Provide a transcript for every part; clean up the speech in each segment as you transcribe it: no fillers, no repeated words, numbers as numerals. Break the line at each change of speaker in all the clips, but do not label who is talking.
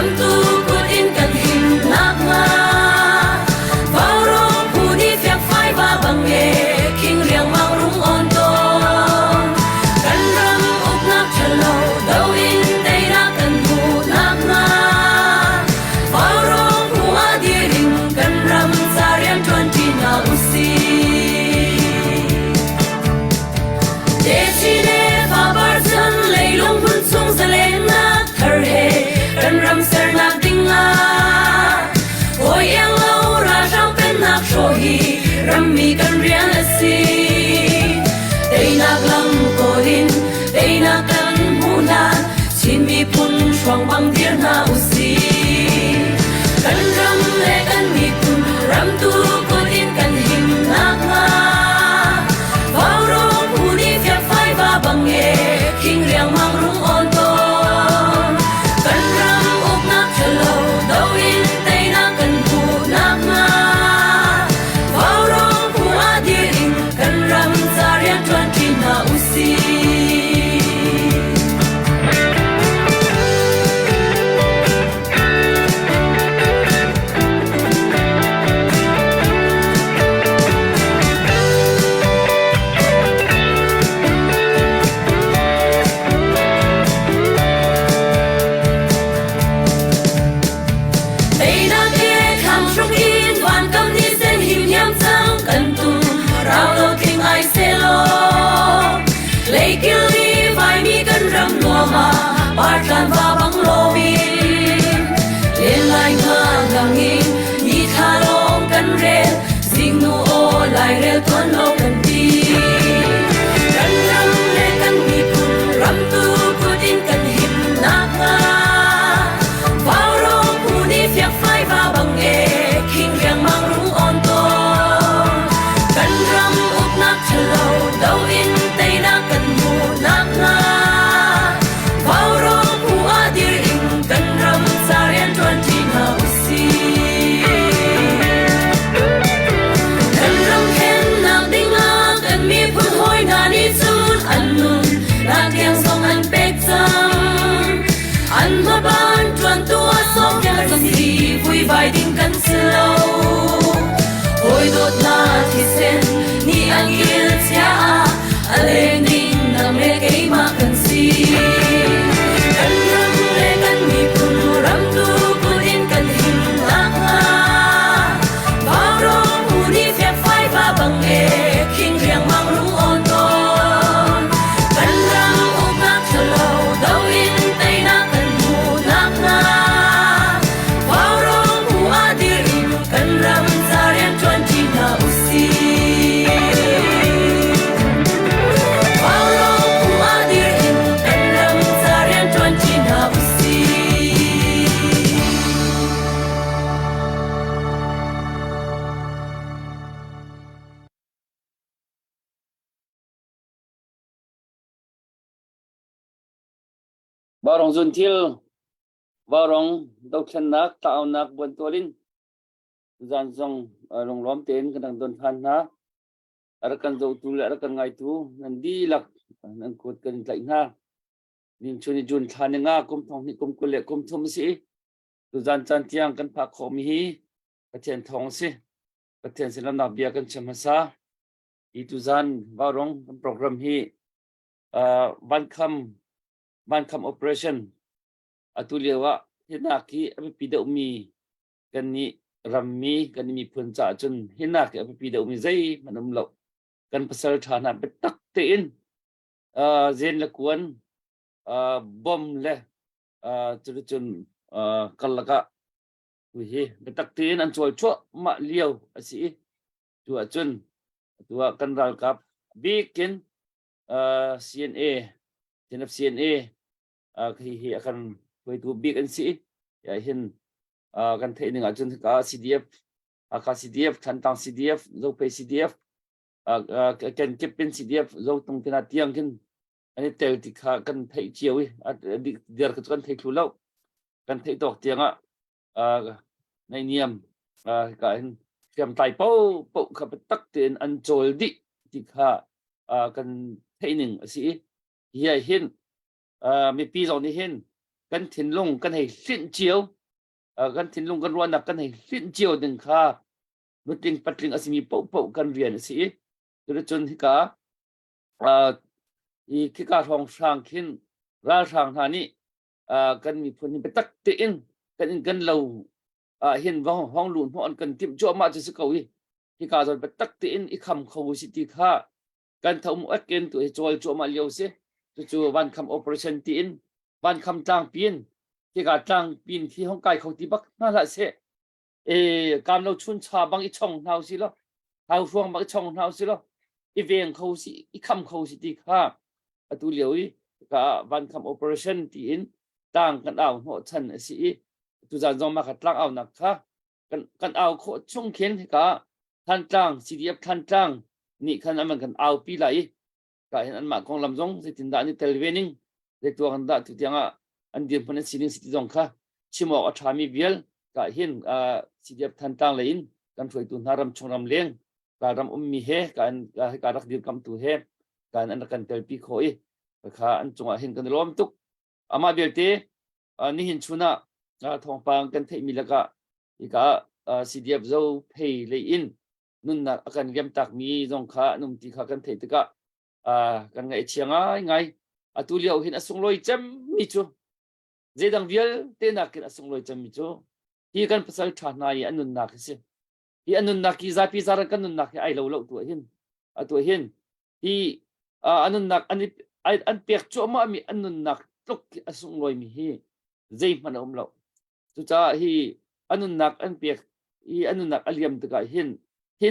ram tu kut in kan him nak nga vào rong pu ni phek phai va bang nge king riang mang rung on ton kan ram up nak chalo dau in dei na kan pu nak nga vào rong pu adi ring kan ram sarian 20 na usi kan ram ser nak dinga oi yang lo ra jang pen nak sho hi ram mi kan rian la si dei nak lam ko din dei nak kan hu na chin mi pun shwang bang dir na usi kan ram le kan mi pun ram tu ko din kan him nak nga vào rong hu ni phya phai va bang nge king riang mang rung on Parkan va bang lo min len lai nga ngang in ni tha long kan rel sing nu o lai rel ton lo kan ti kan ram le kan mi pun ram tu putin kan him nak nga vào rong pu ni phek phai va bang e king riang mang rung on ton kan ram up nak chalo dau in tei na kan mu nak nga an ma ban tuan tua som ya kan si vui vai ding kan slow hoi dot na thi sen ni an gil cha a le ning na me ke ma kan si kan ram le kan mi pun ram tu putin kan him na nga va rong pu ni phek phai va bang e king riang mang rung on ton kan ram up na chalo dau in tei na ram sarian 20 na usi vào rong pu adir in kan ram sarian 20 na usi
barong zun thil barong dau khan nak taw nak bon tolin zan zong long lom ten kan don phan na ar kan zo tu le ar kan ngai tu nan di lak nan kot kan tlai na nin chuni jun than nga kum thong ni kum kule kum thum si tu zan chan tiang kan pha khom hi pathen thong si pathen silam na bia kan chamasa i tu zan barong program hi ban kham operation atulewa hinaki abi pida umi kan ni rammi kan mi phun cha chun hinak abi pida umi zai manum lo kan pasal thana betak te in zen la kuan bom le chun kalaka wi hi betak te in an choi cho ma liao asi tu chun tu kan ral kap bikin CNA tinap CNA hi akan koi tu big and si ya hin kan thei ninga chun ka CDF ka CDF than tang CDF zo pe CDF kan kepin CDF zo tung tina tiang kin ani tel ti kha kan thei chiawi der ka kan thei thulo kan thei tok tianga nei niam ka hin kem tai po kha tak ten an chol di ti kha kan thei ning si hi hin mi pi zo ni hin กันถิ่นลงกันให้สิ้นเจียวกันถิ่นลงกันรัวนักกันให้สิ้นเจียวดึงค่านุติงปัดลิงอสิมีเป่ากันเรียนสิตัวจนที่กาอีที่กาทองช่างขึ้นราช่างหานี่กันมีผลไปตักเตียนกันเราเห็นว่าห้องหลุนห้องกันทิมจ่อมาจะสกวีที่กาจนไปตักเตียนอีคำเขาสิที่ค่ากันทำอัดเกณฑ์ตัวจอยจ่อมาเลี้ยวสิจู่วันคำ operation ตีนวันคำจ้างปีนที่กาจ้างปีนที่ห้องไก่เขาที่บักน่าละเสียการเราชุนชาบางอีช่องเท้าสิล้อเท้าช่วงบางช่องเท้าสิล้ออีเวียงเขาสิอีคำเขาสิที่ค่าตัวเลี้ยวก็วันคำ operation ตีนต่างกันเอาหัวฉันสิตุจานจงมาขัดล้างเอาหนักค่ะกันเอาโคช่วงเข็นก็ท่านจ้างสิเดียบท่านจ้างนี่ขนาดมันกันเอาปีไหลก็เห็นอันมากของลำจงสิตินดานี่เทเลเวนิงเด็กตัวกันดาทุกอย่างอันเดียบพันสินิงสิติจงค่ะชิมออัฐามีเวลก็เห็นสิเดียบท่านจ้างเลยกันช่วยตุนหารำชงรำเลี้ยงการรำมีเฮการรักดีกำตัวเฮการอันกันเทลปีโคยก็อันจงเห็นกันล้อมตุกอามาเบลเตนี่เห็นชุนะทองปางกันเทมีละกะอีกสิเดียบเจ้าเพย์เลยนุ่นนักกันเยี่ยมตักมีจงข้านุ่มที่ข้ากันเทตกะกันไงเชียงไงตุเลียวเห็นอสงลอยจำมิจูเจดังเวียลเตนักเห็นอสงลอยจำมิจูที่กันภาษาชาตินายอันนุ่นนักสิที่อันนุ่นนักที่จะพิจารณากันนุ่นนักไอเราตัวเห็นที่อันนุ่นนักอันเปียกชั่วมามีอันนุ่นนักตุกอสงลอยมีเฮเจมันเราจุจ้าที่อันนุ่นนักอันเปียกที่อันนุ่นนักอเลียมตกะเห็น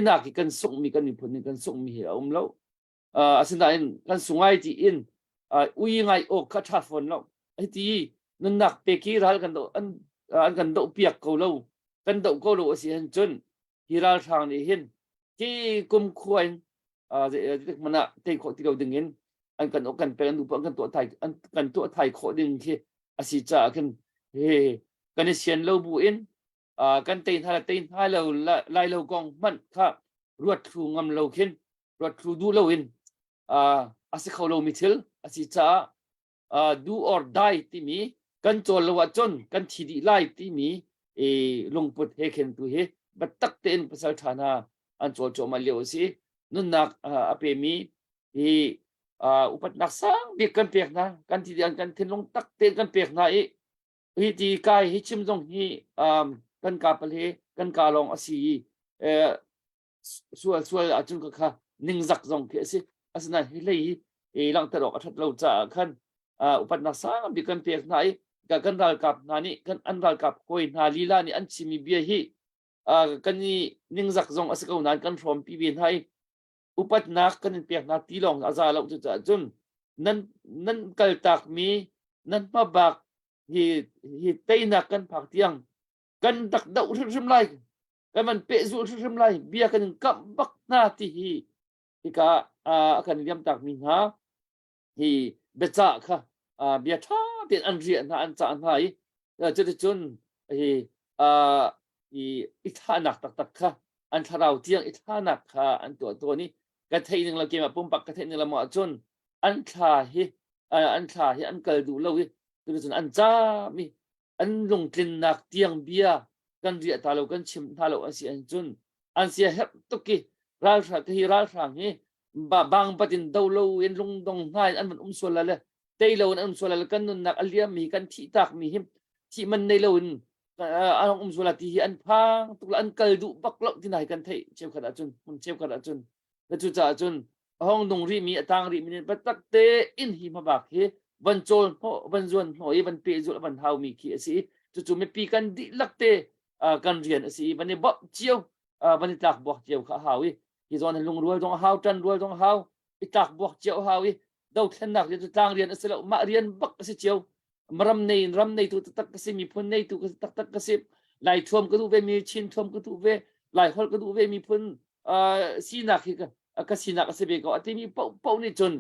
นักกันส่งมีกันมีผลกันส่งมีเหรอเราสิ่งนั้นกันส่งไอ้ที่อุ้ยไงโอ้ขัดทัฟนเราไอ้ที่นั่นนักเปกี้รัลกันโดอันกันโดเปียกเขาเรากันโดเขาเราสิเห็นจนที่รัลทางนี้เห็นที่กุมควรมันอะที่เขาที่เราดึงเห็นอันกันอกกันเป็นดูอันกันตัวไทยอันกันตัวไทยเขาดึงที่อาศิจากันเฮ้กันเสียนเราบุอินกันตีนท่าเราไล่เรากองมันครับรวดครูงำเราขึ้นรวดครูดูเราอินอาศัยเขาเรามิทิลอาศัยจ้าdo or die ที่มีกันโจรละวะจนกันทีดีไล่ที่มีลงพุทธเฮเข็นตัวเฮบัดตักเต็นภาษาฐานะอันโจมาเลี้ยวสินุ่นนักอเปมีอุปนักสังเบียกันเปียกนะกันทีเดียนกันเทนลงตักเต็นกันเปียกนะที่กายฮิชิมจงกันกาปะเลกันกาลองอสีส่วนอาจุนก็ค่ะนิ่งจักจงเกสิอาศัยเลยหลังตลอดทัดเราจะขันอุปนักสังบิกันเปียกไหนกันรัลกับนานี่กันอันรัลกับคอยนาลีลานี่อันชิมีเบียฮีกันนี่นิ่งจักจงอาศัยเขานั้นกันพร้อมปีเบียนให้อุปนักกันเปียกนาตีลองอาจารย์เราจะจุนนั้นกัลตักมีนั้นมาบักฮีเตยนักกันผักเตียงกันตักดาวริมไลกันมันเปะจูริมไลเบียกันกับบักนาที่กากันยำตักมีหาที่เบจ่าค่ะเบียท่าเป็นอันเรียนนะอันจ่าอันไหนจะได้จนอีท่านักตักค่ะอันทาราวเตียงอีท่านักค่ะอันตัวนี้กระเทยหนึ่งเราเกี่ยวกับปุ่มปักกระเทยหนึ่งเราหมอจนอันท่าอันเกิดดูเราตัวจนอันจ้ามีอันลงกลิ่นนักเตียงเบียกันเรียตาเรากันชิมตาเราอันเสียจนอันเสียเห็บตุกี้รัลสักที่รัลสังนี้บางปฏินดาวเราเอ็นลงดงง่ายอันมันส่วนละเลยเตยเราอันส่วนละกันนุ่นนักอเลียมีกันที่ตักมีหิมที่มันในเราอันส่วนละที่อันพังตุกอันเกิดดูบักเล่าที่ไหนกันเทเชี่ยวขนาดจนมันเชี่ยวขนาดจนแล้วจุจ่าจนห้องดงรีมีต่างรีมีเนี่ยตักเตอินหิมาบักเฮวันโจนเพราะวันจวนหอยวันเปย์จุวันเฮามีขี้สิจู่ไม่ปีกันดิลักเตกันเรียนสิวันนี้บ่เจียววันนี้ตักบ่เจียวข้าเฮาที่ตอนนั้นลุงรวยต้องเฮาจันรวยต้องเฮาอีตักบ่เจียวเฮาดาวเทนนักจะต่างเรียนสิแล้วมาเรียนบักสิเจียวมารำในตัวตักกสิมีพุ่นในตัวตักกสิหลายท่วมก็ดูเวมีชินท่วมก็ดูเวหลายคนก็ดูเวมีพุ่นสีนักก็สีนักสิเบก็ที่มีเป้านี่จน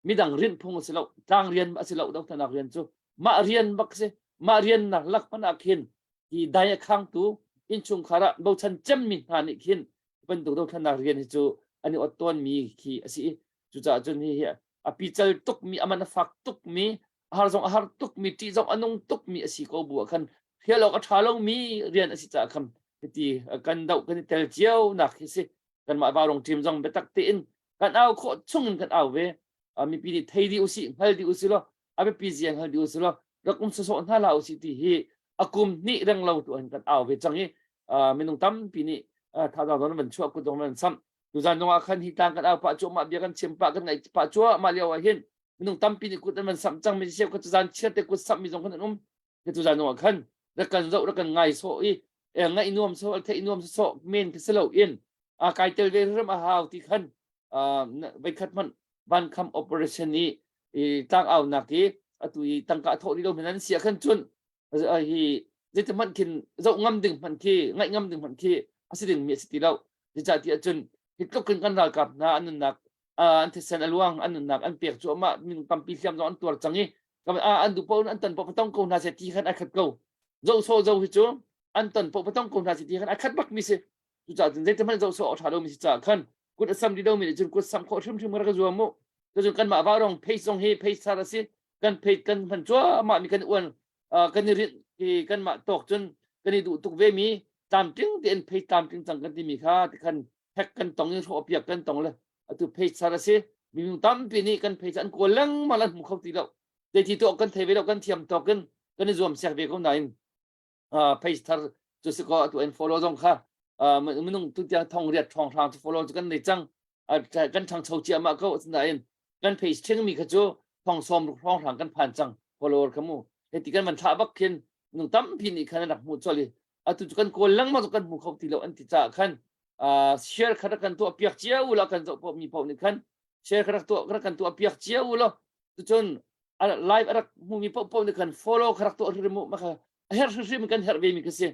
มีดังเรียนพงสิแล้วต่างเรียนสิแล้วดาวเทนนักเรียนจูมาเรียนบักสิมาเรียนนักลักมันอักเห็นที่ได้ข้างตัวอินชุงคาระดาวฉันจำมีหานิเห็นเป็นตัวดาวเทนนักเรียนจูอันนี้อดต้นมีขี้สิจู่จ่าจนนี่อภิจัลตุกมีอามันฟักตุกมี har zong har tuk mi ti zong anung tuk mi asi ko bu khan hialo ka thalo mi rian asi cha kham ti kan dau kan tel chiao na khi se kan ma ba rong tim zong betak ti in kan au kho chung kan au ve mi pi di thei di usi hal di usi lo abe pi jiang hal di usi lo rakum so so na la usi ti hi akum ni rang lo tu an kan au ve changi minung tam pi ni tha da don man chua ku dong man sam tu zan dong khan hi tang kan au pa chu ma bia kan chem pa kan ngai pa chu ma liao hin minung tam pi ni ku man sam chang mi se ko tu zan chiat te ku sam mi zong kan ke tu zan dong khan ra kan zo ra kan ngai so i ngai nuam so the nuam so men ke selo in kai tel ve ram a hau ti khan vai khat man ban kham operation ni tang au na ki atui tang ka tho di do minan sia khan chun hi je man kin zo ngam ding man ki ngai ngam ding man ki asiding mi sti lo je cha ti chun hitlok kan ral kap na an nak an the sen alwang an nak an pek chu ma min tam pi siam zo an tur changi kam an du po an tan po patong ko na se ti khan a khat ko zo so zo hi chu an tan po patong ko na se ti khan a khat bak mi se tu cha je man zo so tha do mi cha khan kut sam di do mi chun kut sam kho thum thum ra ga zo mo chun kan ma ba rong phei song he phei sa ra si kan phei kan phan chu ma mi kan uan kan ni rit ki kan ma tok chun kan ni du tuk ve mi tam ting den phei tam ting chang kan ti mi kha ti khan hek kan tong ni tho piak kan tong le tu phei sa ra si mi tam pi ni kan phei chan ko lang ma lan mu khau ti lo de ti to kan thei ve lo kan thiam to kan kan zoom sak ve ko nain phei thar chu se ko tu en follow dong kha mình tu tia thong riat thong thang tu follow kan nei chang kan thang chau chia ma ko nain kan page thing mi kha chu thong som thong thang kan phan chang follower kamu he ti kan man tha bak khin nung tam phi ni khan rak mu choli atu kan ko lang ma kan mu khau ti lo an ti cha khan share khara kan tu piak chia u la kan zo po mi po ni khan share khara kan tu piak chia u lo tu chon live arak mu mi po ni kan follow khara tu rimu ma kha her rim kan her ve mi ka se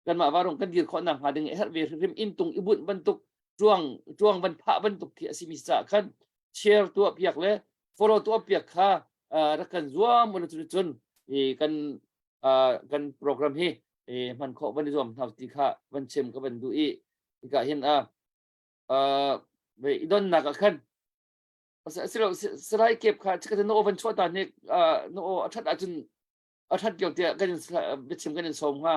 kan ma warong kan dir kho na ha ding her ve rim in tung ibun ban tuk chuang ban pha ban tuk thi asimi cha khan share tu piak le follow tu piak kha ra kan zuam mon chu chun kan program hi man kho ban zuam thau ti kha ban chem ka ban du i ka hin ve idon na ka khan silo srai kep kha chika no ban chota ne no athat achun athat gyok te kan bichim kan som ha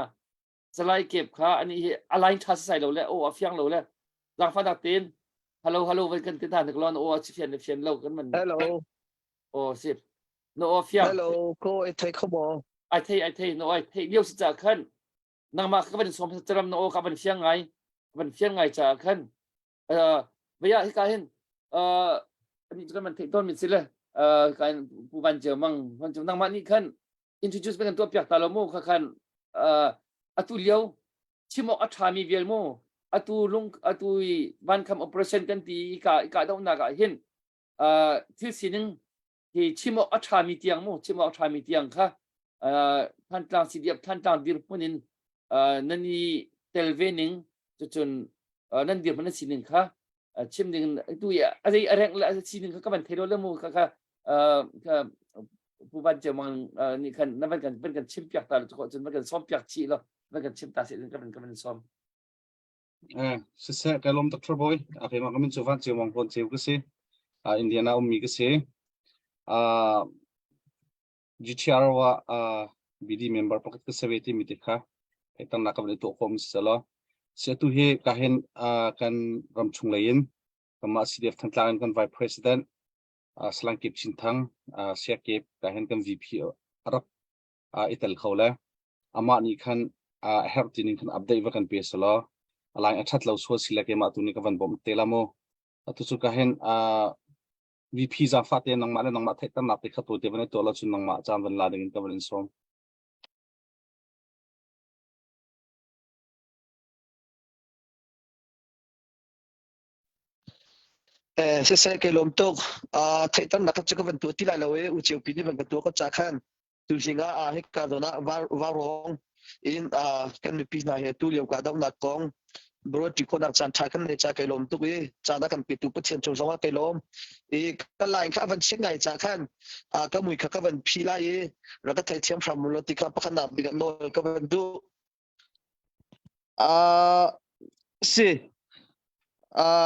salai kep kha ani align thas sai lo le o afyang lo le lang fa dak tin hello vai kan tin tan klon o chi fian lo kan man
Hello,
o sip no o fyang
hello, cô ấy thấy không bỏ.
ai thei no ai thei liu si cha khan nang ma ka ban som charam no o ka ban fiang ngai cha khan bây giờ cái hin ani kan man thei ton mi sile kan pu ban je mang man chu nang ma ni khan introduce ben to pyak ta lo mo kha khan atu liao chimo athami vel mo atu lung atu ban kham operation kan ti ka dau na ga hin thil sining hi chimo athami tiang mo chimo athami tiang kha than tang sidiap than tang dir punin nani telvening chun nan dir man sining kha chim ding tu ya ai areng la sining kha ka ban thero le mo kha ka pu ban je mang ni khan na ban kan ben kan chim pyak ta ko chun ban kan som pyak chi lo ban kan chim ta se ka ban som
sẽ cái lom doctor boy phải mà mình chụp văn chiều mong con chiều cái gì Indiana mi cái gì GTR wa BD member pocket cái sẽ về mi tích ha cái tăng nak cái tổ công sẽ lo sẽ tu he kahen kan ram chung lain kama CDF thang tlang kan vice president slang kip chin thang sẽ kip kahen kan VP arab itel khawla ama ni khan help tin kan update wa kan pe salo alai achat lo so sila ke ma tu ni ka van bom telamo atu chu kahen VP za fate nang ma thai tam na te khatu te bane to la chun nang ma cham van la ding ka van som
Sẽ cái lồng tục, thấy tăng nạp cho các vận tố tí lại là u chiều pin vận tố có trả khăn, tu sinh hết cả rồi na vào rong, in cái người pin này tu liệu cả đông nạp con, bro chỉ có nạp sản trả khăn để trả cái lồng tục ấy, trả đã cần bị tu bất thiện trong giống cái lồng, cái lại các vận sinh ngày trả khăn, các mùi các vận phi lại, rồi các thầy thiêm phạm một tí các bắt nạp bị gần nồi các vận tu,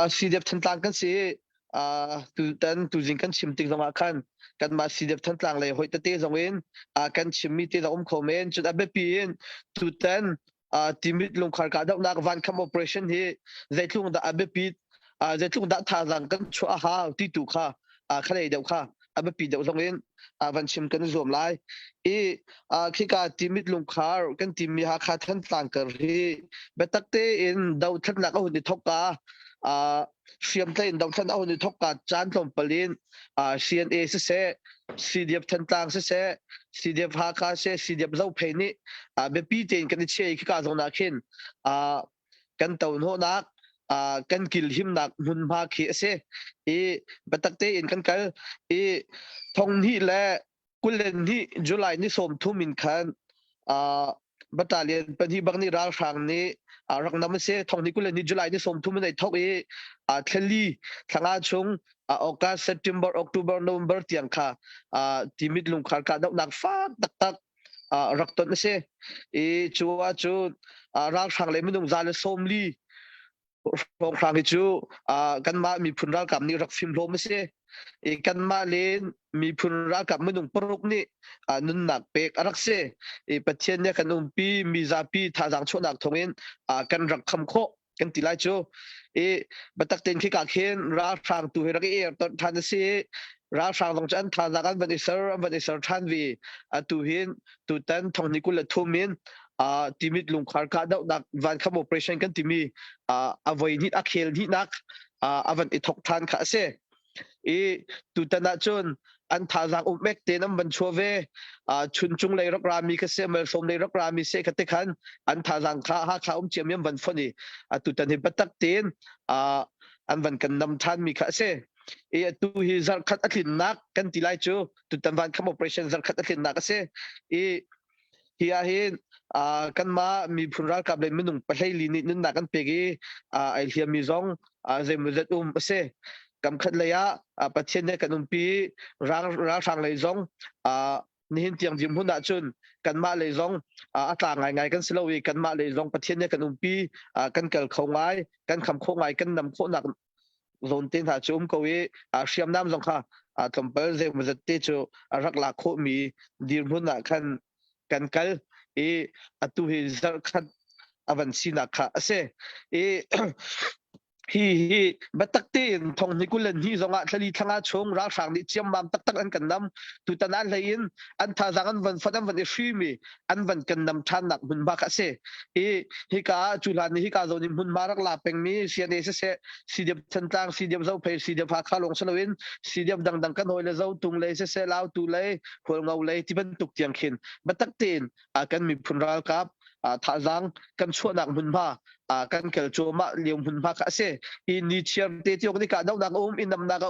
si đẹp thân tăng kan si tu jing kan sim ting sama kan กันมาซีเดฟทันต่างเลยหอยเตะจงอินกันชิมมีเตะอมคอมเมนจุดอับเบปีนตุตันทีมิดลงขารกาดนักวันคัมโอเปอเรชั่นเฮใจลุงดาอับเบปีใจลุงดาทารังกันชัวฮาที่ตุค่ะคะแนนเดียวค่ะอับเบปีเดียวจงอินวันชิมกันรวมไล่ขี้กาทีมิดลงขารกันทีมีหาขาทันต่างกันเฮเบตักเตอินดาวทันนักเอาหุ่นทอกกาเสียมเต้นดาวทันเอาหุ่นทอกกาจานลมปลินCNA เสะ CDF ทันต่างเสะ CDF หาขาเสะ CDF เจ้าเพนิเบปีเตนกันเชื่อขี้กาตรงนักเห็นกันตัวโนนักกันกิลหิมนักมุนพาขี้เสะเบตักเตอินกันกันทองนี่แหละกุลเลนนี่จุลัยนี่สมทุมินคันบัตรเรียนเป็นที่บางนี่ราชางนี้รักน้ำเสียทองนี้กุลเลนนี่จุลัยนี่สมทุมินในทอกเทลีทางอาชงออกัสเซปเทมเบอร์ออกตุเบอร์โนเวมเบอร์เตียงค่ะที่มิดลุงขารกาดนักฟ้าตักรักต้นเสียชัวจูราชางเลยไม่ต้องจานเลยสมลีรองครางจูกันมามีพุนรักกับนี่รักฟิล์มโลมเสียกันมาเล่นมีพุนรักกับไม่ต้องปรุกนี่นุนนักเป็กรักเสียประเทศเนี่ยกันนุ่มปีมีซาปีท่าทางชนนักทงเงินกันรักคำโคกันติไลจูบัตักเต็นขี้กาเคนราชางตัวเฮรักตอนทันเสียราชางตรงจันท่าทางกันวันอิสร์ทันวีตัวเห็นตัวตันทองนิกุลทุ่มินทีมิดลุงขารกาดนักวันคัมโอเปอเรชั่นกันทีมีอวัยนิดอักเฮลนิดนักวันอิทกทานข้าเสตุตันนัจนอันท่าทางอุเมกเตนัมบันชัวเวชุนจุงเลยรักรามีกเสเมลสมเลยรักรามีเสกติขันอันท่าทางข้าหาข้าเจียมยมบันฟันีตุตันเฮบัตักเตนอันวันกันนำทานมีข้าเสตูฮิซาร์คัดอัลินนักกันติไลจูตุตันวันคัมโอเปอเรชั่นซาร์คัดอัลินนักเสฮิอาเฮนกันมามีพุนรักกับเลยไม่นุ่งไปให้ลีนิดนึงนักกันเปกีไอเฮียมีซองเจมุเซตุมเสกำคัดเลยประเทศเนี่ยกันนุ่มปีร่างทางเลยซองนี่เห็นเตียงจิมหุ่นนัจุนกันมาเลยซองต่างไงกันสโลวีกันมาเลยซองประเทศเนี่ยกันนุ่มปีกันเกิดเขาไงกันคำโค้งไงกันนำโค้งหนักโซนเต็นหาจุ่มก็วิเชียมน้ำซองค่ะจำเป็นเจมุเซติจูรักหลักโคมีดีมหุ่นนักกันกันtu hi zar khat avan sina kha ase hi batakte thong nikulen hi zonga thali thanga chong ra sang ni chiam mam tak an kan nam tu tana lein an tha zangan van fadam van shi mi an van kan nam than nak mun ba ka se hi ka chulan hi ka zoni mun marak la peng mi siane se sidep thantang sidep zo phe sidep pha kha long salowin sidep dang kan hoi le zo tung le se lau tu le hol ngau le ti ban tuk tiang khin batakten kan mi phunral kap tha zang kan chuanak mun ba kan kel choma lium hun ba ka se ni chiam te tiok ni ka dau nak inam na ka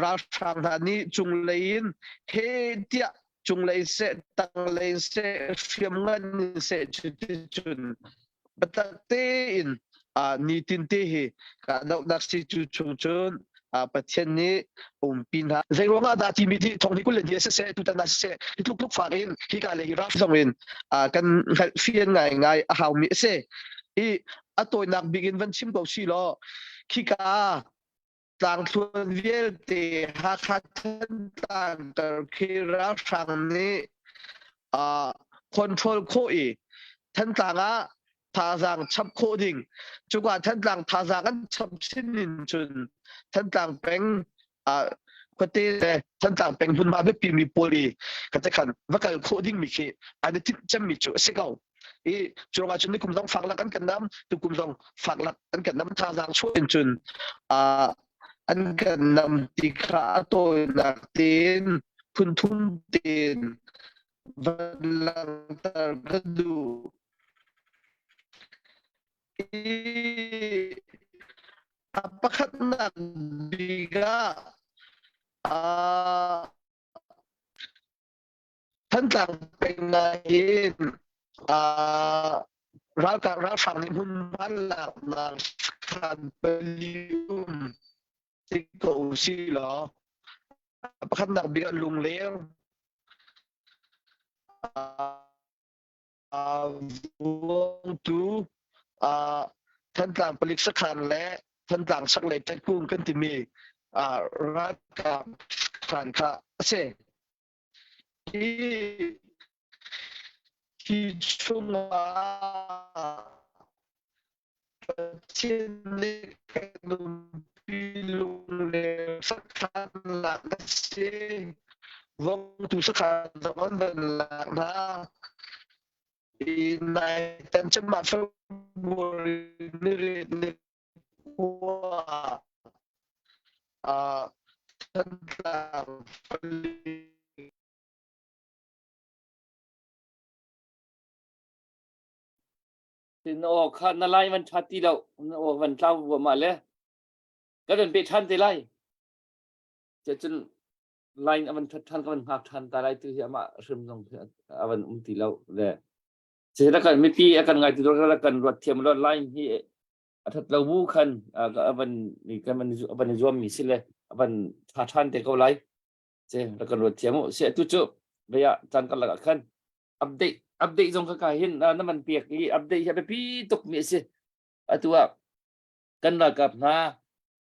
ra sang na ni chung lein he tia chung lei se tang lei se fiam ngan se chun batakte in ni tin te he ka dau nak si chu chung chunประเทศนี้ปีนฮะใจร้องดาทีมีที่ทองนี้กุลเลนเยสเซตุตันนัสเซทุกฝ่ายที่การเลยรับส่งอินกันเฟียนง่ายหาวมีเซตัวนักบิกินวันชิมกับชีล้อขี้กาต่างทวนเวลเตหาคัดต่างกันคือรับสั่งนี้คอนโทรลโคท่านต่างท่าทางชับโคดิ้งจุกว่าท่านต่างท่าทางกันชับชิ้นนินจุนท่านต่างเป็นคนที่ท่านต่างเป็นหุ่นมาแบบปีมีโพลีก็จะขันว่าการโคดิ้งมีคืออันนี้ที่จะมีจุดสิ่งเก่าจุดว่าจุดนี้คุณต้องฝักหลักกันน้ำตุคุณต้องฝักหลักกันน้ำท่าทางช่วยจุนอันกันน้ำที่ขาตัวนักเต้นพุ่นทุ่มเต้นวันหลังตากระดู apakah nagbiga tentang pengahin rasa nimun malak na kanpelium tiko sila apakah nagbiga lunglerวงตูท่านต่างผลิตสักขันและท่านต่างสักเลยจัดกุ้งกันที่มี รักกับขันค่ะเสที่ช่วงที่เล็กนุ่มพิลุเลสักขันหลักเสวงตุสักขันตะวันเป็นหลักนะในแต่จะมาฟังบริเวณนี้ว่าท่านตามฟัง
tin o kha na lai man thati lo o van tlau wa ma le ka den pe than te lai che chun line avan than ka van hak than ta lai tu hi ama rim jong avan ti lo le che la kan mi pi akan ngai tu la kan rot thiam lo line hi athat lo bu khan ka avan ni kan man avan zom mi sile avan tha than te ko lai che la kan rot thiam se tu chu be ya chan kan la khan update jong ka hin na man piak hi update ha pi tok mi se atua kan la kap na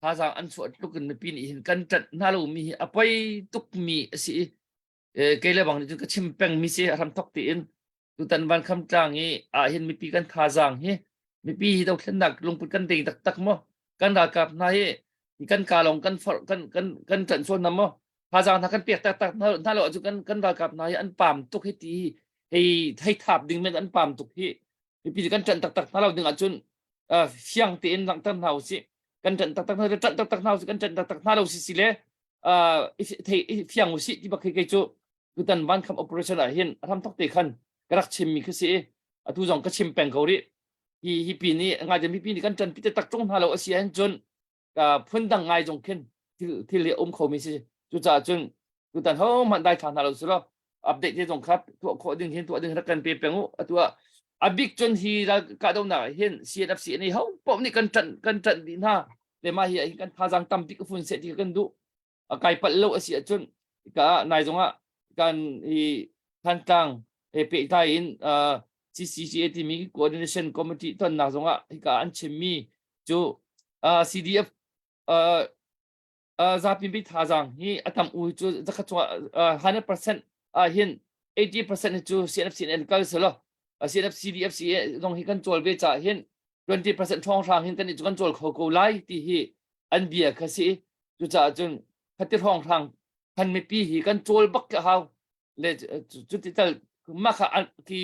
ha sang an so tuk kan pi ni hin kan tat na lo mi apai tuk mi si ke le bang ni ka chim peng mi se ram tok ti in tu tan ban kham tang hi hin mi pi kan tha jang hi mi pi hi dok thlen dak lung put kan ding tak tak mo kan la kap na hi kan ka long kan kan chan so nam mo ha jang tha kan piak tak tak na lo chu kan la kap na hi an pam tuk hi tiให้ทับดึงมันอันปามตุกที่ปีกันจันตักถ้าเราดึงอันจุนเสียงตีนหลังตั้งเท้าสิกันจันตักเราจันตักเท้าสิกันจันตักถ้าเราสิเลยเสียงสิที่บักเคยจูคือตันบ้านคำ operation เห็นทำทุกตีขันกระดักชิมมีคือสิทุกอย่างก็ชิมแปลงเขาดิฮีปีนี้งานจะมีปีนี้กันจันปีจะตักจงถ้าเราเสียงจุนพื้นดังไงจงขึ้นที่เลี้ยเขามีสิจุจ่าจุนคือตันเขามันได้ทานเราสิแล้วอัปเดตที่ตรงครับตัวโคดึงเห็นตัวดึงรักกันเปลี่ยนแปลงตัวอบิกจนฮีเรากระโดดหน่าเห็นเสียดับเสียนี่เขาป้อมนี่กันจันดีน่าแต่มาเฮียกันพาจังตั้มปิกฝุ่นเสียที่กันดูไก่ปัดโลเสียจนก็นายจงกันฮีทันตังเปย์ไทยอินCCCA ที่มี coordination committee ตอนนายจงก็อันเชมีจูCDF zapin bi thajang hi atam u chu zakha chu 100% hin 80% chu CNFCN kal selo CNFCDFC dong hi kan chol be cha hin 20% thong thang hin kan chu kan chol kho ko lai ti hi an bia khasi chu cha chun khati thong thang kan mi pi hi kan chol bak ka haw le chu ti tal ma kha ki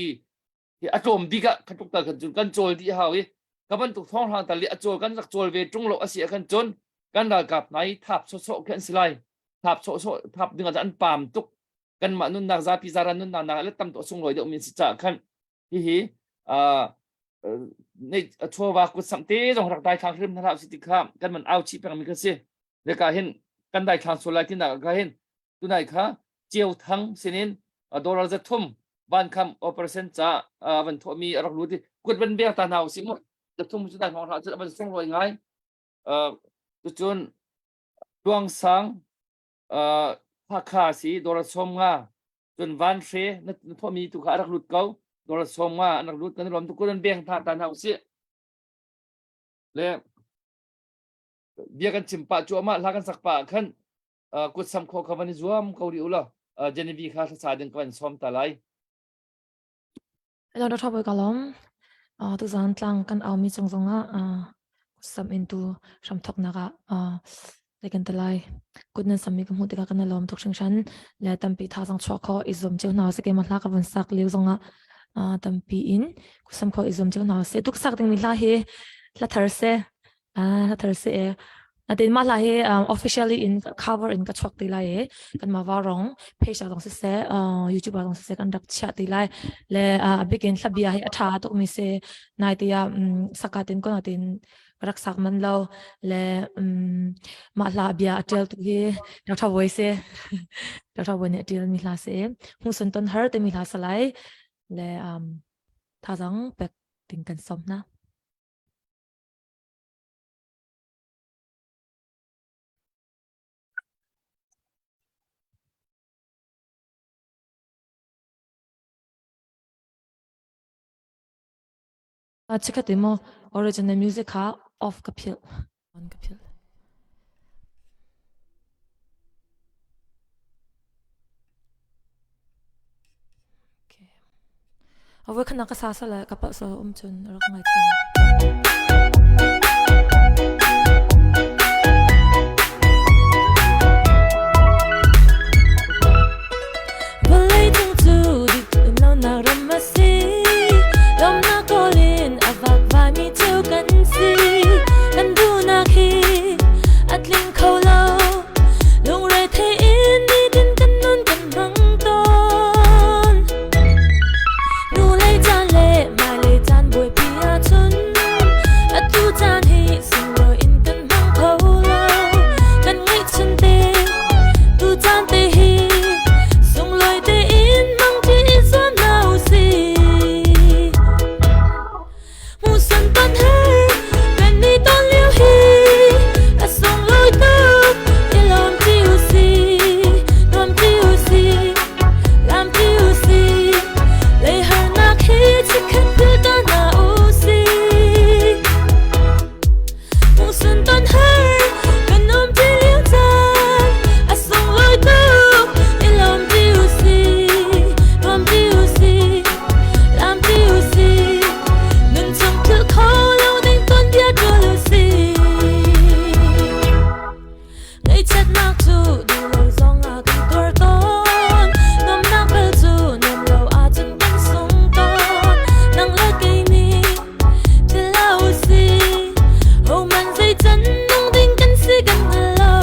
atom diga khatuk ta kan chol di haw hi kaban tu thong thang ta li achol kan rak chol ve tung lo asia kan chonกันดากับไหนทับโซกันสไลทับทับดึงอาจารย์ปามตุกกันมานุนนักซาพิจารณุนนักเล็กตั้มตัวส่งลอยเดี๋ยวมีสิจ่าขันฮีในชัวร์กุศลเตจงรักได้ทางริมทางสิติข้ามกันมันเอาชีพเป็นมิกเซ่เด็กก็เห็นกันได้ทางโซลาที่นักก็เห็นตัวไหนคะเจียวทั้งสินินโดนเราจะทุ่มบ้านคำ operation จะวันทมีรักรู้ที่กุดเป็นเบี้ยตาหนาวสิมุจะทุ่มสุดท้ายของเราจะมันส่งลอยง่ายจนดวงสังภาคาสีโดรสมงาจนวันเฟนักพอมีตุกอารักลุดเก่าโดรสมงานักลุดกันรวมทุกคนเบี่ยงทางตาหนาวเสียและเบี้ยกันจิมปะจัวมาลากันสักปะขันกุศลโคขวันจวมเกาหลีอุลาเจนีวีข้าสาดึงกันซ้อมตาไล
เราได้ทบกันล้อมตุกสันตังกันเอามีจงอ่ะsome into some talk naga they can tell goodness some make hmu tika kan lom tok shan la tampi tha sang chokho izom cheu na se ke ma hla ka van sak leu zonga tampi in kusam kho izom cheu na se tuk sak ding mi hla he la thar se atin ma la he officially in cover in ka chok ti lai he kan ma wa rong page dong se youtube dong se kan dak chat ti lai le begin thabia he atha to mi se nai ti ya sakatin ko natinรักษามันเราและมาลาเบียเจลตุกีเราทำไว้เสียเราทำไว้เนี่ยเจลมีลาเสียหูสันต้นเฮิร์ตมีลาสไลด์และท่าจังเป็กถึงกันสมนะเช็คตัวมั่ว original music ค่ะ off กับพิล on กับพิล เอาไว้ขณะกษาสละกับปะโซจนรักไงเทียน Balay tung tu di tu nào nào ramasi Lom na kolin avak vai mi teu kan si Kan du na khi at ling khâu lâu Lung ray thay in đi din kan nun kan mang ton Nu lay chan le mai lay chan boy pia chun At tu chan hi sing lo in kan mang khâu lâu Kan ngay chân te tu chan te hi Sung loi te in mang ti xuân nào si Mu san tan hai bên đi ton liêu hi A sung loi tu i lom ti u si Lom ti u si Lam ti u si Lay har na khi chỉ khát cứ ta na u si Mu san tan hai bên ôm ti liêu tan A sung loi tu i lom ti u si Lom ti u si Lam ti u si Nun chẳng cứ khó lâu đánh tuân biết đưa lưu si Ngay chất nạc chu đủ lâu dòng à cần tuer ton Ngâm nạc bel chu nằm lâu à chân cần sung ton Nang lát cây ni Thì lâu si Hầu man dây chân nung đinh cần si cần hello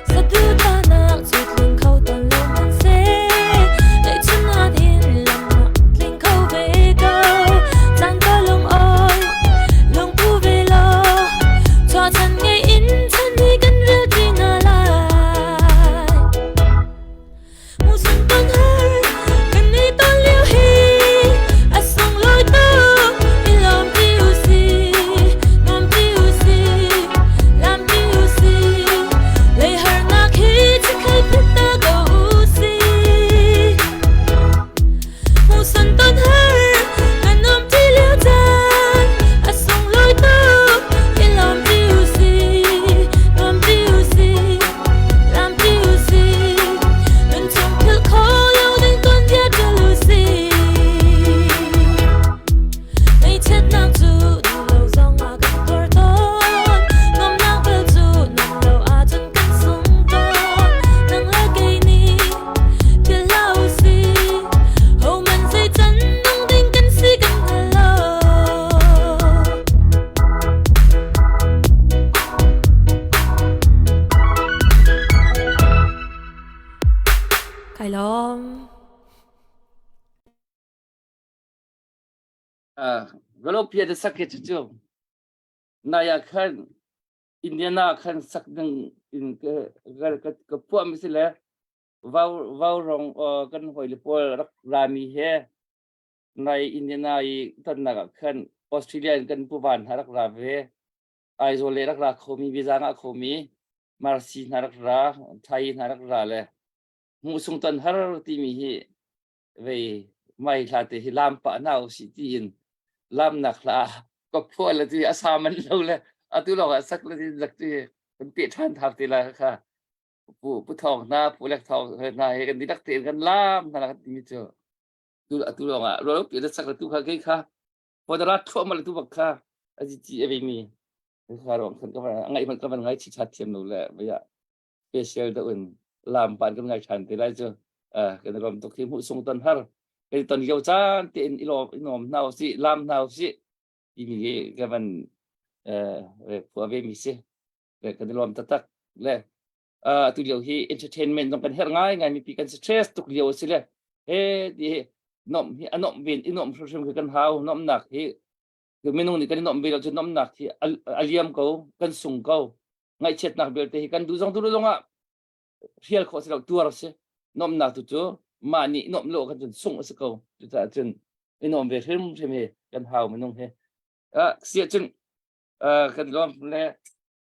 Sa tu ta nak chút linh khâu toàn lâu man se Để chân hát hin lòng mặc linh khâu về câu Giang có lông ôi Lông pu về lo Cho chân ngay in chân đi cần rêu đi ngờ lại Mu sun ton hai Cần đi ton liêu hi A sung loi tu I lom ti u si Lom ti u si Lam ti u si Lay har na khi chỉ khai biết ta go u si Mu sun ton hai Cần ôm ti liêu tan A sung loi tu I lom ti u si Lom ti u si Lam ti u si Nun chẳng cứ khó lâu đánh tuân biết đưa lưu si Ngay chết nạc chu đủ lâu dòng à cần tuer ton Ngâm nạc bel chu nằm lâu à chân cần sung ton Nang lá cây ni Thì lâu si Hầu man dây chân nung đinh cần si cần hello Cái lom
Galo pia de sakit chu Naya khan Indiana khan sak nang in ka pu mi sile Vau rong kan hoi le pol rak rami he Nai Indiana I tan na khan Australia kan pu ban harak ra ve Aizole rak ra khomi visa nga khomi Marsi narak ra Thai narak ra le Mu sung tan har ti mi hi ve mai la te hi lam pa nau si ti in lam nak la ko phol la ti asaman lo le atu lo sak la ti lak ti kan pe than thap ti la kha pu thong na pu lek thong na he kan di dak te kan lam na la ti mi cho tu lo nga lo pe sak la tu kha ke kha po da ra tho ma la tu bak kha aji ti e mi kha rong kan ka ngai man ka man ngai chi chat thiam lo le ba ya special da un lam pan kan ngai chan ti la cho kan rom to khi mu sung ton har cái tuần yêu cha tiền inom nào si lam nào si thì mình cái phần về của về mình si về cái lom tatak le tu liu hi entertainment trong cái her ngay mình bị cái stress tu liu si le di nom hi anom bin inom social cái hao nom nak hi cái mình nung cái nom bin cho nom nak thì aliam ko kan sung ko ngay chet nak bel te kan du jong à hiel ko si tu si nom nak tu chu mà nị nộm lộ cái chuyện sung ở sự cầu chúng chuyện nộm về thêm thêm hè gần hào mình nông he xịa chân cái đó là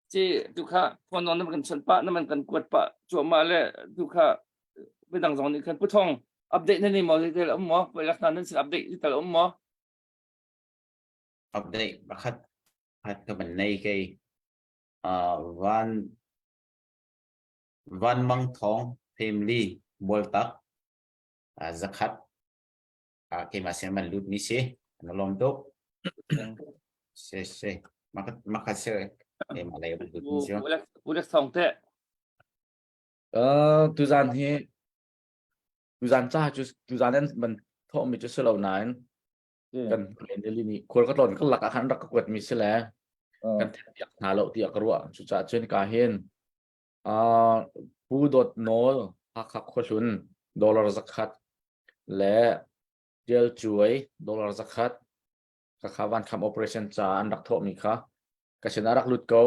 chỉ tu khá con nó cần chân pa nó cần quật pa จั่วมาเลยทุกค่ะเป็นดังสองนี่คันผู้ท่องอัปเดตนั่นนี่หมอที่แต่ละหมอเวลานั้นสิอัปเดตที่แต่ละหมอ
update bakit ka ban nay kay van mang thong family boltak zakat kay maseman lut ni si ano long to se makase kay malay lut ni si
Udah song teh
tu gian hi tu gian cha chu tu gianนั้นมันท่อมีจุดเหล่านั้นกันเรียนเรื่องนี้คนก็ตอนก็หลักอาหารรักกวดมีเสียแล้วกันอยากหาเราที่อยากรู้จุดจ่าเช่นการเห็นผู้ดดโนหักคนดอลลาร์สักขัดและเจลช่วยดอลลาร์สักขัดกับข่าววันคำ operation จ่าอันดักท่อมีค่ะกับชนะรักลุดเก้า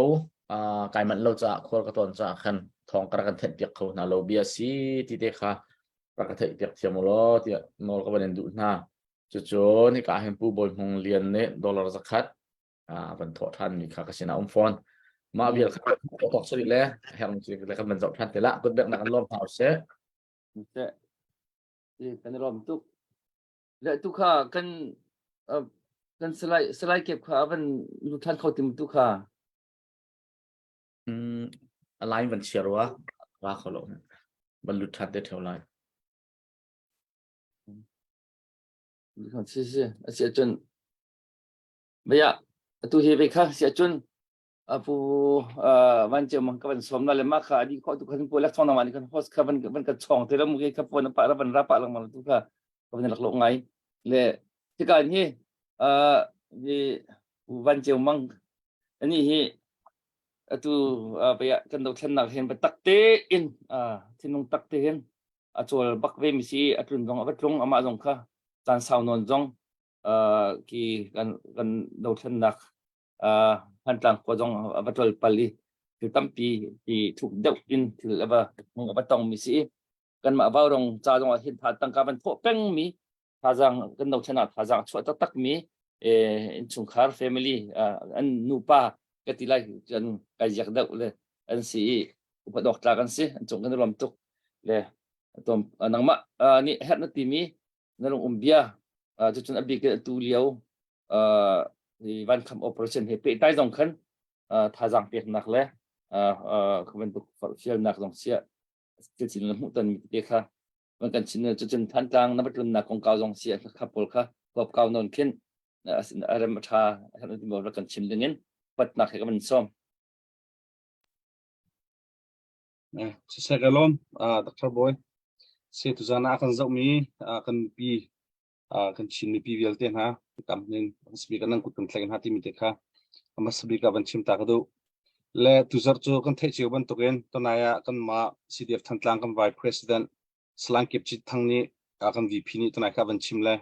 กายมันเราจะคนก็ตอนจะขันทองกระกันเทียบเขาหน้าเราเบียสีที่เด็กค่ะกระกันเทียบเทียมล้อที่นอลก็เป็นดูหน้าจุดนี่การเห็นผู้บริโภคเรียนเนี่ยดอลลาร์สักขัดบรรทุกท่านมีค่ากับชนะฟอนมาเบียร์ครับตกสลิดแล้วแฮมสิเลยครับบรรทุกท่านแต่ละก็เด็กนักล้อมเผาเสีย
kan rom tu le tu kha kan selai kep kha ban lutan khau tim tu kha
อะไรมันเชื่อว่าเขาหลงบรรลุทัดได้เท่าไร
你看是写准没呀tu he be kha写准apu van je mang ka ban som na le ma kha di kho tu kan po lak chong na ma ni kan host kha ban ka chong te la mu ke ka po na pa ra ban ra pa lang ma tu kha ka ban lak lo ngai le ti ka ni ni van je mang ani hi tu be ya kan do thlan nak hen ba tak te in thinung tak te hen a chol bak ve mi si atlun dong a tlong ama jong kha tan sau non jong ki kan do thlan nak han tlang ko jong abatol pali tu tampi ti thuk deuh in thil aba mong abatong mi si kan ma ba rong cha jong a hin tha tang ka ban tho peng mi tha jang kan do thana tha jang chwa tak mi in chung khar family an nu pa ka ti lai jan ka jak deuh le an si upadok tla kan si an chung kan rom tuk le tom nang ma ni het na ti mi na rong umbia chu chun abi ke tu liao thì văn kham operation he pe tai dong khan tha jang pek nak le khamen bu fiel nak dong sia ke chin mu tan mi te kha man kan chin chu chen than tang na batun na kong kaw dong sia kha pol kha kop kaw non khin asin aram tha han ti mo kan chin lengin pat nak he kan som
se galom Dr. Boy se tu zana akan zau mi akan pi kan chin mi pi vel ten ha kam nen sbi kan nang kutun tlagen hati mi te kha ama sbi ka ban chim ta ka do le tu zar chu kan the chiu ban to gen to na ya kan ma CDF thantlang kan vice president slang kip chi thang ni kan VP ni to na ka ban chim le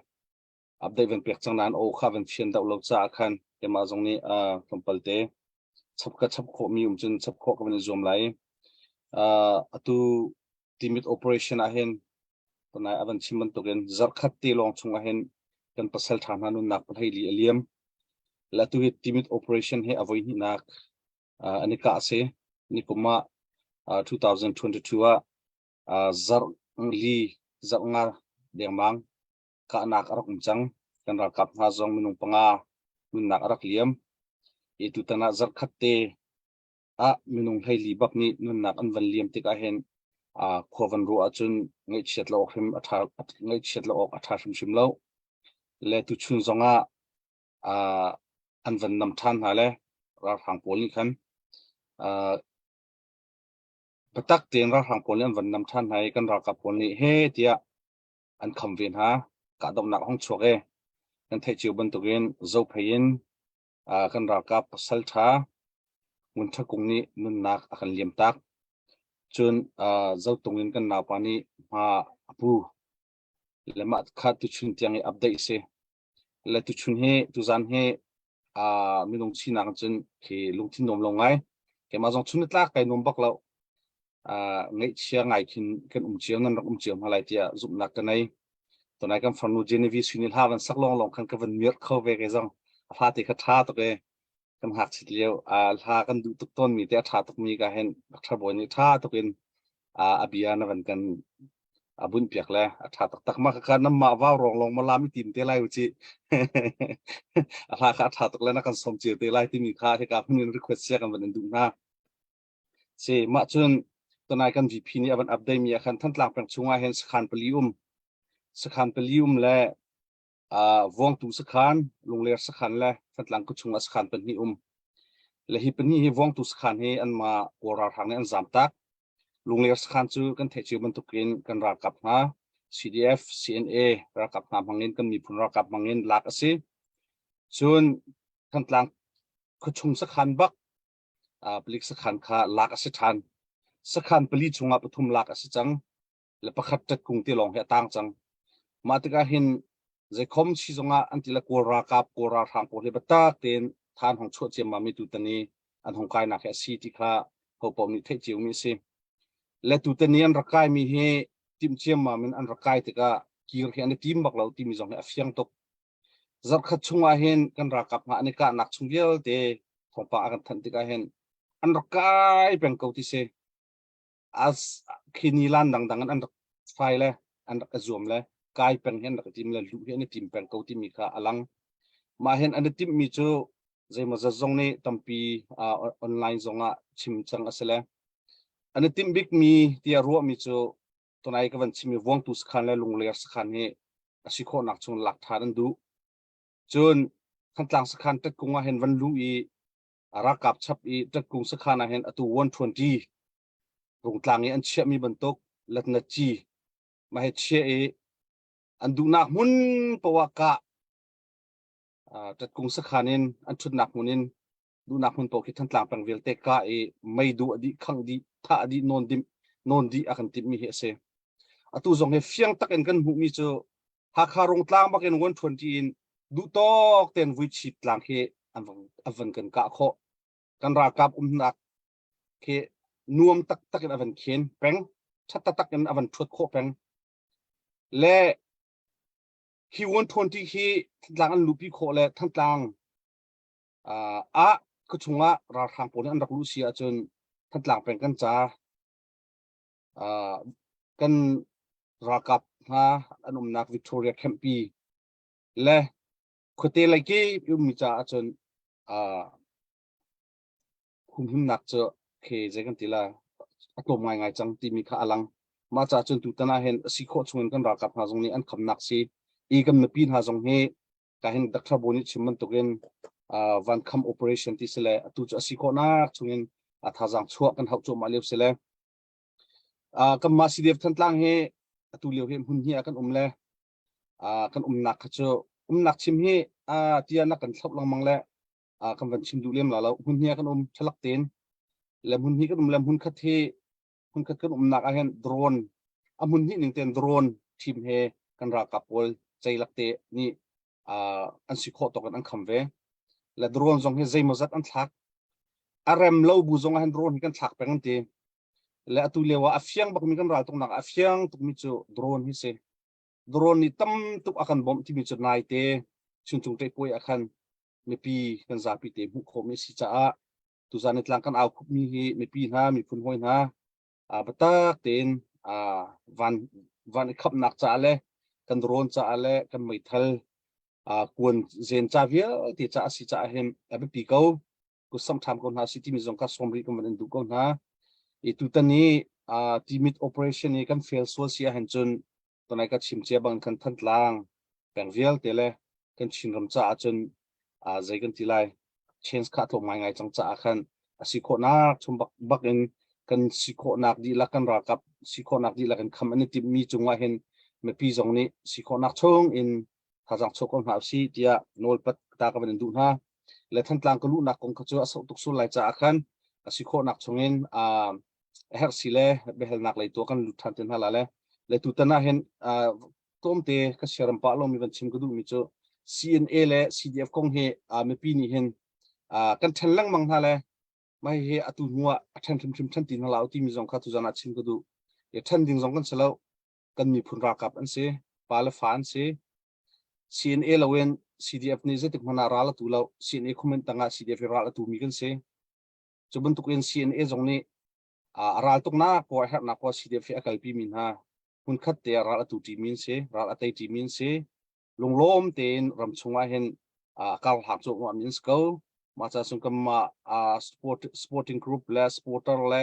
update ban pek chang nan o kha ban chen da lo cha khan ke ma jong ni kompal te chap ka chap kho mi chun chap kho ka ban zoom lai atu timit operation a hen to na aban chim ban to gen zar khat ti long chung a hen kan pasal than hanu nak phai li aliam la tu hi timit operation he avoi ni nak anika se ni kuma 2022 zar li zar nga demang ka nak arak umchang kan ra kap ha zong minung panga nun nak arak liam e tu tana zar khatte minung hai li bak ni nun nak an van liam tik a hen khovan ru a chun ngai chet lo khim atha ngai chet lo ok atha shim lo le tu chun zonga an van nam than ha le ra phang pol ni khan patak ten ra phang pol an van nam than hai kan ra ka pol ni he tia an kham ven ha ka dom nak hong choke kan thai chiu ban to gen zo phain kan ra ka pasal tha mun tha kung ni nun nak akan liam tak chun zo tungin kan na pani ma apu lema kha tu chun tiang update se le tu chun he tu zan he minung china chun ki lungthin nom longai ke ma jong chun tla kai nom bak lo ngai chia ngai khin kan chiang nan rak chiang halai tia zum nak ka nai to nai kan fanu genevi sunil havan sak long long kan ka van miat kho ve ke jong pha ti kha tha to ke kan hak chit leo ha kan du tuk ton mi te tha tuk mi ka hen Dr. Boy ni tha to kin abiya na van kan abun piak le atha tak ma kha nam ma wa rong long ma lam tim te lai uchi atha kha atha tak le na kan som che te lai ti mi kha he ka hun request sia kan van du na se ma chun tonai kan vp ni aban update mi khan than tlak pang chunga hen sakhan pelium le vong tu sakhan lungler sakhan le tlang ku chunga sakhan pan ni le hi pani hi vong tu sakhan he an ma ora thang an zam tak lungler sakhan chu kan the chu ban tukin kan ra kap ha cdf cna ra kap na mangin kan mi phun ra kap mangin lak ase chun kan tlang ku chung sakhan bak plik sakhan kha lak ase than sakhan pali chunga pathum lak ase chang le pakhat tat kung ti long he tang chang ma tika hin ze khom chi zonga antila kora kap kora thang po le bata ten than hong chho chem ma mi tu tani an hong kai na kha si ti kha ho pom ni the chiu mi se le tu tani an rakai mi he tim chem ma min an rakai tika kir he an tim bak lo tim zong a fiang tok zar khat chunga hen kan ra kap nga ni ka nak chung yel te thong pa kan than tika hen an rakai peng ko ti se as khini lan dang dang an fai le an azum le kai peng hen ka tim le lu hen tim peng ko ti mi kha alang ma hen an tim mi chu zai ma za zong ne tampi online zonga chim chang asele an tim big mi tia ro mi chu tonai ka van chimi wong tu skhan le lung le skhan he asikho nak chung lak tharan du chun khan tlang skhan tat kunga hen van lu I ara kap chap I tat kung skhan a hen atu 120 rung tlang an chia mi bantok lat na chi ma he chia an du nak mun pawaka tat kung sakhanin an thut nak munin du nak mun to ki than tlang pang vel te ka mai du adi khang di tha adi non di akan tip mi he se atu zong he fiang tak en kan hu mi chu ha kha rong tlang bak en 120 in du tok ten vui chip tlang he avan kan ka kho kan ra kap nak ke nuam tak en avan khen peng chat tak en avan thut kho peng le hi 120 hi tlang an lupi kho le than tlang ku chunga ra thang pon an rak lu sia chun than tlang peng kan cha kan ra kap ha anum nak Victoria Kempi le khote lai ke mi cha chun hum nak cho ke je kan tila atom ngai chang ti mi kha alang ma cha chun tu tana hen si kho chun kan ra kap ha jong ni an kham nak si I gam na pin ha jong he ka hen dakthra boni chimman to gen van kham operation ti sele tu cha si kho na chungin tha jang chuak kan hau chu ma lep sele kam ma si dev than tlang he tu leu hem hun hi kan le kan nak kha chu nak chim he tia na kan thlop lang mang le kan van chim du lem la lo hun hi kan thalak ten lem hun hi kan lem hun kha the hun kha kan nak a hen drone amun hi ning ten drone team he kan ra kapol chai lakte ni an si kho to kan an kham ve la drone zong he zai mazat an thak arem lo bu zong han drone kan thak peng te le atu lewa afyang bak mi kan ral tong nak afyang tuk mi chu drone hi se drone ni tam tuk akan bom ti mi chu nai te chung chung te koi akan mi pi kan za pi te bu kho mi si cha a tu zan tlang kan au khup mi hi mi pi na mi phun hoi na batak ten van khap nak cha le kan drone cha ale kan mai thal kun zen cha via ti cha si cha hem abi pi ko ku sam tham ko na si ti mi zong ka somri ko man du ko na I tu tani timit operation ni kan fail so sia han chun tonai ka chim che bang kan than tlang peng vial tele kan chin ram cha chun zai kan tilai change kha tho mai ngai chang cha khan si kho na chum bak in kan si kho nak di la kan ra kap si kho nak di la kan kham ani tip mi chunga hen me pi zong ni si kho nak chong in thajang chokon ha si tia nol pat ta ka ban du na le than tlang ko lu nak kong khachu aso tuk su lai cha khan si kho nak chongin her sile behel nak lai to kan lu than ten hala le tu tana hen tom te ka seram pa lo mi van chim ko du mi chu CNA le CDF kong he me pi ni hen kan than lang mang ha le mai he atu nuwa athan thim than tin hala ti mi zong kha tu jana chim ko du ye than ding zong kan chalo kan mi phun ra kap an se pa le fan se CNA lawen CDF ni ze tik mana ra la tu lo CNA comment tanga CDF ra la tu mi kan se chubun tu ken CNA zong ni ral tuk na ko her na ko CDF akal pi min ha hun khat te ral atu ti min se ral atai ti min se lunglom ten ram chunga hen akal hak chu ma min sko ma cha sung kam ma sporting group la sporter la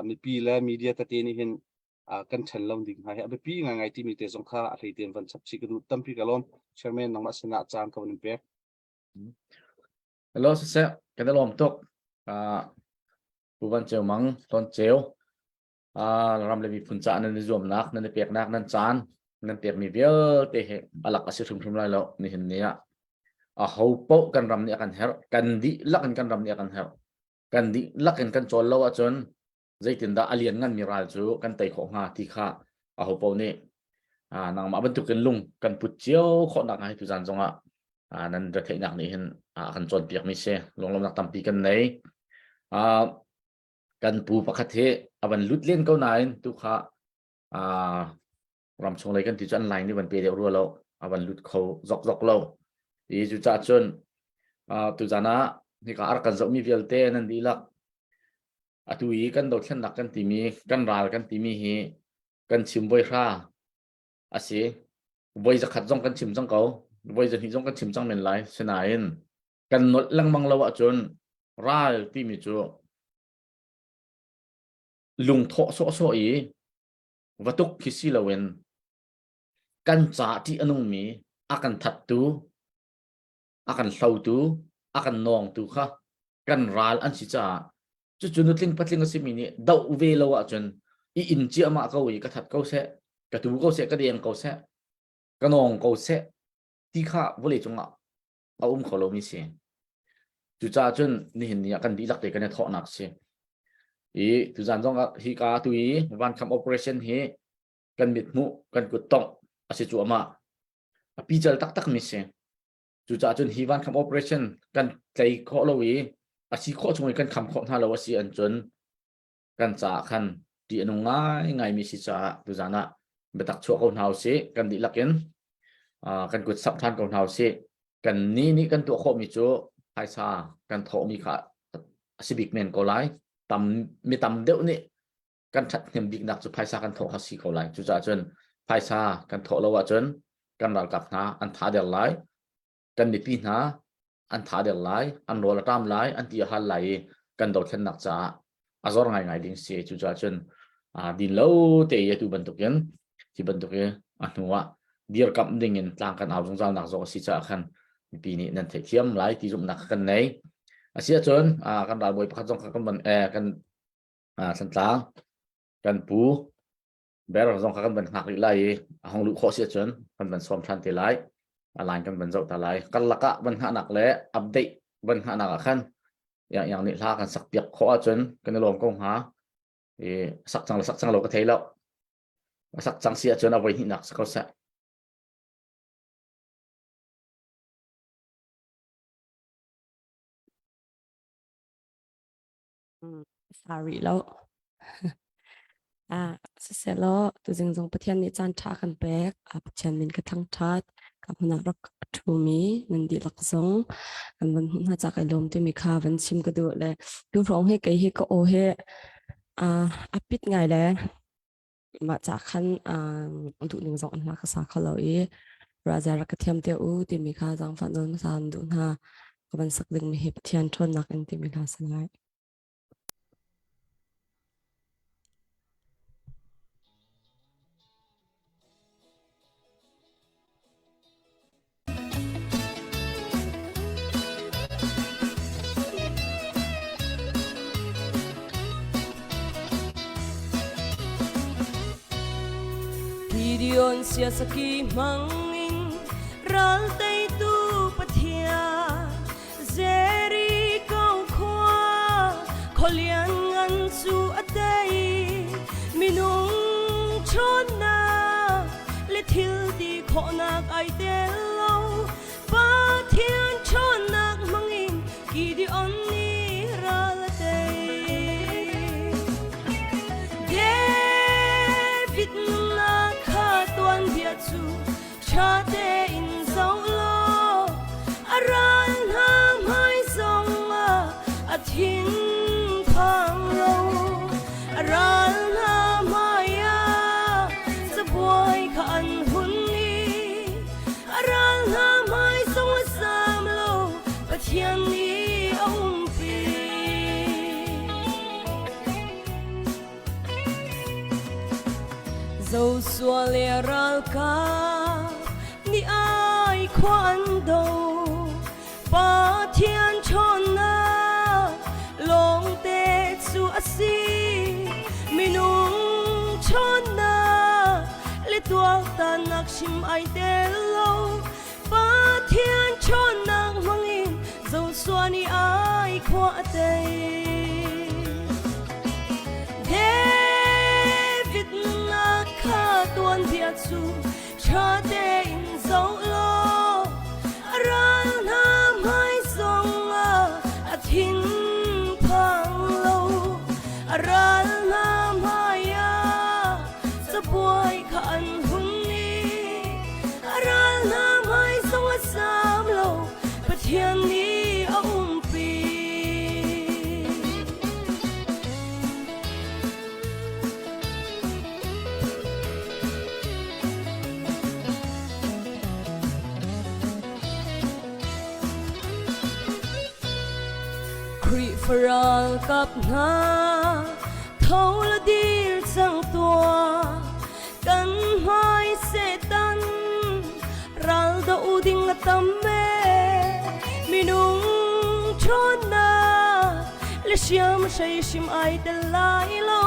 mi pi la media ta te ni hen kan thal long ding ha be pi nga ngai ti mi te song kha a thei ten van chap chi ka du tam pi kalom chairman nang ma sena chan ka nin pe
hello sẽ cái đó làm tốt bộ phận chiều mắng toàn chiều làm lấy phun tràn nên zoom nát nên bẹt nát nên chán nên bẹt mi béo để alak asir thum lai lo ni hin nia hậu bộ cần làm nia cần her cần đi lắc cần làm nia cần her cần đi lắc cần chọn lo chọn dây tiền đã alien ngan miral chu cần tay khong ha thì kha hậu bộ ni nang ma bentuk cần lung cần put chiều khó nặng hay tu gian zong nên rất thấy nặng ni hin cần chọn bẹt mi se long long nặng tam pi cần nàyกันปูปะคเทวันลุดเล่นเก้าไหนทุกข้ารำชงเลยกันที่จันไลน์นี่วันเปรียวรัวเราวันลุดเขาจอกเราอีจุจ่าจนตุจานะนี่ก็อาร์กันจะมีเวลเต้นั่นดีละตุยกันโดดเช่นหนักกันตีมีกันรายกันตีมีฮีกันชิมไว้ข้าสิไว้จะขัดจ้องกันชิมจ้องเขาไว้จะหิจ้องกันชิมจ้องเป็นไรเสนายกันนดลังมังเราจนรายที่มีจูลุงโถโซอีวัตุกคิสิลาเวนกันจ่าที่อนุมีอากันทัดตูอากันเศร้าตูอากันนองตูค่ะกันรัลอันสิจ่าจุนุติงปัตลิงก็สิมีนี่ดาวเวลาวะจนอินเจียมาเขาอีกทัดเขาเสะกระตูเขาเสะกระเดียงเขาเสะกระนองเขาเสะที่ข้าวเลยจงเอาเขาเรามีเสียจุจ่าจนนี่เห็นเนี่ยกันดีหลักเด็กกันเนี่ยทอหนักเสียtu zan zong hi ka tu van kham operation he kan mit mu kan ku tong ase chu ama pi chal tak mi se chu cha chun hi van kham operation kan tlai kho lo wi asi kho chung kan kham kho na lo asi an chun kan cha khan ti anu ngai mi si cha tu zana betak chu ko nau se kan di lakin kan ku sap than ko nau se kan ni kan tu kho mi chu hai sa kan tho mi kha civic men ko laiมีตำเดียวนี่กันทัดเห็นบิ๊กนักสุดภายซากันโถเขาสีเขาไหลจุจ่าจนภายซากันโถละว่าจนกันรักกับนาอันท้าเดียร์ไหลกันดิปีนาอันท้าเดียร์ไหลอันโรลตามไหลอันที่หันไหลกันโดดเช่นนักจ่าอาซอร์ไงดิ้งเสียจุจ่าจนดินเล่าเตยตุบรรทุกยันที่บรรทุกยันอันหัวเดียร์กับดิ่งยันต่างกันเอาจงเจ้านักโซสิจ่าขันปีนี้นั่นเทียมไหลที่จุ่มนักกันไหนเสียจนกันดาบวยพัดจงกันบันกันสันตากันปูเบลล์จงกันบันหักไล่ห้องลุกข้อเสียจนกันบันสวมทันเทไลอะไรกันบันเจ้าตาไลกันละกะบันหักหนักและอัปเดตบันหักหนักขันอย่างนี้ลากันสักเปียกข้อจนกันลงกงหาสักจังเราก็เทแล้วสักจังเสียจนเอาไว้หินหนักสักเขาเสะ
sorry แล้วเสร็จแล้วตัวจริงจงประเทศนี้จานทากันแบกประเทศมินกระทั่งทัดกับหัวหน้ารักทูมีนันดีลักษงกันวันน่าจะไอลมที่มีค่าวันชิมกระดูเลยดูร้องให้ไกลให้ก็โอให้อปิดไงแล้วมาจากขั้นดูหนึ่งสองอันนักษาเขาเลยราชารักเทียมเตียวที่มีค่าจังฝันโดนสานดูหน้าก็เป็นสักดึงมีเหตุเทียนชนนักอันที่มีค่าสลาย
Dion siya sa kimangin ral tay tu pathia zeri kau khwa kholian ngan su atai minung chona le thil di khona ai te lo pa thian chona mangin Gideon ni ral tay David chu cha te in song lo aran ham hai song a thin phang lo dầu xua lìa ra ca ni ai khoan đầu ba thiên chôn na long tê su asi minung chôn na le tua ta nak sim ai te lo ba thiên chôn na mangin dầu xua ni ai khoa te tuan bia chu cha te in zo lo ran nam hai song a thin phang lo ran nam hai ya sa boy kha an hun ni ran nam hai song a sam lo pathian ni a pi Faral kap na thâu la dir sang tua kan mai setan ral da uding tamme minung chona le siam sai sim ai de lai lo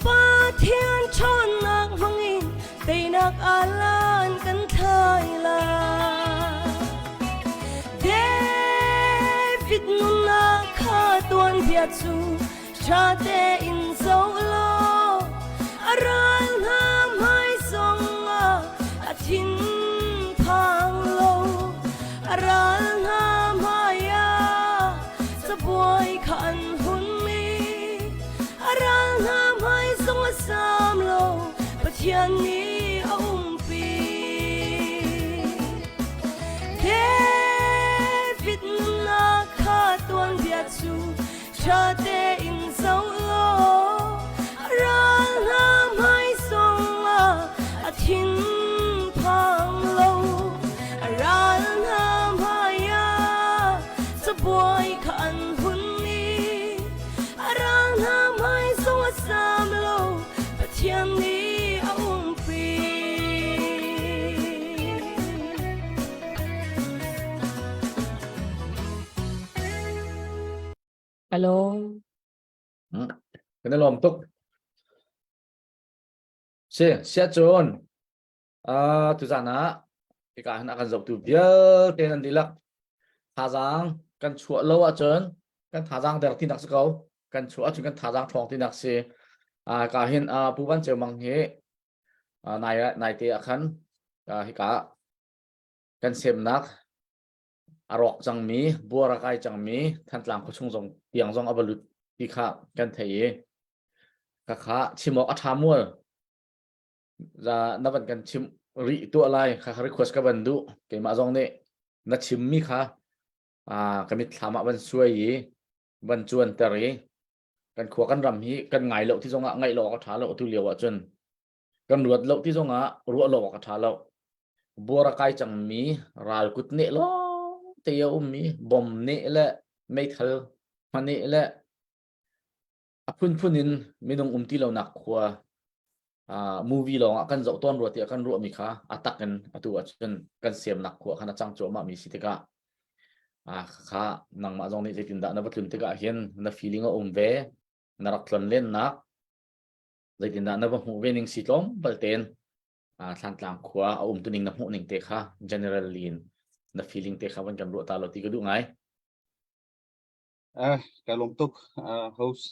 pa thiên chona mangin teinak alan kan thai la David nuna tuan bia chu cha te in zo lo aral nam hai song a thin phang lo aral nam hai ya sa boy khan hun mi aral nam hai song a sam lo pathian ni a pi David na kha tuan bia chu cha te in zo lo ran nam hai song a thin phang lo ran nam hai ya sa boy khan hun ni ran nam hai song a sam lo pathian ni a pi
Alo
cái này lom tục xe chôn từ giờ na cái cả nó cần dọc từ phía tên anh đi lạc thả giang cần chuột lâu ở trên cần thả giang để tin đặc sự cầu cần chuột chúng cần thả giang phòng tin đặc sự cả hiện bu ban chiều mang hệ này thì khăn cái cả cần xem nát arok chẳng mi bua ra cái chẳng mi thanh làm có chung dòng tiếng dòng abalut đi khá cần thấy các khá chim ở tham mua ra nó vẫn cần chim rị tua lại khá request các bạn đủ cái mà dòng này nó chim mi khá cái mít tham vẫn xuôi gì vẫn chuồn teri cần khua cần rầm hi cần ngày lộ thì dòng ngày lộ có thả lộ tu liều ở chân cần ruột lộ thì dòng ruột lộ có thả lộ bua ra cái chẳng mi ral cút nệ lo tiêu mi bom nệ lệ mấy thằng mà nệ lệ phun minung ti lo nak khwa movie lo kan zo ton ro ti kan ro mi kha atak kan atu achun kan siam nak khwa khana chang cho ma mi sitika kha nang ma jong ni tin da na batlun te ga hian na feeling o ve na rak tlon len na zai tin da na ba hu vening sitlom balten thlan tlang khwa tuning na hu ning te kha general lin na feeling te kha ban kan ro ta lo ti ga du ngai
cái lom tục host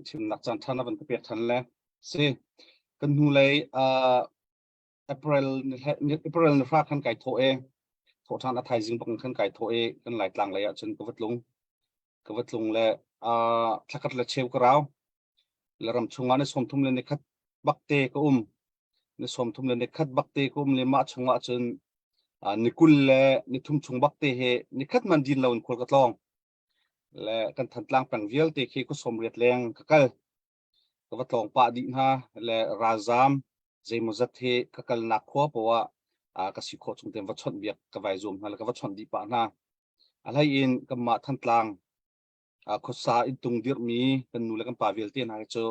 chim nặc chan thana ban kapek than le se kan nu lei April na fra khan kai tho e tho than a thai jing bang khan kai tho e kan lai tlang lai a chen ka wat lung le thakat la cheu karau la ram chunga ne som thum le ne khat bakte ko ne som thum le ne khat bakte ko le ma chunga chen nikul le ni thum chung bakte he ni khat man din laun khol ka tlong le kan than tlang pang vial te khi ko som riat leng kakal ka wa tlong pa di ha le razam zeimozat he kakal na khwa pawa ka si kho chung tem wa chon biak ka vai zum ha ka wa chon di pa na alai in ka ma than tlang kho sa in tung dir mi kan nu le kan pa vial te na cho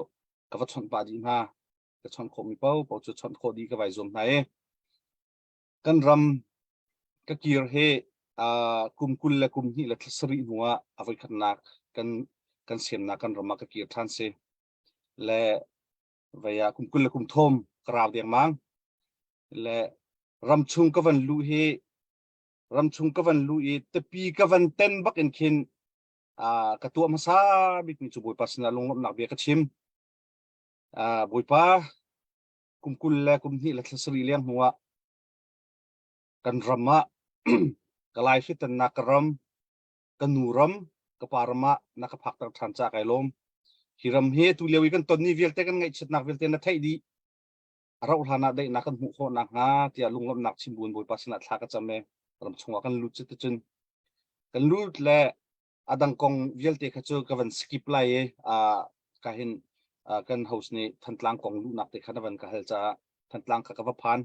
ka wa chon pa di ha ก็ชอนโคมีเป้าปอจุดชอนโคดีก็ไปzoomไหนกันรำก็เกี่ยวให้กลุ่มกุลและกลุ่มนี้และทศรีหัวเอาไว้ขันนักกันเสียมนักกันรำมาก็เกี่ยวทันเสและวิยากลุ่มกุลและกลุ่มทมกราวเดียงมังและรำชุงก็วันลุยรำชุงก็วันลุยแต่ปีก็วันเต้นบักเอ็นคินกระตัวมาซาบิกมีจุบุยปัสนาลงหนักเบียกชิมบุยป้ากลุ่มกุลและกลุ่มนี้และทศรีเลี้ยงหัวกันรำมะ กลายฟิตันนักรำกันนูรำกับปารมะนักพักตังทันจากไอลมฮิรำเฮตุเลียวกันตอนนี้เวลเตกันไงชิดนักเวลเตนัทไทยดีเราทานาได้นักกันหุโคนักฮะที่ลุงลำนักชิมบุญบุยปัสนาทากันจำเมรำชงว่ากันลุดจิตจนกันลุดและอดังกงเวลเตขจูกันสกิปไลกันเห็นกันเฮาส์นี้ทันตลังกงลุนักเตขันวันกันเฮลจะทันตลังกับวัพัน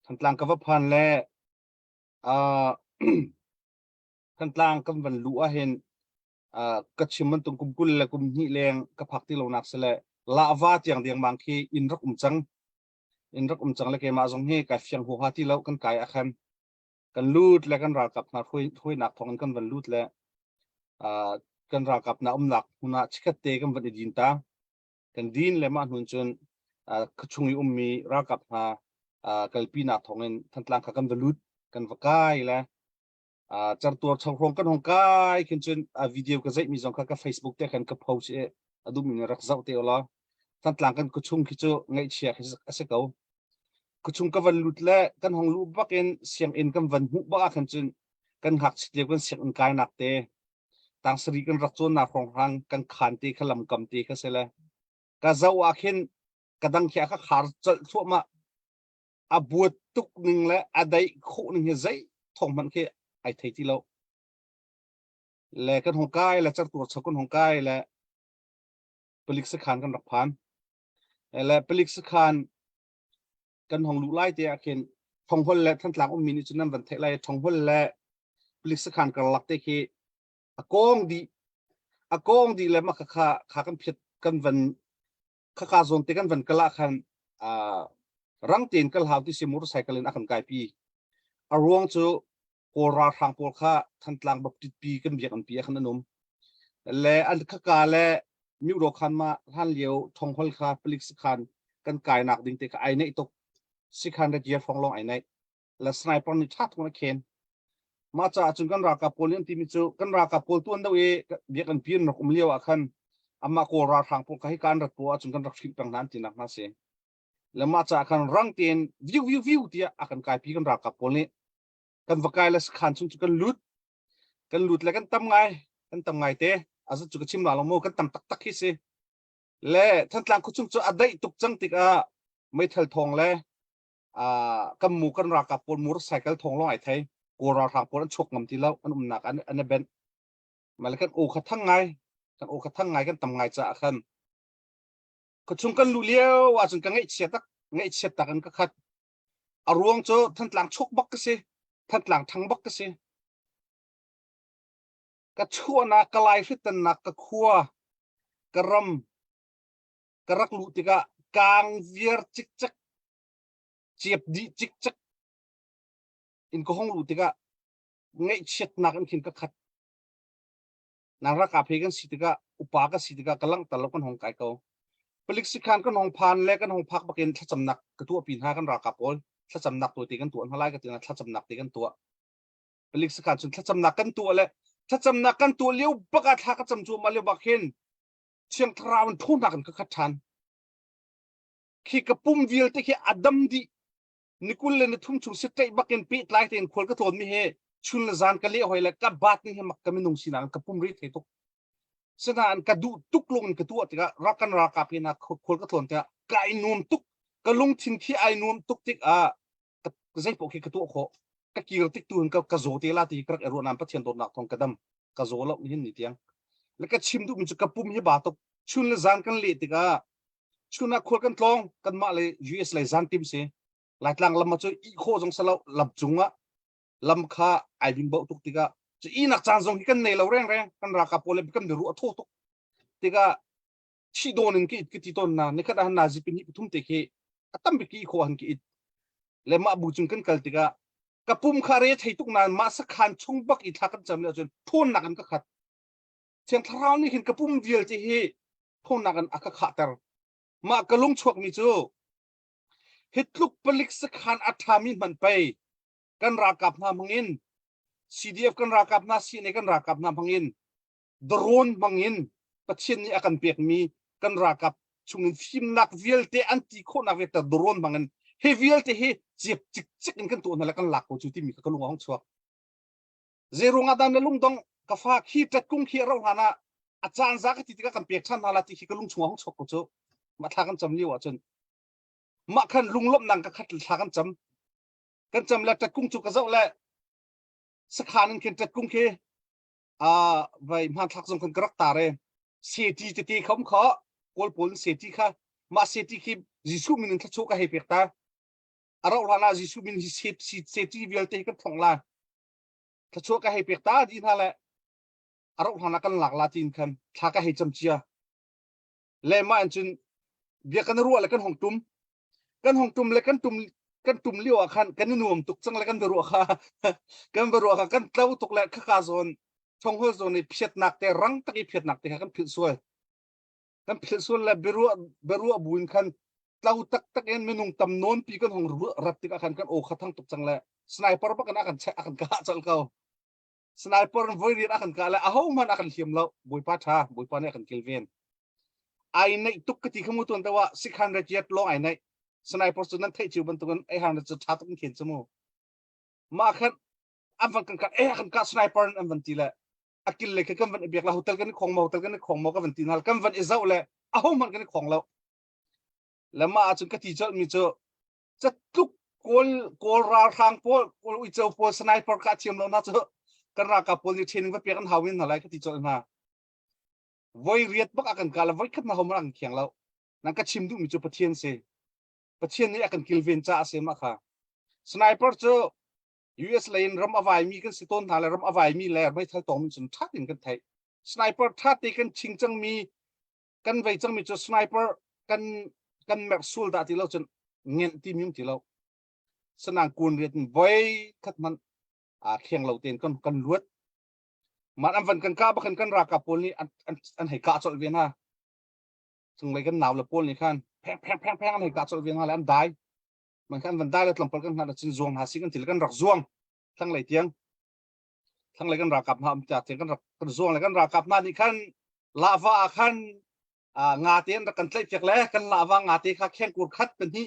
ทันตลังกับวัพันและทันตลังกับวันลุเห็นกัจฉิมันตรงกุมกุลและกุมหิเลงกับพักที่เรานักเสละลาวาที่อย่างเดียงบางทีอินรักจังและเกมาจงให้กับเฟียงหัวที่เรากันกายอาคารกันลูดและกันรากับนาถ้วยหนักทองกันวันลูดและกันรากับนาหนักหุนาชิคเตกันวันดินตากันดินและมาหุ่นจนกระชุงยุมีรากับนากัลปีนักทองกันทันตลังกันวันลูดกันวกายและจัดตัวชาวโครงกันของกายขึ้นจนวิดีโอก็จะมีส่งกับ Facebook แต่กันกับโพสต์ดูมีรักษาเตลละทันตลังกันกระชุงคิดจะไงเชียร์ให้สักเอากระชุงกันวันลุดและกันของลูกบักเอ็นเสียงเอ็นกันวันหุบบักขึ้นจนกันหักเดียวกันเสียงกายหนักเตะต่างสรีกันรักจนหนักของทางกันขานเตะขลำกำเตะก็เสร็จแล้วก็จะว่าขึ้นกระดังแค่ข้าขาดจะทั่วมาบวชตุกหนึ่งและได้คู่หนึ่งใจทองมันแค่ไอ้ไทยที่เราและกันของกายและจัดตัวชาวกันของกายและผลิตสขานกันรักพันและผลิตสขานกันของลูกไล่เตียเข็นทองพลและท่านหลังอมินิจุนันวันเทไลทองพลและผลิตสขานกันหลักเตะเขอากงดีและมาขากันเพียดกันวันขาโซนเตกันวันกะละคันรังเตียนกันหาวที่เสียมอเตอร์ไซค์กันเล่นอากันกายปีอารวงจูโกราทางโพลค่าทันตลังแบบติดปีกันเบียกันปีขันนมและอันข้ากาและมิวโรคันมาท่านเลี้ยวทองพลค่าผลิตสขานกันกายหนักดิ่งเตะไอเนตกสิคันได้เจียฟองลองไอเนตและสไนเปอร์นี่ชัดมันเคนมาจากจุดกันรากับโพลินที่มิจูกันรากับโพลตัวนั้นเองเบียกันปีนรักเลี้ยวอาคันอามาโกราทางโพลค่าให้การรักปัวจุดกันรักฟิลต่างนั้นที่นักมาเสียและมาจากคันรังเตียนวิวที่อากันกายปีกันรากับโพลินกันวกายและสขันจุดกันลุดและกันทำไงเตะอาจจะจุดชิมหลาลงโมกันทำตักฮิสิและท่านหลังคุณจุดอะไรตุกจังติกไม่เทลทองและกันหมู่กันรากับปนมูรไซค์กันทองลอยไทยกูราทางปนชกงำที่แล้วอันหนักอันนี้เป็นมาแล้วกันโอขัดทั้งไงกันทำไงจะคันคุณจุดกันลุเลี้ยวอาจจะกันไงเฉียดกันก็ขัดอารวงโจท่านหลังชกบักก็สิท่านหลังทั้งบักก็สิก็ชั่วนักลายฟิตันนักก็ขัวกระรำกระรักลุติกะกางเวียร์จิกจักเจียบดีจิกจักอินก็ห้องลุติกะไงเช็ดนักอันขินก็ขัดนางรักอาเพกันสิติกะอุปาก็สิติกะกำลังตลกกันห้องไก่เก่าผลิตสิการกันห้องพานและกันห้องพักบักเอ็นถ้าจำหนักกระตัวปีนห้ากันรากับโอนถ้าจำหนักตัวตีกันตัวอันไล่กันตีนะถ้าจำหนักตีกันตัวผลิตสิการจนถ้าจำหนักกันตัวและถ้าจำหนักกันตัวเลี้ยวบักอาทาก็จำจูมาเลี้ยวบักเห็นเชียงทราวันทุ่นหนักกันก็ขัดทันขี้กระปุ่มวิลที่ขี้อดัมดีนิคุลเลนทุ่มชุงเสตบักเห็นปีดไล่เต็นคนก็โทนมีเฮชุนละจานกันเลี้ยวหอยและกับบาดนี่เฮมักกันไม่นุ่งสีนังกระปุ่มรีดเฮตุกสนานกระดูตุกลงกระตัวที่ก็รักกันรากับเฮนักคนก็โทนที่กายนุ่มตุกก็ลงทิ้งที่ไอ้นุ่มตุกที่ก็ใจพวกขี้กระตัวโคก็กี่เราติ๊กตัวก็กระโจตีลาตีกระเอรุนามพัฒน์โดนหนักทองกระดำกระโจแล้วมีหินนิดยังแล้วก็ชิมดูมันจะกระปุ่มยี่บาทตกชุนละจานกันเละติกาชุนนักคนกันทองกันมาเลย US เลยจานทีมเสียหลายครั้งลำมาช่วยอีโคจงสลาวลำจุงะลำค่าไอบินบ่ตุกติกาจะอีนักจานจงกันในเราแรงกันราคาโพลเป็นกันเดือดรู้ทั่วตุกติกา ที่โดนกิดที่ต้นนะในขณะนั้นจิเป็นทุ่มเตะตั้มไปกี่คนกิดและมาบูจุงกันกัลติกะกับปุ่มคาเรทให้ทุกนานมาสักขันชงบักอีทักกันจำเลยจนทุ่นนักกันก็ขัดเชียงทราวนี่เห็นกับปุ่มเดียวที่ทุ่นนักกันอักขัดแต่มากระลุงชวกมิจูฮิตลุกผลิกสักขันอัฐามิมันไปกันรากับนามังอิน CDF กันรากับนาซีในกันรากับนามังอินโดรนมังอินปัจจุบันนี้อาการเปียกมีกันรากับช่วงฟิล์มนักวิลเตอันติโคนักเวทโดรนมังอินเฮวิลเตเจ็บจิกกันตัวนั่นแหละกันหลักของจุดที่มีกันลุงห้องชัวเจรุงอาดานลุงต้องกฟ้าขี้จัดกุ้งขี้เราหานะอาจารย์ซักที่กันเปียกชั้นนาลาที่กันลุงชัวห้องชัวกูจูมาทากันจำเลี้ยวจนมาขันลุงลบนังก็ขัดทากันจำแล้วจัดกุ้งจุกกระเจ้าแหละสักขานึงเขียนจัดกุ้งขี้ไปมาทักส่งคนกระตาเร่เสียทีจะตีเขาขอกอลปนเสียทีค่ะมาเสียทีขี้จิสุมินทัชโชกให้เปียกตาเราหานาจิสุมินเสียทีวิลเตกันท่องลาทัชโชกให้เปียกตาดีนั่นแหละเราหานากันหลักลาตินกันทักให้จำเชียเล่มาอันจนเบียกันรัวเลยกันห้องตุ้มเลยกันตุ้มเลี้ยวขันกันนุ่มตุกจังเลยกันไปรัวค่ะกันไปรัวค่ะกันเต้าตุกเลยข้าโซนช่องหัวโซนนี่เพียดหนักแต่รังตะกี้เพียดหนักแต่กันผิดส่วนแล้วไปรัวบุญขันเต้าตักเอ็นเมนุ่งตำนนปีกันห้องรัวรับติกขันกันโอ้ขัดทั้งตุกจังเลยสไนเปอร์ปะกันอากันใช้อากันกะจัลเขาสไนเปอร์วอยรีอากันกะเลยอ้าวมันอากันเขียมแล้วบุยป้าท่าบุยป้าเนี่ยอากันเกลเวนไอในตุกกติขมุตุนแต่ว่า600 เจ็ดลงไอในสไนเปอร์ส่วนนั้นเทจิวบนตัวกันไอ้หางจะชาตุกเขียนสมูมาขันอันวันกันขันกะสไนเปอร์อันวันทีละอากิลเลยคือกันวันเบียกละโฮเทลกันของมาโฮเทลกันของมากันวันทีนั่นกันวันอิซาอุเลยอ้าวมันกันของเราแล้วมาจนกะทิจอมีเจอจะทุกกอลราทางโพลวิจารณ์โพลสไนเปอร์กะเทียมเราน่าจะกันรากับโพลนี่เทนิงว่าเปียกันหาวินอะไรกะทิจอมาไว้เรียดบักอากันกะแล้วไว้ขึ้นมาหอมรังเขียงเรานั่นก็ชิมดูมีเจอปะเทียนเสปะเทียนนี่อากันกิลเวนจ้าเสมาค่ะสไนเปอร์เจอ US เลนรำอวัยมีกันสิต้นทางเลยรำอวัยมีแลไม่ทันตองมีจนทัดอย่างกันไทยสไนเปอร์ทัดตีกันชิงจังมีกันไว้จังมีเจอสไนเปอร์กันแม็กซ์ซูลดาที่เราจนเงี้ยที่มิ้มที่เราสนางกูนเรียนไว้คัดมันเขียงเราเตียนกันลวดมันอันวันกันก้าบักันรากับโพลนี่อันให้กาจอดเวียนฮะซึ่งเลยกันหนาวละโพลนี่ขั้นแพงอันให้กาจอดเวียนฮะแล้วอันได้มันขั้นวันได้แล้วลำปกันกันจินจวงหาสิ่งกันที่กันรักจวงทั้งเลยเตียงทั้งเลยกันรากับมาจากเตียงกันรักจวงเลยกันรากับมานี่ขั้นลาวาขั้นงาเตียนรักกันเตะเปียกแล้วกันลาวางาเตียข้าแข้งกูคัดเป็นที่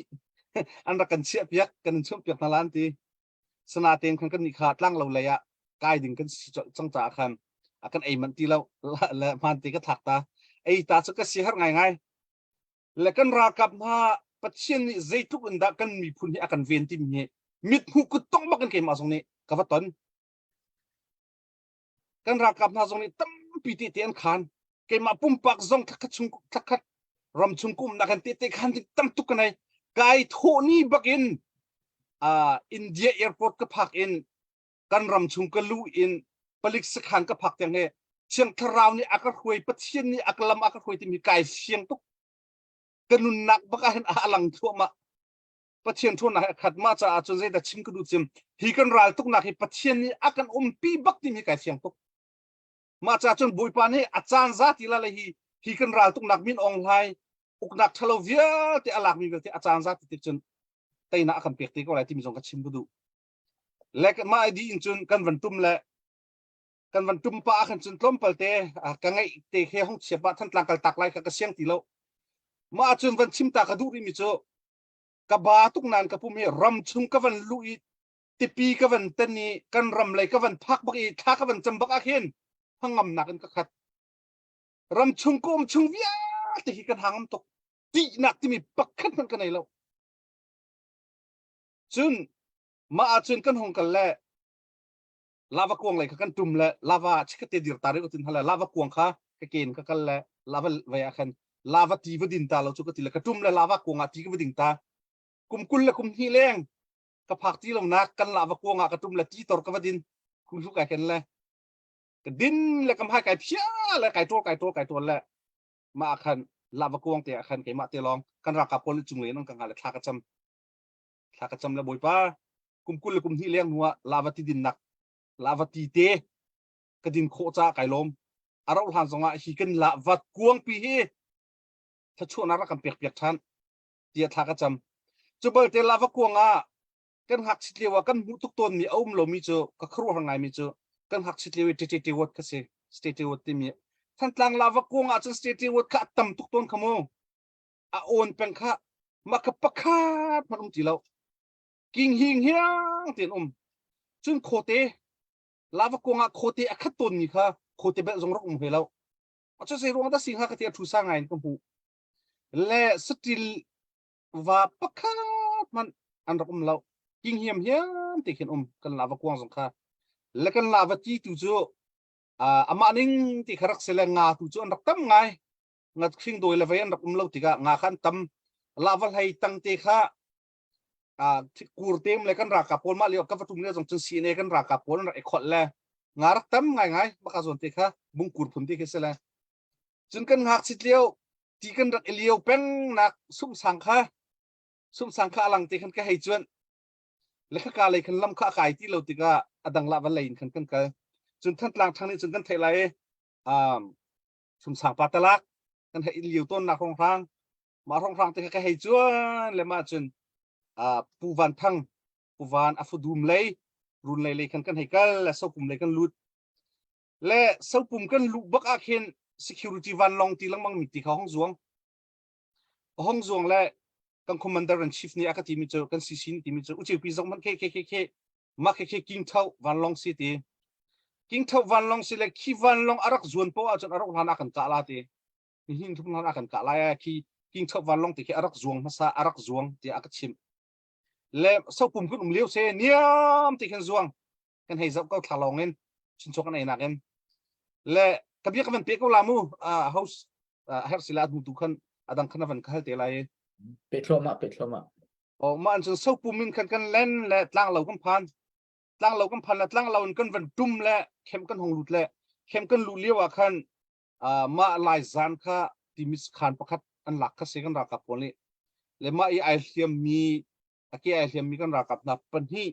อันรักกันเสียเปียกกันช่วงเปียกนาล้านทีสนาเตียงกันนี่ขาดตั้งเราเลยอะกายดึงกันจังจ่าคันakan ay man tilaw la manti ka thakta ay ta sa ka sihar ngai la kan rakap na patien ni zaituk unda kan mi phun hi akan ven tim ni mit hu ku tong ba kan ke ma song ni ka vaton kan rakap na song ni tam piti ten khan ke ma pum pak zong thakhat chung thakhat ram chung kum na kan te khan tam tuk kanai kai tho ni bakin India airport ka phak in kan ram chung ka lu in palik sekhan ka phak yang he chiang tharau ni akar khoi pathian ni aklam akar khoi ti mi kai siang tuk kanun nak baka hen alang thoma pathian thona khat ma cha a chon zai da ching ku du chim hi kan ral tuk nak hi pathian ni akan pi bak ti mi kai siang tuk ma cha chon bui pa ni achan za ti la le hi kan ral tuk nak min ong lai uk nak thalo via ti alak mi ti achan za ti chon tai na akan pek ti ko lai ti mi jong ka chim ku du lek ma di in chun kan van tum le kan van tum pa kan chun tlom palte ka ngai te khe hong chepa than tlang kal tak lai ka siang ti lo ma chun van chim ta ka du ri mi cho ka ba tuk nan ka pu mi ram chung ka van lu i ti pi ka van ten ni kan ram lai ka van phak bak i tha ka van cham bak a khen hangam na kan ka khat ram chung kom chung via ti hi kan hangam tok ti nak ti mi pakhat man ka nei lo chun ma chun kan hong kal le lava kuang lai kan tum le lava chikate dir tare utin hala lava kuang kha ka ken ka kal le lava vai akhan lava ti wadin ta lo chu ka ti le ka tum le lava kuang a ti ka wading ta kum kul le kum hi leng ka phak ti lo na kan lava kuang a ka tum le ti tor ka wadin kum su ka ken le ka din le kam ha kai phia le kai tor le ma akhan ลาวกวงเตะคันเกมาเตะลองกันรักกับคนจุงเลยน้องกังหาเลยทากระจำแล้วบ่อยป้ากุมกุลเลยกุมที่เลี้ยงหัวลาวที่ดินหนักลาวที่เตะกระดินโคจ้าไก่ลมอารมณ์หันสงะฮิกันลาวกวงปีเฮถ้าช่วงนั้นรักกันเปียกๆทันเตียทากระจำจะเบิดเตะลาวกวงกันหักสิเลียวกันหูทุกต้นมีอุ้มเรามีเจอก็ครัวข้างในมีเจอกันหักสิเลียวเจวัดก็เสสเตวัดที่มีท่านตั้งลาวกวงจนสเตวัดข้าต่ำทุกต้นขโมโอนเป็นข้ามากระปะคาดมันจีเรากิ่งหิงเฮียงเตียนจนโคเตลาวกวงโคเตขัดต้นนี่ค่ะโคเตแบบจงรักเฮเราจะเสียรวงตั้งสิ่งหากระเทียทุสร้างไงกันหูและสติลว่าปะคาดมันอันรักเรากิ่งเฮียมติเขียนกันลาวกวงสงค่ะและกันลาวที่ตุโจอามานิ่งที่ขรักเสลงาตุโจอันรักตั้มไงงัดชิงโดยเลเวนรักเราติกางาขันตั้มลาวให้ตั้งเตค่ะกูร์เต็มเลยกันรักกับพลมาเลี้ยวกับวัตถุเนี่ยจงจึงสีเนี่ยกันรักกับพลไอ้ขดเลยงารักตั้มไงมาการส่วนเตค่ะบุงกูร์ผลที่เสลจนกันหักสิเลี้ยวที่กันรักเลี้ยวเป็นนักสุ่มสังค่ะหลังเตกันก็ให้จวนและข้าการเลยคันล้ำข้าไก่ที่เราติกาดังละวันเลยคันกันจนท่านกลางทางนี้จนกันไทยไรสุ่มสังปาตลักกันให้เลี้ยวต้นนักรองทางมาทองทางติกาให้จวนเลยมาจนปูวันพังปูวันอัฟดูมเลยรุนเลยคันให้กันและเสาปุ่มเลยกันลุดและเสาปุ่มกันลุบักอาเคน security วันลองตีลังมังมิติเขาห้องจวงและกัน commander in chief นี่อาคติมิเจอกันซีซีนี่ติมิเจออุจิปิซงมันเคมาเคกิ้งเท่าวันลองสิตีกิ้งเท่าวันลองสิเลยขี้วันลองอารักจวนเพราะว่าจนอารักหากันกะลาตีนี่หินทุกหากันกะลายขี้กิ้งเท่าวันลองตีขี้อารักจวงภาษาอารักจวงตีอาคชิมและเสาปุ่มขึ้นเลี้ยวเสียเนี่ยตีกันจวงกันให้เจ้าก็ทะลองเงินชินชกกันไอ้นักเงินและกับยักษ์มันเปียกก็ลามูhouse เฮร์ซิลาดูทุกคนดังขนาดวันเขาเตะไร
เป็ดลมอ่ะ
มาอันจนเสาปุ่มมินกันเล่นและตั้งเรากันพันและตั้งเรากันวันดุมและเข้มกันหงลุดและเข้มกันลุเลี้ยวกันมาลายจานค่ะที่มิสขานประคัดอันหลักก็เสียกันรักกับคนเลยและมาไอเทียมมีกันรักกับนับปัญหี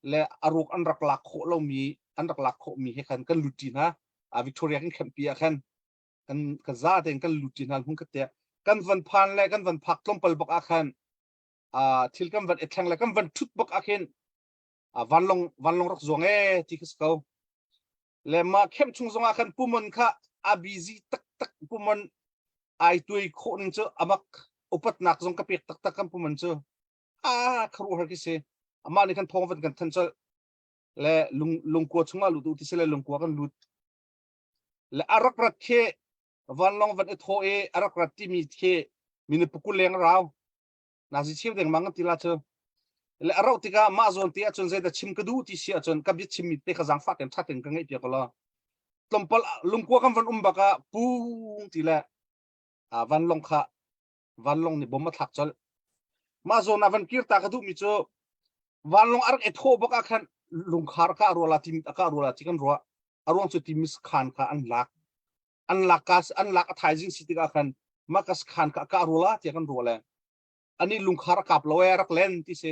และอารมณ์อันรักหลักโคเรามีอันรักหลักโคมีให้กันลุจินะวิกตอเรียกันแคมเปียกันซาเองกันลุจินะหุ่นกระเตะกันวันพันและกันวันพักลมเปลบอกอาคันทิลกันวันเอทังและกันวันทุบบอกอาคันวันลงรักจวงที่เขา le ma khem chung zonga khan pumon kha abizi tak pumon ai tui kho ning cho amak upat nak zong kapik tak kam pumon cho khru har ki se ama ni kan thong van kan than cho le lung ko chunga lu tu ti se le lung ko kan lut le arak rat khe van long van etho arak rat ti mi khe min pukul leng raw na ji chiu deng mang ti la cho le arau tika ma zon ti achon zeda chim kadu ti sia chon kabit chim mi te khazang fa ken thateng ka ngai pia kola tlompal lungko kam van umbaka pung ti la van long kha van long ni bomma thak chol ma zon avan kir ta kadu mi cho van long arak etho boka khan lungkhar ka rola tim ka rola chikan ro arong chu timis khan ka anlak athai jing sitika khan makas khan ka rola ti kan rola ani lungkhar kap loya rak len ti se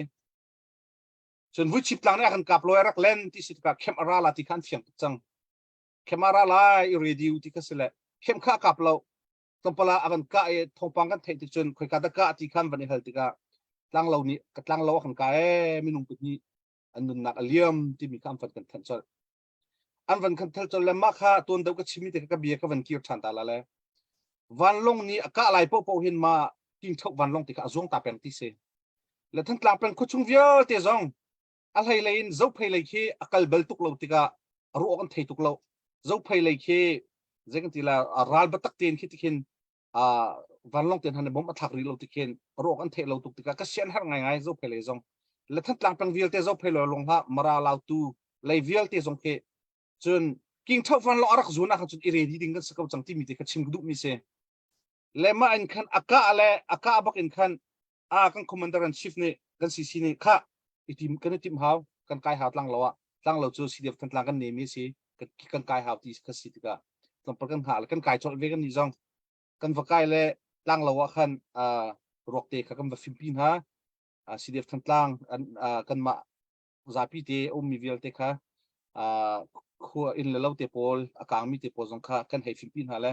chun vu chip lang ne kan kap loya rak len ti sit ka camera la ti khan thiam chang camera la I radio ti ka sele kem kha kap lo tompala akan ka e thongpang kan thei ti chun khoi ka da ka ti khan van hal ti ka tlang lo ni ka tlang lo kan ka e minung pi anun nak aliam ti mi kam fat kan than chol an van kan thal chol le ma kha ton dau ka chimi te ka bia ka van kir than ta la le van long ni ka lai po hin ma king thok van long ti ka zong ta pen ti se le than tlang pen khu chung vial te zong al hai lein zo phei lei khi akal bel tuk lo ti ka ru kan thei tuk lo zo phei lei khi zekan ti la ral batak ten khi ti khin van long ten han bom athak ri lo ti khin ru kan thei lo tuk ti ka sian har ngai zo phei lei zong le than tlang pen vial te zo phei lo long ha mara lau tu lei vial te zong khe chun king thok van lo arak zuna kha chun I ready ding kan sakau chang ti mi te ka chim du mi se lema in khan aka abak in khan kan commander in chief ne kan cc ne kha itim kan tim haw kan kai haw tlang lo chu cdf kan tlang kan ne mi si kan kai haw ti ka si ka tom par kan ha kan kai chol ve kan ni jong kan va kai le lang lawa khan rok te khakam va Philippine ha CDF than tlang kan ma zapi te mi vel te kha khua in le lo te pol akang mi te pol jong kha kan hei Philippine ha le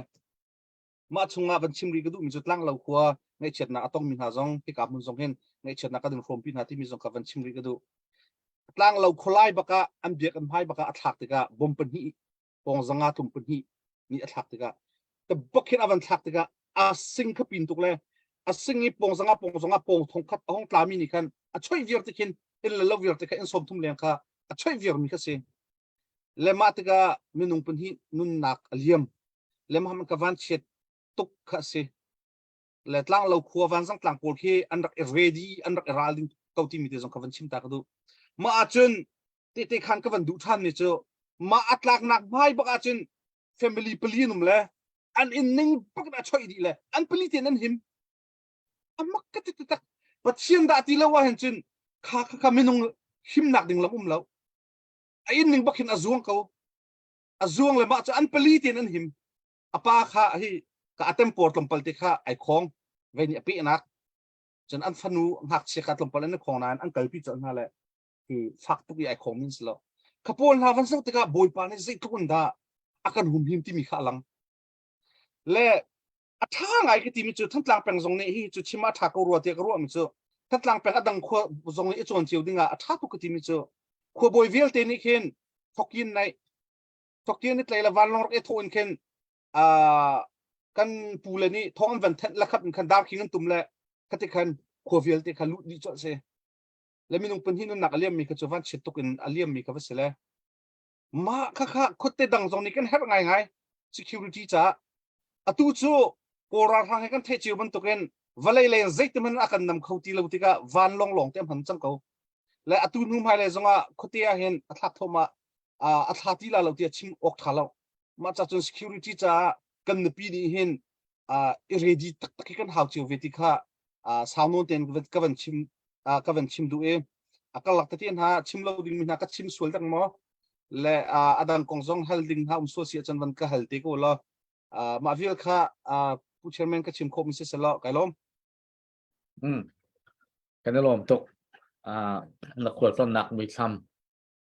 ma chunga ban chimri gadu mi jutlang lo khua ngai chetna atong min ha jong pick up mun jong hen ngai chetna ka dun from pin ha ti mi jong ka ban chimri gadu tlang lo kholai baka an biak an phai baka athak te ka bom pan hi pong zanga tum pan hi ni athak te ka te bokhin avan thak te ka a sing kha pin tuk le a singi pong zanga pong thong khat hong tla mi ni khan a choi vier te kin in le lo vier te ka in som thum leng kha a choi vier mi kha se le ma te ka minung pan hi nun nak aliam le ma man ka van chet tuk kha se le tlang lo khua van sang tlang pol khi an rak ready an rak ralin kauti mi te jong ka van chim ta ka du ma achun te khan ka van du than ni chu ma atlak nak bhai bak achun family pelinum le an in ning pak na choi di le an peli ten an him amak ka te tak pathian da ti lo wa hen chun kha minung him nak ding lam lo ai ning bakhin azuang ko azuang le ma chu an peli ten an him apa kha hi ka atem por tompal te kha ai khong ve ni api nak chen an phanu hak che ka tompal an khong nan an kalpi chon ha le ki fak tu ki ai khong min slo kapol na van sang te ka boy pa ne zai tukun da akan hum him ti mi kha lang le atha ngai ki ti mi chu than tlang peng jong ne hi chu chima tha ko ro te ko ro mi chu than tlang peng adang kho jong ne chon chiu dinga atha tu ki ti mi chu kho boy vel te ni khen thokin nai thokin ni tlai la van long e thon khen kan pule ni thong van that la khat kan dar king tum le kati khan khovial te khalu ni cho se le minung pen hin nak aliam mi ka chowan chituk in aliam mi ka vasele ma kha khotte dang jong ni kan her ngai security cha atu chu kora thang kan the chiu ban tuken valai le zait man akan nam khoti lo tika van long tem han chang ko le atu num hai le zonga khotia hen atha thoma atha ti la lo ti chim ok thalo ma cha chun security cha kan pi ni hen ready tak kan hau chiu vetika saunon ten ka van chim du e akal lak tatien ha chim lo ding min ha ka chim sual dang mo le adang kongjong hal ding ha so sia chan van ka hal te ko lo ma vil kha pu chairman ka chim kho mi se selo kailom
kan lom tok na khol ton nak mi tham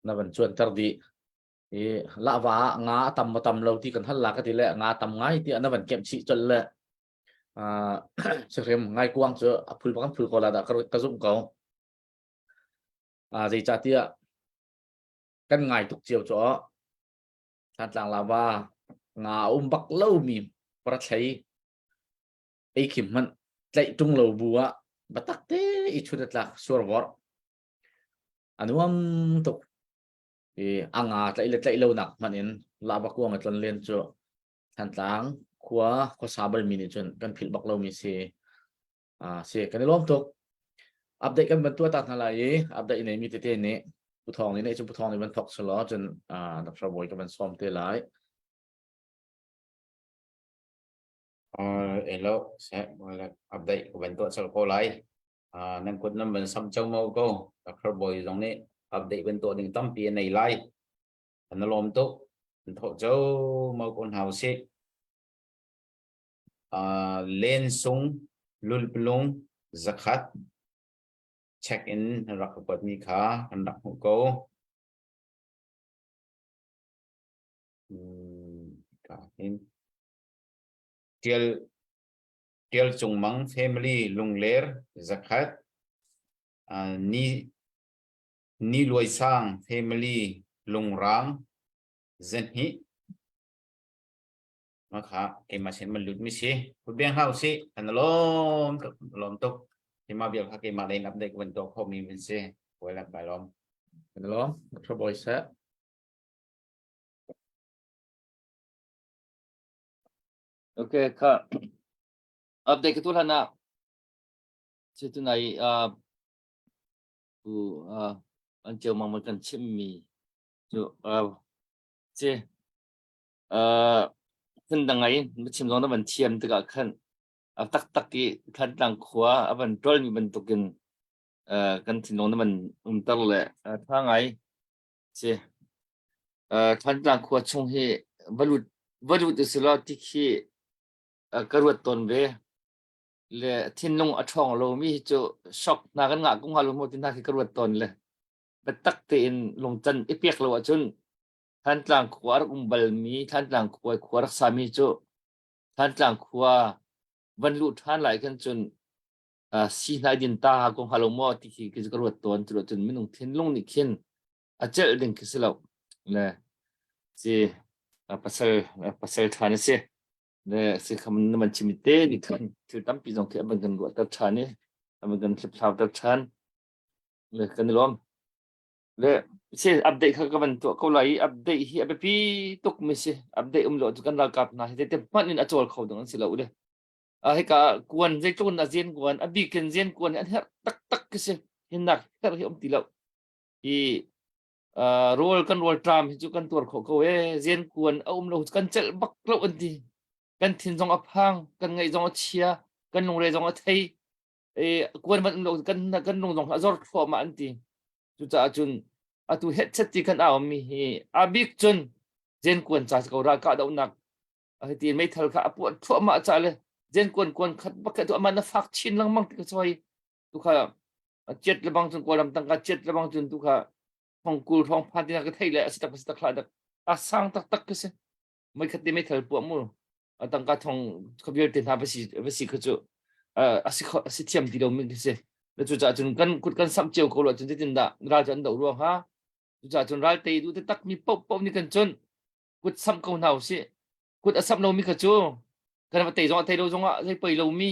na ban chuan tar di e la wa nga tam lo ti kan hal la ka ti le nga tam ngai ti na ban kem chi chol le serem ngai kuang chu phul bang phul ko la da ka zum ko dei cha tia kan ngai tuk chiu cho than tlang la wa nga bak lo mi pra thai ei khim man tlai tung lo buwa batak te I chudat la sur war anuam tok anga tlai lo nak manin la ba kuang atlan len chu than tlang khwa ko sabal mi ni chun kan phil bak lo mi se kan lom tok update kan ban tua ta thala ye update nei mi te ne pu thong ni nei chu pu thong ni ban thok selo chun dr boy ka ban som te lai
hello sẽ update của bên tôi sẽ có lại nên quân năm mình xong trong màu cô dr boy giống này update bên tôi đừng tâm tiền này lại nó lom tốt thọ châu màu con hào sẽ lên súng lul plung zakat check in rak bật mi khá anh đặt hộ cô cả in tiel chung mang family lung ler zakat ni loi sang family lung rang zen hi maka ke masen melut mi si biang hau si an lom tok thì mà việc các cái mà đây update của mình tôi không mình sẽ quay lại bài lom
kan lom dr boy se
Okay kha update ke tu lana situ nai an cheu mang man kan chim mi chu che kan dangai chim dong da ban thiam te ka khan tak ki khan tang khwa aban trol mi ban tukin kan thin dong da ban tar le thangai che khan tang khwa chung he valut isla ti khi karwat ton ve le thin lung a thong lo mi chu shock na kan nga kung halu mo tin ha ki karwat ton le betak te in lung chan ipiak lo chun than tlang khuar umbal mi than tlang khuai khuar sami chu than tlang khua van lu than lai kan chun si nai din ta kung halu mo ti ki karwat ton chu chun minung thin lung ni khin a chel ding kisilo le si pasal thane se le si kham man chimite ni khan thil tam pi jong ke ban gan go ta thane ban gan flip flop ta than le kan lom le se update kha ka ban to ko lai update hi abe pi tok mi se update lo tu kan la kap na he te pan in achol kho dong si lo de a he ka kuan je tun na zen kuan abi ken zen kuan an her tak tak ke se hin nak her hi ti lo i role kan role tram hi chu kan tur kho ko e zen kuan lo kan chel bak lo an ti kan thin jong a phang kan ngai jong a chia kan nung re jong a thei e kuan man lo kan nung jong a zor tho ma an ti chu cha chun atu het chat ti kan aw mi hi abik chun zen kuan cha ko ra ka dau nak a ti mai thal kha apu tho ma cha le zen kuan khat bak tu man na fak chin lang mang ti ka choi tu kha chet le bang chun ko lam tang ka chet le bang chun tu kha phong kul phong phan ti na ka thei le asita khla dak a sang tak tak ke se mai khat ti mai thal pu mu tang ka thong khabier tin ha ba si kha chu asi thiam ti lo min se le chu cha chun kan kut kan sam cheu ko lo chun tin da ra chan do ro ha chu cha chun ral te du te tak mi pop pop ni kan chun kut sam ko nau si kut asam no mi kha chu kan ba te jong te lo jong a sei pai lo mi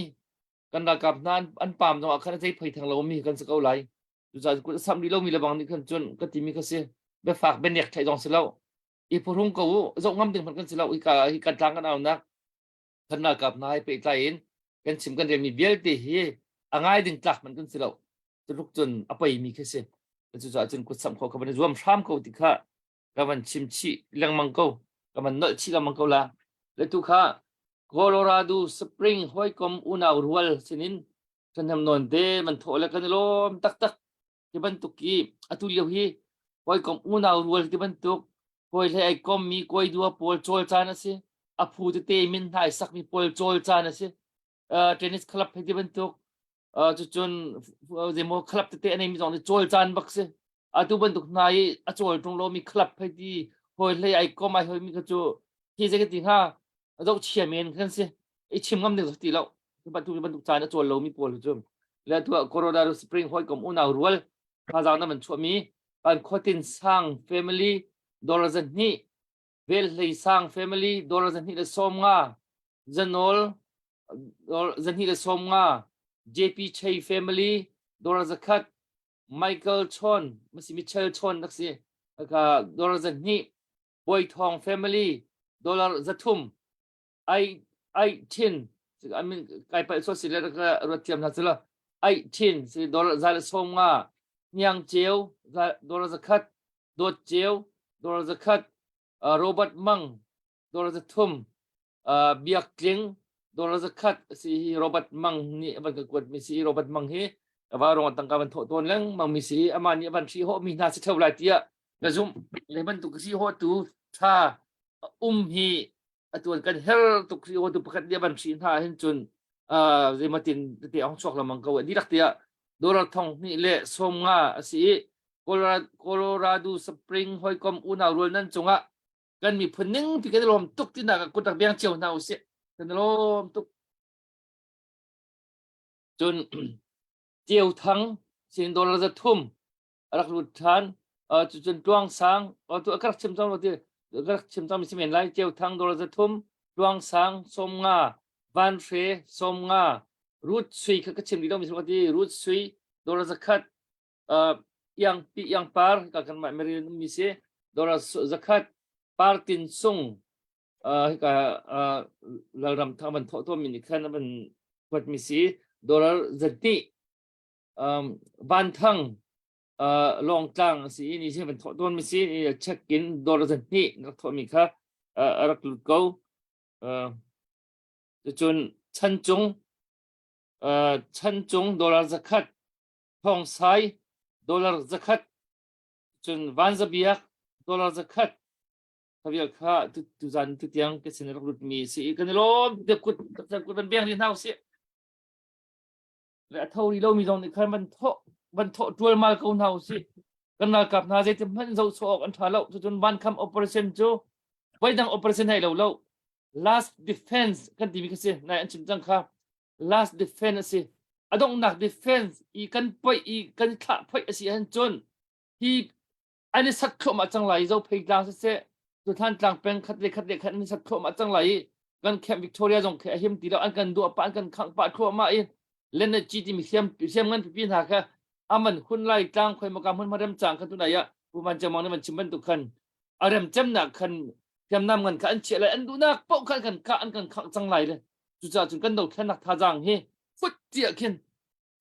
kan da kap nan an pam jong a khan sei pai thang lo mi kan sa ko lai chu cha kut asam ni lo mi la bang ni kan chun ka ti mi kha se be fak be nek thai jong se lo i purung ko zo ngam ding kan se lo i ka tlang kan au nak kan na kap nai pe tlai in kan sim kan re mi bial te hi angai ding tlak man kan se lo ruk chun apai mi khe se chu cha chun kut sam kho ka ban zuam thram ko ti kha ka ban chim chi lang mang ko ka ban nol chi lang mang ko la le tu kha Colorado Spring hoi kom una rual sinin kan ham non de man tho le kan lom tak tak ti ban tu ki atu liu hi hoi kom una rual ti ban tu hoi le ai kom mi koi dua pol chol cha na se a phu te min hai sak mi pol chol cha na se tennis club ti ban tu chu chun demo club te anei mi jong chol chan bak se atu ban tu nai a chol tung lo mi club phai ti hoi le ai kom ai hoi mi ka chu ki je ke ti ha do chia men kan se e chim ngam de ti lo ban tu chan a chol lo mi pol chu le tu Colorado Spring hoi kom una rual ka za na man chu mi ban khotin sang family dollars ni vel lei sang family dollars ni le som nga zanol zan hi le som nga JP Chei family dollars a cut Michael Chon masi Michelle Chon naksi ka dollars a ni boy thong family dollar zathum I tin I mean kai pa so sila ka rotiam na sila I tin si dollar zal som nga nyang cheu dollars a cut dot cheu dollars a cut Robert Mang dollars a thum biak kling dollars a cut si Robert Mang ni ban ka kwat mi si Robert Mang hi ba rong tang ka ban tho ton lang mang mi si amani ban thi ho mi na se thau lai tia na zum le ban tu si ho tu tha hi atun kan hel tu si ho tu pakat dia ban si tha hin chun ze matin te ong chok la mang ka wa di rak tia dollar thong ni le som nga si Colorado Spring hoi kom una rul nan chunga kan mi phuning pi kan lom tuk ti na ka kutak biang cheu na u se kan lom tuk chun cheu thang sin dollar za thum rak lut than chun tuang sang tu akrak chim chang lo ti akrak chim chang mi simen lai cheu thang dollar za thum tuang sang som nga van fe som nga root sui ka chim di lo mi so ti root sui dollar za khat yang par ka kan ma meri mi se dollar za khat par tin sung ka lalram thaman tho min khan ban kwat mi si dollar zati ban thang long tang si ni se ban tho ton mi si check in dollar zati nak tho mi kha rak lut go chun chan chung dollar zakat thong sai dollar zakat chun van zabiak dollar zakat Habia kha tu zan tu tiang ke sen rak lut mi si kan lom de kut ban biang ni nau si และเท่าที่เรามีตรงนี้คันมันโทตัวมาเกาเนาสิกันนากับนาเจจะมันเราสอกอันทาเราจนบ้านคำ operation โจไว้ดัง operation ให้เรา last defense กันที่มีกันสินายอันชิมจังค่ะ last defense สิอดงหนัก defense อีกันไปอีกันขะไปสิอันจนที่อันนี้สักเข้ามาจังไรเราเพลงดังเสียตัวท่านต่างเป็นคัดเด็กคันนี้สักเข้ามาจังไรกันแคมป์วิกตอเรียจงแค่เห็นตีเราอันกันดูปานกันขังปาดเข้ามาเองเล่นในจีที่มีเสียมเงินปีนหาค่ะอามันคุณไล่กลางคอยมากำมันมาเริ่มจางกันตัวไหนอะผู้มันจะมองในมันชิมมันตุกันอารมณ์จำหนักคันจำนำเงินขันเฉลยอันดูนักป้องกันกันอันกันขังจังไรเลยจุดจ่าจนกันโดดแค่นักท่าจางเฮฟุตเจียกิน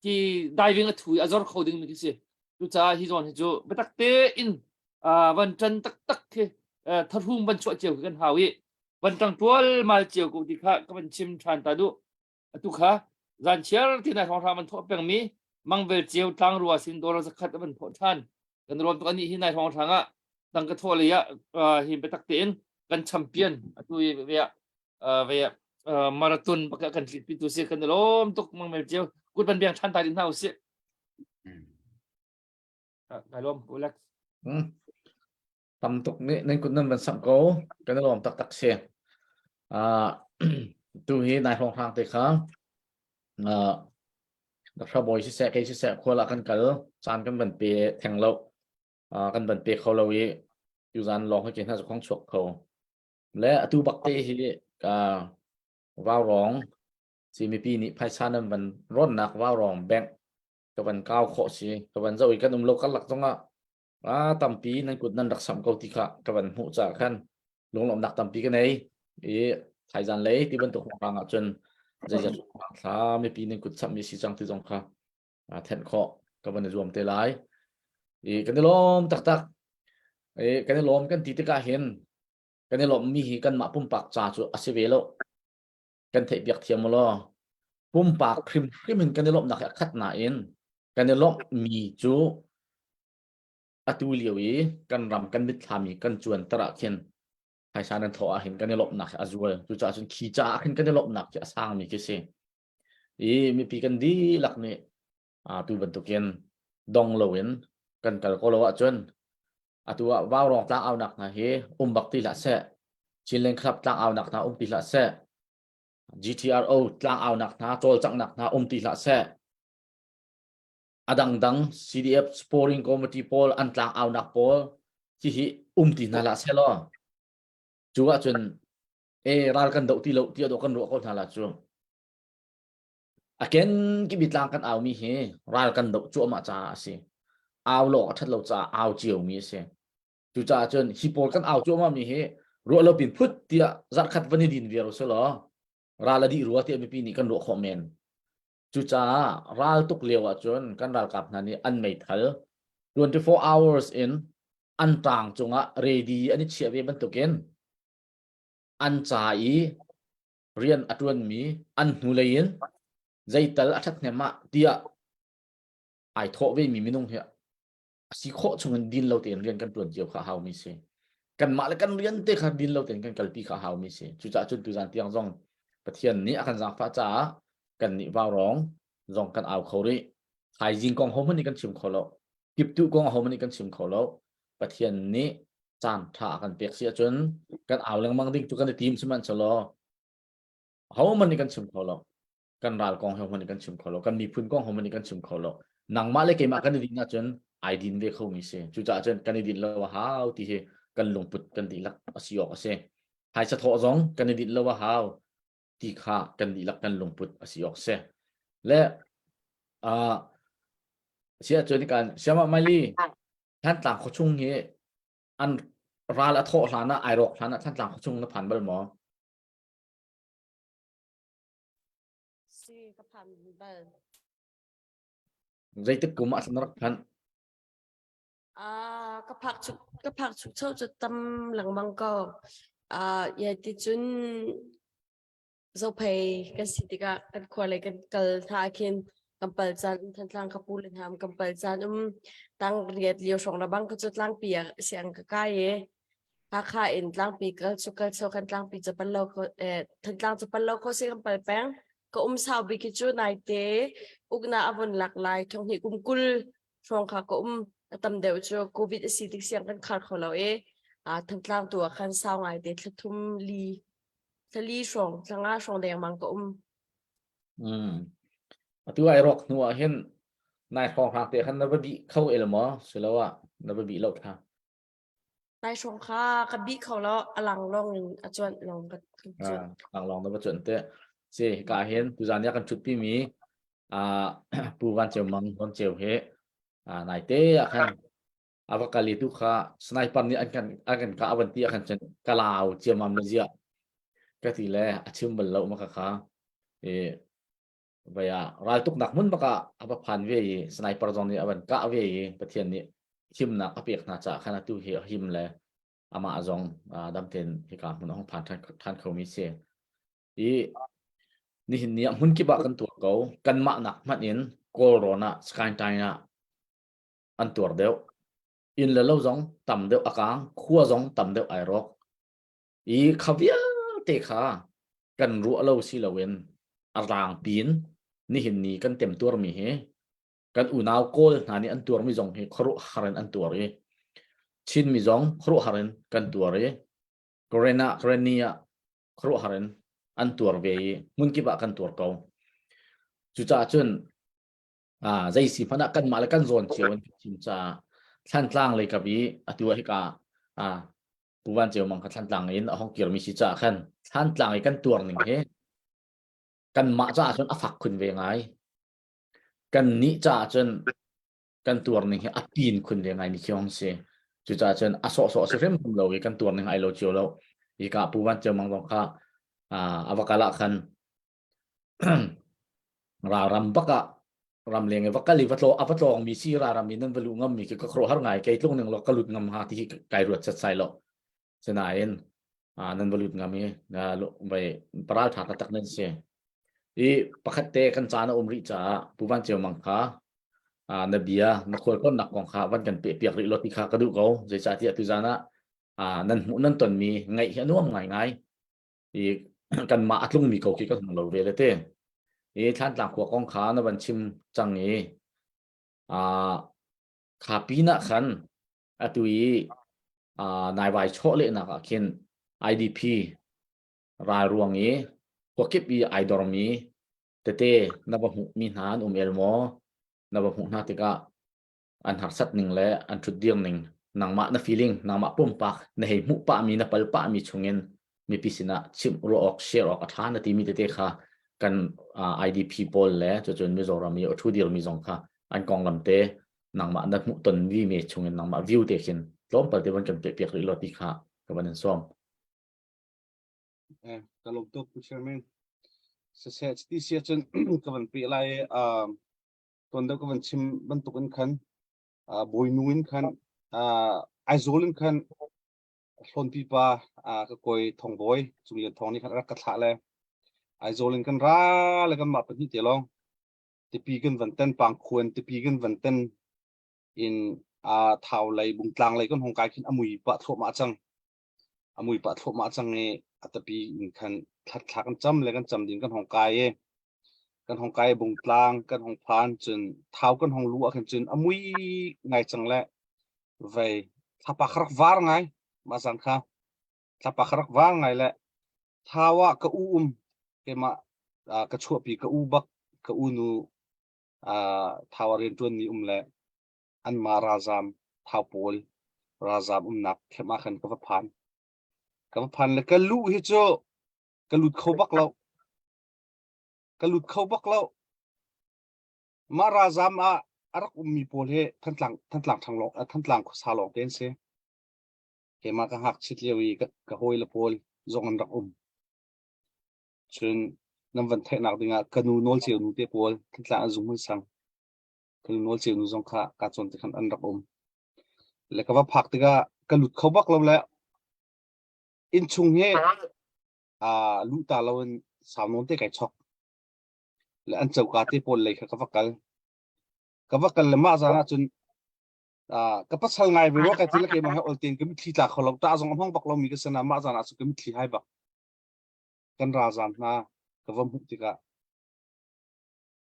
ที่ได้วิ่งถุยอาจจะเขาดึงมีกี่สิจุดจ่าฮิจอนฮิโจไปตักเตอินวันจันตักเฮทัดหุ่มบรรจุเจียวกันหาวิวันตั้งตัวมาเจียวกูที่ข้าก็เป็นชิมทานตาดูตุข้ารันเชียร์ที่นายของเรามันทบเป็นมีมังเวลเจียวตั้งรัวสินโดเราจะขัดมันพอท่านกันรวมตัวนี้ที่นายของทางตั้งกระทั่วเลยหินไปตักเตียนกันแชมเปี้ยนตัวเวียมาราธอนประกาศกันปิดตัวเสียกันล้มตกมังเวลเจียวกูเป็นเบียงท่านตายดินเท้าเสียไปล้มกูเล็ก
ทำตุกนี้นั่นคุณนั่นเป็นสังโกกันรวมตักเสียตัวนี้นายของทางเตะครับดับชาบอยชิเสกชิเสกคนละกันกันจานกันเป็นเปียแทงเรากันเป็นเปียเขาเราอยู่จานลองให้เกินท่าจะคล้องฉกเขาและตัวบักเตที่ว่าวร้องซีมีปีนี้ไพ่ชานั้นมันร้อนหนักว่าวร้องแบงกับมันก้าวโคสิกับมันเจ้าอีกกันโลกันหลักตรงตั้มปีนั่นกุดนั่นดักสามเกาติกะกับมันหูจากขั้นลงหลอมดักตั้มปีกันไหนไทยจานเลยที่บรรทุกของเราจนจะถ้าไม่ปีนึงกุดสัมมีสิจังที่ตรงค่ะแทนข้อกับมันรวมเตลัยกันได้ล้มตักกันได้ล้มกันตีตะกาเห็นกันได้ล้มมีกันมาปุ่มปากจ่าจุอาเซเวโลกันเทียบเบียกเทียมมาล้อปุ่มปากพริมเห็นกันได้ล้มหนักขัดหนาเอ็นกันได้ล้มมีจูอตุเลียวกันรำกันมิดทามีกันจวนตระเข็นไพชานันทอเห็นกันในหลบหนักอาจุลจุจ่าจนขี้จ่าเห็นกันในหลบหนักจะสร้างมีกี่สิ่งมีปีกันดีหลักนี่ตูบรรทุกเงินดองเลวินกันกัลก็เลวจนตัวว่าวรองตั้งเอาหนักนะเฮบักตีละเสะชินเลนครับตั้งเอาหนักนะตีละเสะ GTRO ตั้งเอาหนักนะโจลจังหนักนะตีละเสะadang CDF Sporting Committee Paul antlang au nak Paul hi ti nala selo chuwa chun ral kan do ti lo ti do kan ro ko nala chu again ki bitlang kan au mi he ral kan do chu ma cha si au lo that lo cha au chiu mi se chu cha chun hi Paul kan au chu ma mi he ro lo pin phut tia zat khat vani din vi ro so lo ral di ro ti mi pi ni kan ro kho menจุจ้ารัลตุกเลียวจนกันรัลกับนันนี่อันไม่ทัล24 hours in อันต่างจงready อันนี้เชียร์เวบันตุกินอันจ่ายเรียนอัตวันมีอันหูเลยนใจตัลอัฐเนี่ยมาเดียไอโทเวมีมินุงเหียสิโคชงดินเราเตียนเรียนกันตัวเดียวข้าเฮามีเสกันมาแล้วกันเรียนเตะขัดดินเราเตียนกันกัลปีข้าเฮามีเสจุจ้าจุดตุจันเตียงจงประเทศนี้อาการจังฟ้าจ้ากันนี่ว่าวร้องรองกันเอาเขาด้วยหายยิงกองโฮมันนี่กันชิมเขาแล้วกิบตุกองโฮมันนี่กันชิมเขาแล้วประเทศนี้จานท่ากันเปียกเสียจนกันเอาเรื่องบางดิ่งตุกันในทีมสมันชะลอโฮมันนี่กันชิมเขาแล้วกันรากองโฮมันนี่กันชิมเขาแล้วกันมีพื้นกองโฮมันนี่กันชิมเขาแล้วหนังมาเลยเกมากันในดินนะจนไอดินเวเขามีเสียจุจ่าจนกันในดินแล้วว่าฮาวที่กันลงปุดกันดีลักอสิยอกเสียหายสะท้อจงกันในดินแล้วว่าฮาวที่ข้ากันดีลักกันลงปุดอสิยอกเสียและเสียจนกันเสียมาไม่ลีท่านต่างเขาชุ่งเงี้ยอันราละโทษฐานะไอรอกฐานะท่านต่างเขาชุ่งนับผ่านบัลหมอ
ซีกับพันบัล
ใจตึกกุมอัศนรักพัน
กับผักชุกเช่าจะตำหลังมังก็อย่าติดจุนโซเพย์กันสิติกะกันควรเลยกันกัลทาคินกัมเปิลจันทันทางขบูลทำกัมเปิลจันตั้งเรียดเลี้ยวสองระบังก็จะตั้งปีเสียงกะใกล้ถ้าข้าเอ็นตั้งปีก็ชุกกันโซกันตั้งปีจะเป็นโลกทันตั้งจะเป็นโลกเขาเสียกัมเปิลแป้งก็สาวบิกิจูนายเต
ugna avon lak lai thong hi kumkul rong kha ko atam deu cho covid asidik siang kan khar kholo e thantlang tu khan saw ngai te thum li thali rong tlanga rong de mang ko
tu ai rock nu a hen nai khong hak te khan na bi khau elmo selawa na bi lo tha
nai rong kha ka bi kholo alang long achon long ka chon
lang long na ba chun te se ka hen tu jan ya kan chut pi mi pu van cheu mang don cheu he nai te a khan avakali tu kha sniper ni akan ka avanti akan chen kalau chiamam na zia ka ti le achim bal lo ma kha vậy rai tuk nak mun baka apa phan ve sniper zone ni aban ka ve pathian ni him na apek na cha khana tu he him le ama azong dam ten hi ka mun hong phan than khomi se i ni hin ni mun ki ba kan tu ko kan ma nak man in corona sky china an tur deu in le lo zong tam deu akang khua zong tam deu ai rok i khavia te kha kan ru lo si lawen arang pin ni hin ni kan tem tur mi he kan unaw kol na ni an tur mi zong he khru haran an tur e chin mi zong khru haran kan tur e korenia khru haran an tur ve mun ki ba kan tur ko chu cha chun zai si phana kan mal kan zon chion chin cha than tlang le ka bi atua hi ka puwan cheu mang ka than tlang in a hong kir mi si cha khan than tlang ai kan tur ning he kan ma cha chun afak khun ve ngai kan ni cha chun kan tur ning he apin khun ve ngai ni kyong se chu cha chun aso se frem lo kan tur ning ai lo chiu lo i ka puwan cheu mang dong kha avakala khan ra ram baka ram leng vakali vatlo apatlong mi si ra ram min valu ngam mi ka khro har ngai kai tlong ning lo kalut ngam ha ti kai ruat chat sai lo senain nan valut ngam mi na lo bai paral tha tak nen se i pakhat te kan chana umri cha puwan cheu mang kha na bia na khol kon nak kong kha wan kan pe piak ri lo ti kha ka du ko je cha ti tu jana nan mu nan ton mi ngai hi anuam ngai i kan ma atlung mi ko ki ka lo ve le te i than tlang ko kong kha na ban chim chang e kha pi na khan atui nai vai cho le na ka kin idp ra ruang e ko kip bi idor mi te na ba hu mi han elmo na ba hu na te ka an har sat ning le an thut diam ning nang ma na feeling nang ma pum pak na hei mu pa mi na pal pa mi chungin mi pisina chim ro ok share ok atha na ti mi te kha kan idp pol le chon mizoram mi othu dir mi zong kha an kong lam te nang ma na mu ton vi me chungin nang ma view te khin lom pal te ban kan pe pek ri lo ti kha ka ban som
kalong tok chairman se ti sia chen ka ban pe lai ton da ka ban chim ban tukan khan boy nuin khan aizolin khan hlon pi pa ka koi thong boy chunglen thong ni khan ra ka thla le aizolin kan ra le kan ma pa ni te long te pi kan van ten pang khuan te pi kan van ten in thau lai bung tlang lai kan hong kai khin amui pa thlo ma chang e atapi in khan thlat kan cham le kan cham din kan hong kai e kan hong kai bung tlang kan hong phan chun thau kan hong lu a khan chun amui ngai chang le vai thapa khrak var ngai ma sang kha thapa khrak var ngai le thawa ka ke ma ka chua pi ka bak ka nu thawa ren tuan ni le an ma razam thau pol razam nak khema khan ka phan le ka lu hi cho ka lut khau bak lo ma razam arak mi pol he than tlang thang lo than tlang sa lo ten se ke ma ka hak chit lewi ka hoi la pol zong an rak chun nam van the nak dinga kanu nol cheu nu te pol than tlang azung mun sang kanu nol cheu nu zong kha ka chon te khan an rak le ka ba phak te ka lut khau bak lo la in chung he lu ta lawan sam non te kai chok le an chau ka te pol le kha ka vakal le ma zana chun ka pasal ngai bi ro ka til ke ma ha ol tin ke mi thli ta kholo ta zong hong bak lo mi ka sana ma zana su ke mi thli hai bak kan ra zam na ka vam hu ti ka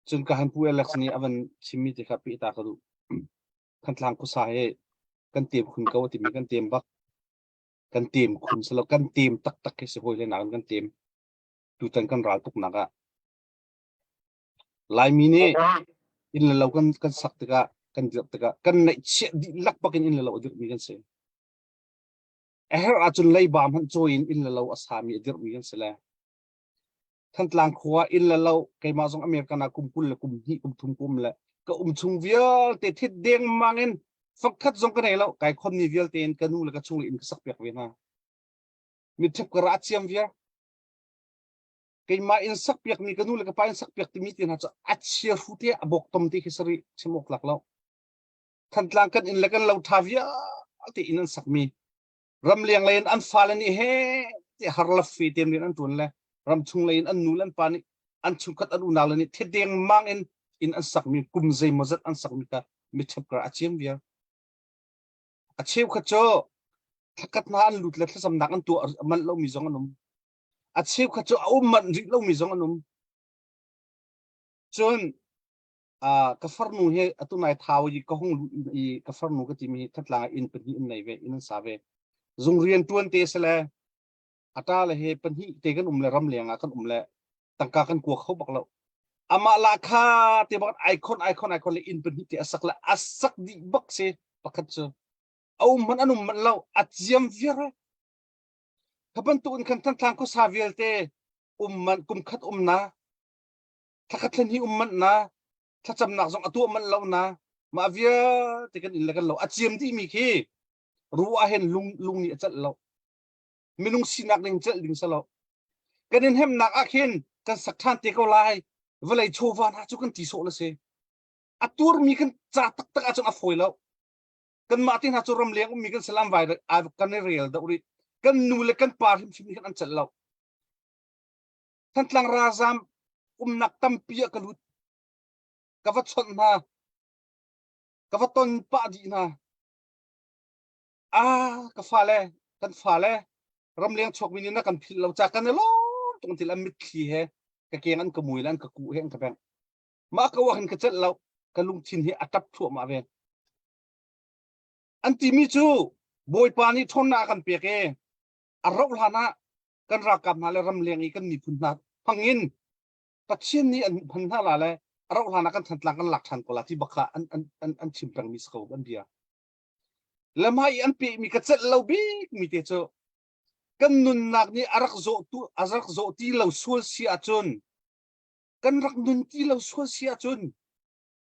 จนการพูดเล็กนี้อวันชิมิติครับพี่ตากระดูกันทางกุศลกันเตรียมคุณเขาติมีกันเตรียมบักกันเตรียมคุณสลับกันเตรียมตักให้สบายเลยนะกันเตรียมดูตันกันรักตุกนักอะลายมีนี่อินเรากันสักตะกะกันเดือดตะกะกันในเชื่อดิลักปักอินเราเดือดมีกันเสียอาจจะไล่บามหันโจอินเราอาสามีเดือดมีกันเสียท่านตลางขวาอินเราใครมาส่งอเมริกันกุมกุลละกุมฮีกุมทุ่มกุมละก็ชุงเวียลเตทิดเด้งมังเงินฟักคัดส่งกันไหนแล้วใครคนนี้เวียลเตนกันนู่นละก็ชุงอินก็สักเปียกเวียนะมีทับกระอาเซียมเวียใครมาอินสักเปียกมีกันนู่นละก็ไปอินสักเปียกที่มีที่น่าจะอัดเชียร์ฟุตเตะบอกตมที่คิสรีชมกหลักแล้วท่านตลางกันอินละกันเราทาวิอาที่อินสักมีรำเลียงเลยอันฟาลนี่เฮที่ฮาร์ลฟีเต็มเลยอันตุนเลยรำชุงเลยอันนู่นอันปานี่อันชุงกัดอันอุนาลนี่ทิดเด้งมังเงินอินอันสักมีกุมใจมาจัดอันสักมีก็มีทับกระอาเชียมเวียอาเชียมขจรถ้ากัดน้าอันหลุดแล้วถ้าสำนักอันตัวมันเรามีสองอันนมอาเชียมขจรเอามันริเรามีสองอันนมจนกาฟาร์นูเฮอตุนายท้าวยีก็ห้องอีกาฟาร์นูก็จะมีทัดลางอินเป็นอินไหนเวอินสาเวจงเรียนตัวเตสเลยอัตราเลยเฮเป็นที่เตกันเลยรำเลียงกันเลยตั้งการกลัวเขาบอกเราอามาลาคาเตบอกไอคอนเลยอินเป็นที่เตสักละอัสักดิบักเซปักเจอเอามันอันมันเราอัดยมเวียร์ถ้าเป็นตัวกันทั้งทางก็สาเวลเตมันกุมขัดนะถ้าขัดเล่นที่มันนะถ้าจำหนักสองตัวมันเรานะมาเวียเตกันอินแล้วกันเราอัดยมที่มีคีรู้ว่าเห็นลุงนี่จัดเราไม่นุ่งสีนักหนึ่งจัดลิงสเรากันเห็นเห็นนักอาเคนกันสักท่านเตะเขาไล่เวลาโชว์วันหาจุกันตีโซละเซอัตัวมีกันจัดตักอาจจะอัฟอยแล้วกันมาที่หาจุรำเลี้ยงมีกันสลามไว้กันในเรียลดาวริกันนูเลกันปาร์มชิมีกันอันจัดเราท่านตลังราซามนักตั้มเปียกันลุดกับวัดชนนากับวัดต้นป่าดีนากับฟ้าเล่กันฟ้าเล่รำเลี้ยงชกมินินะกันพิลเราจากกันเนี่ยล้อตรงที่เรามิดขี้เฮกะเกียงอันกระมุยแล้วกะกูเฮงกะแบงมากะว่าเห็นกะเจ็ดเรากะลุงชินเฮอัตับทั่วมาเวอันที่มีจูบอยปานี่ทนนากันเปียกอารมณ์หานะกันรักกันมาแล้วรำเลียงอีกันมีพุนนาพังอินปัจเจกนี้อันพันธะละเลยอารมณ์หานะกันทันหลังกันหลักทันกว่าที่บักละอันชิมแปงมีสกาวกันเดียแล้วมาอีอันปีมีกะเจ็ดเราบีมีเตโจกันนุนนักนี่อารักโซที่เราสวดเสียจนกันรักนุนที่เราสวดเสียจน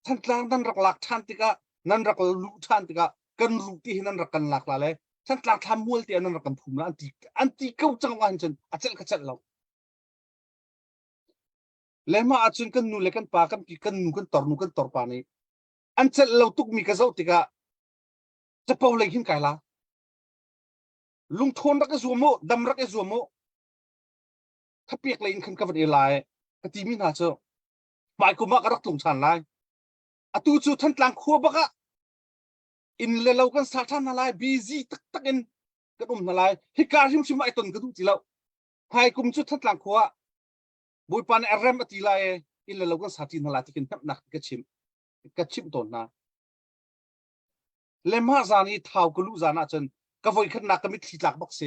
ท่านกลางนั้นรักหลักท่านติกะนั้นรักรู้ท่านติกะกันรู้ที่นั้นรักกันหลักละเลยท่านกลางทำมัวที่นั้นรักกันภูมิอันที่เก้าจังหวะจนอาจจะกระจัดเราแล้วมาอาจจะกันนุนเลยกันปากันนุกันตอร์ปานี่อันเจเราตุกมีกระเจ้าติกะจะเป่าเลยหินไก่ละลุงทนรักไอ้สวมโมดำรักไอ้สวมโมถ้าเปียกเลยอินคันกับวันเอลายกติมินาเจอหมายกูมากรักหลงชันไลอตูจูท่านกลางขัวบักะอินเลเรากันสาธารณะไลบีซีตักอินกระดุมนาไลฮิการิมชิมไอตนกระดุมจีเราหายกุมจูท่านกลางขัวบุยปานเอเรมอติไลอินเลเรากันสาธารณะไลที่กินนักกระชิมตนนะเลมาจานีท้าวกลุจานาจนก็voiขันนักก็มิที่หลักบักเซ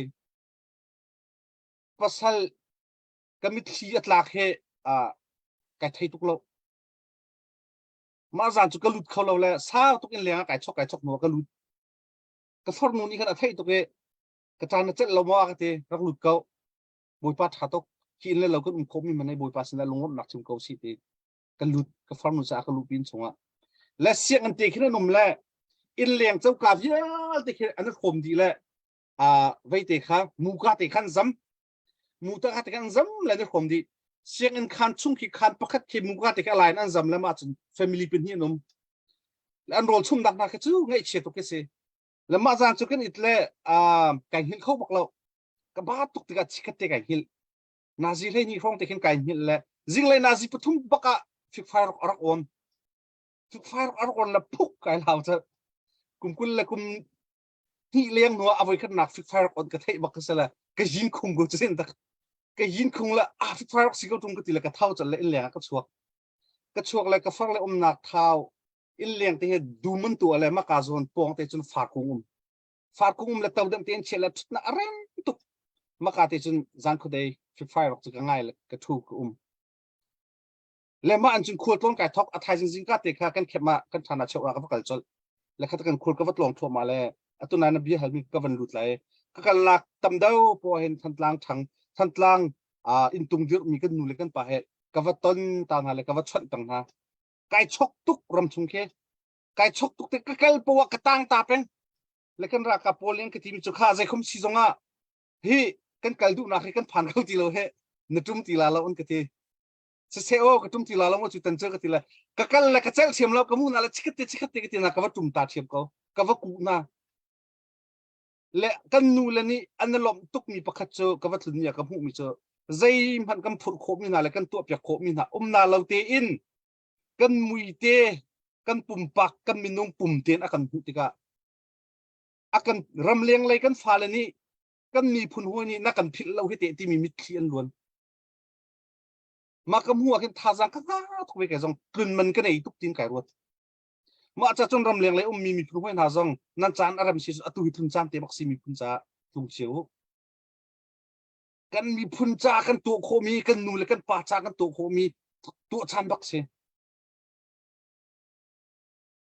ปัสสัลก็มิที่อัตลักเฮไก่ไทยตุกโลมาจานจุกลุดเขาเราเลยสาวตุกินเลี้ยงไก่ชกหนัวก็ลุดก็ฟอร์นูนี่ขนาดไทยตุกกระจายนั่นเจ็ดเราว่ากันเถอะรักลุดเขาบุยปัดหาตุกกินเลยเราก็มีคมมีมันในบุยปัดสินะลงรถหนักชิมเขาสิเตก็ลุดก็ฟอร์นูจะก็ลุดบินส่งอ่ะและเสียงกันเตะขึ้นนมแหละอินเลี้ยงเจ้ากาบเยอะแต่อันนั้นคมดีแหละไว้เตะข้ามูกาเตะขันซ้ำมูตาเตะขันซ้ำแล้วนั่นคมดีเสียงอันขันชุ่มขี้ขันประคัดเข็มมูกาเตะอะไรนั่นซ้ำแล้วมาจนแฟมิลี่เป็นเฮียนมแล้วอันโรลชุ่มดักนักจู่ไงเชียตุกเสแล้วมาจานจุกันอิตเลยไก่หินเขาบอกเรากบ้าตุกติกาชิคเตะไก่หินนาซีเลยนี่ฟองเตะหินไก่หินเลยจิงเลยนาซีปฐุมบักฟิกไฟร์รักออนแล้วพุกไก่เราจะกุมกุลและกุมที่เลี้ยงหนัวเอาไว้ขนาดฟิกไฟร์ออนกระเทยบักก็เสละก็ยินคุงกูจะเส้นตะก็ยินคุงละฟิกไฟร์สิก็ตุงก็ตีละก็เท่าจะเล่นแหลกก็ชัว กระชวกเลยกระฟังเลยหนักเท้าอินเลียงที่ดูมันตัวอะไรมากาโซนปองแต่จนฟาดคงฟาดคงเลยเต่าเดิมเตียนเชลชุดน่ะอะไรตุกมากาแต่จนจันคุได้ฟิไฟหรอกจะง่ายเลยกระทูกและมาอันจนขวดล้นไก่ทอกอัฐายจริงๆก็เตะขากันเข็มมากันฐานะเชวราก็พักกันจนและขัดกันขวดก็วัดลงทั่วมาเลยอัตุนันเบียหันมีก็วันหลุดเลยก็กันหลักตำเดาพอเห็นทันตลางทังทันตลางอินตุงเยอะมีกันนูเลยกันป่าเหตุก็วัดต้นต่างหากเลยก็วัดชนต่างหากไก่ชกตุกรำชุงเคไก่ชกตุกเตะก็เกลปวกกระตังตาเป็นและกันรักกับโพลีนก็ที่มีจุกข้าใจคุ้มชีจงอ่ะเฮ้กันเกลดูนักกันผ่านเขาตีเราเฮ้นจุ่มตีลาเราอันก็ที่เสียโอ้ก็จุ่มตีลาเราว่าจุดตันเจอก็ตีละก็กันเลยก็เจ้าเชียมเราก็มุ่งอะไรชิคกี้ก็ตีนะก็ว่าจุ่มตาเชียมเขาก็ว่ากูนะและกันนูเลนี่อันนั้นลมตุกมีประคัตเจอก็ว่าถึงเนี่ยก็พูดมีเจอใจมันกันผุดโคมีนะและกันตัวเปียกโคมีนะนาเราเตอินกันมุยเตกันปุ่มปักกันมีนุ่งปุ่มเตียนอากันพูดติกะอากันรำเลียงเลยกันฟ้าเลนี่กันมีพุนหัวนี่นักกันพิลเราให้เตะที่มีมิตรเขียนล้วนมากำหัวกันท่าจังก็ทุกเวกจังกลืนมันก็ในทุกทีมไก่รวดมาจะจนรำเลียงเลยมีพุนหัวท่าจังนั่นจานอารมณ์เสียอตุหิทุนจานเตะบักซีมีพุนจ่าลุงเชียวกันมีพุนจ่ากันตัวโคมีกันนูเลยกันป่าจ่ากันตัวโคมีตัวจานบักเสีย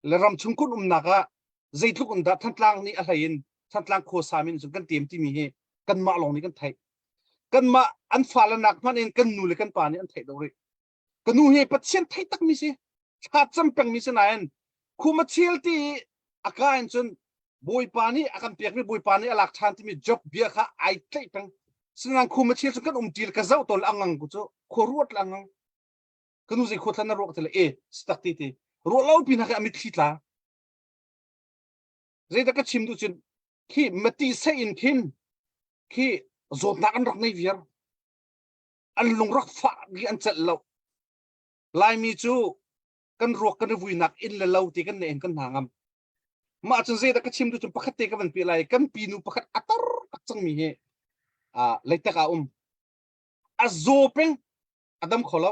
และรำชุงคุณนักะใจทุกคนดัดทันตลางนี่อะไรยินทันตลางโคสามินจนกันเตรียมที่มีเฮกันมาลงนี่กันไทยกันมาอันฟ้าละนักมันเองกันนูเลยกันป่านี่อันไทยดอกเลยกันนูเฮปัจเจียนไทยตักมีสิชาติจำเป็นมีสินายนคูมาเชียลที่อาการจนบอยป่านี่อาการเปียกนี่บอยป่านี่หลักฐานที่มีจ็อบเบียค่ะไอไทยเป็นสินังคูมาเชียลจนกันจีลกันเจ้าตัวลังงังกูจะขรวดลังงังกันนูใจขวดทันนรกทะเลสตักตีรัวเล่าปีนักอมิตรขีดละเรื่องก็ชิมดูจนขี้มาตีเสียอินคินขี้โจดนักอันรักในวิญญาณอันลงรักฟ้าที่อันเจ็ดเราลายมีจูกันรัวกันวุ่ยนักอินละเราตีกันเองกันหางมมาจนเรื่องก็ชิมดูจนพักเตะกันปีไรกันปีนูพักอัตร์จังมีเหเลยตะกาอาโจเป็นอดัมขอเร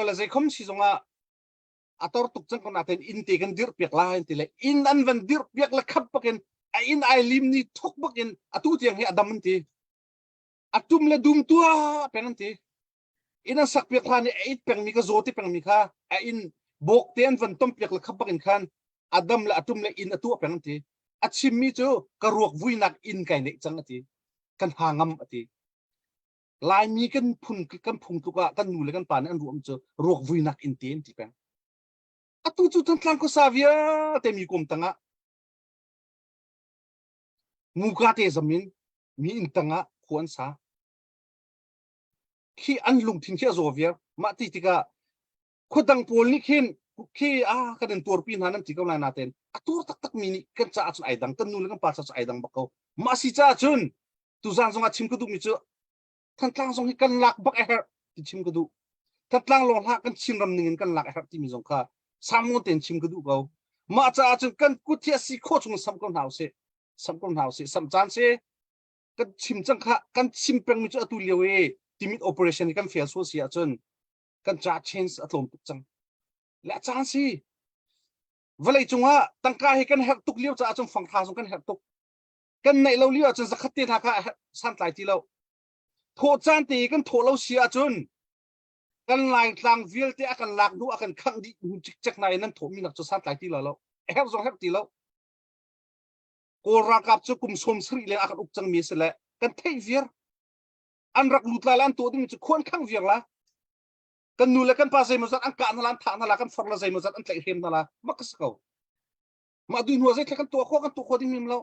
าเลยใจคมชิจงอ่ะatau tuk jang kon aten inti kan dir piak lain tile in an van dir piak la khap paken a in ai lim ni thok paken atu tiang he adam ti atum le dum tua penanti in an sak piak khani eit peng mi ka zoti peng mi kha a in bok ten van tom piak la khap paken khan adam la atum le in atu penanti achim mi chu ka ruak vui nak in kai ne chang ati kan hangam ati lai mi kan phun tu ka kan nu le kan pan an ruam chu ruak vui nak in ten ti peng atu tu tentang ko savia temi kum tanga muka te zamin mi in tanga khuan sa khi an lung thin khia zovia ma ti tika khodang pol ni khin khi ka den tor pin hanam ti ka na ten atur tak mi ni kan cha chu ai dang tan nu le pa cha ai dang bakau ma si cha chun tu jang zonga chim ku du mi chu tentang zong hi kan lak bak her ti chim ku du tentang long ha kan chim ram ning kan lak her ti mi zong kha samon ten chim ku du go ma cha chun kan ku thia si kho chung sam kon hau se sam chan se kan chim chang kha kan chim peng mi chu atu lewe timit operation kan fail so sia chun kan cha change atlom tuk chang la chan si valai chunga tangka he kan hek tuk liu cha chung phang tha chung kan hek tuk kan nei lo liu chun zakhat te tha kha san tlai ti lo tho chan ti kan tho lo sia chunกันลายทางวิลที่อากันลักดูอากันขังดิจักนายนั้นถมีนักจุดสัตว์หลายที่แล้วเฮลซองเฮลตีแล้วกูรักกับจุกุมสมสรีเลยอากันอุกจังมีเสละกันเทวิร์อันรักลุดลายอันตัวที่มันจะควรขังวิร์ละกันนูเลยกันภาษาเมืองอันการนั่นทางนั่นละกันฟังละใจเมืองอันเตะเฮมนั่นละมักสกาวมาดูหัวใจกันตัวข้อที่มีแล้ว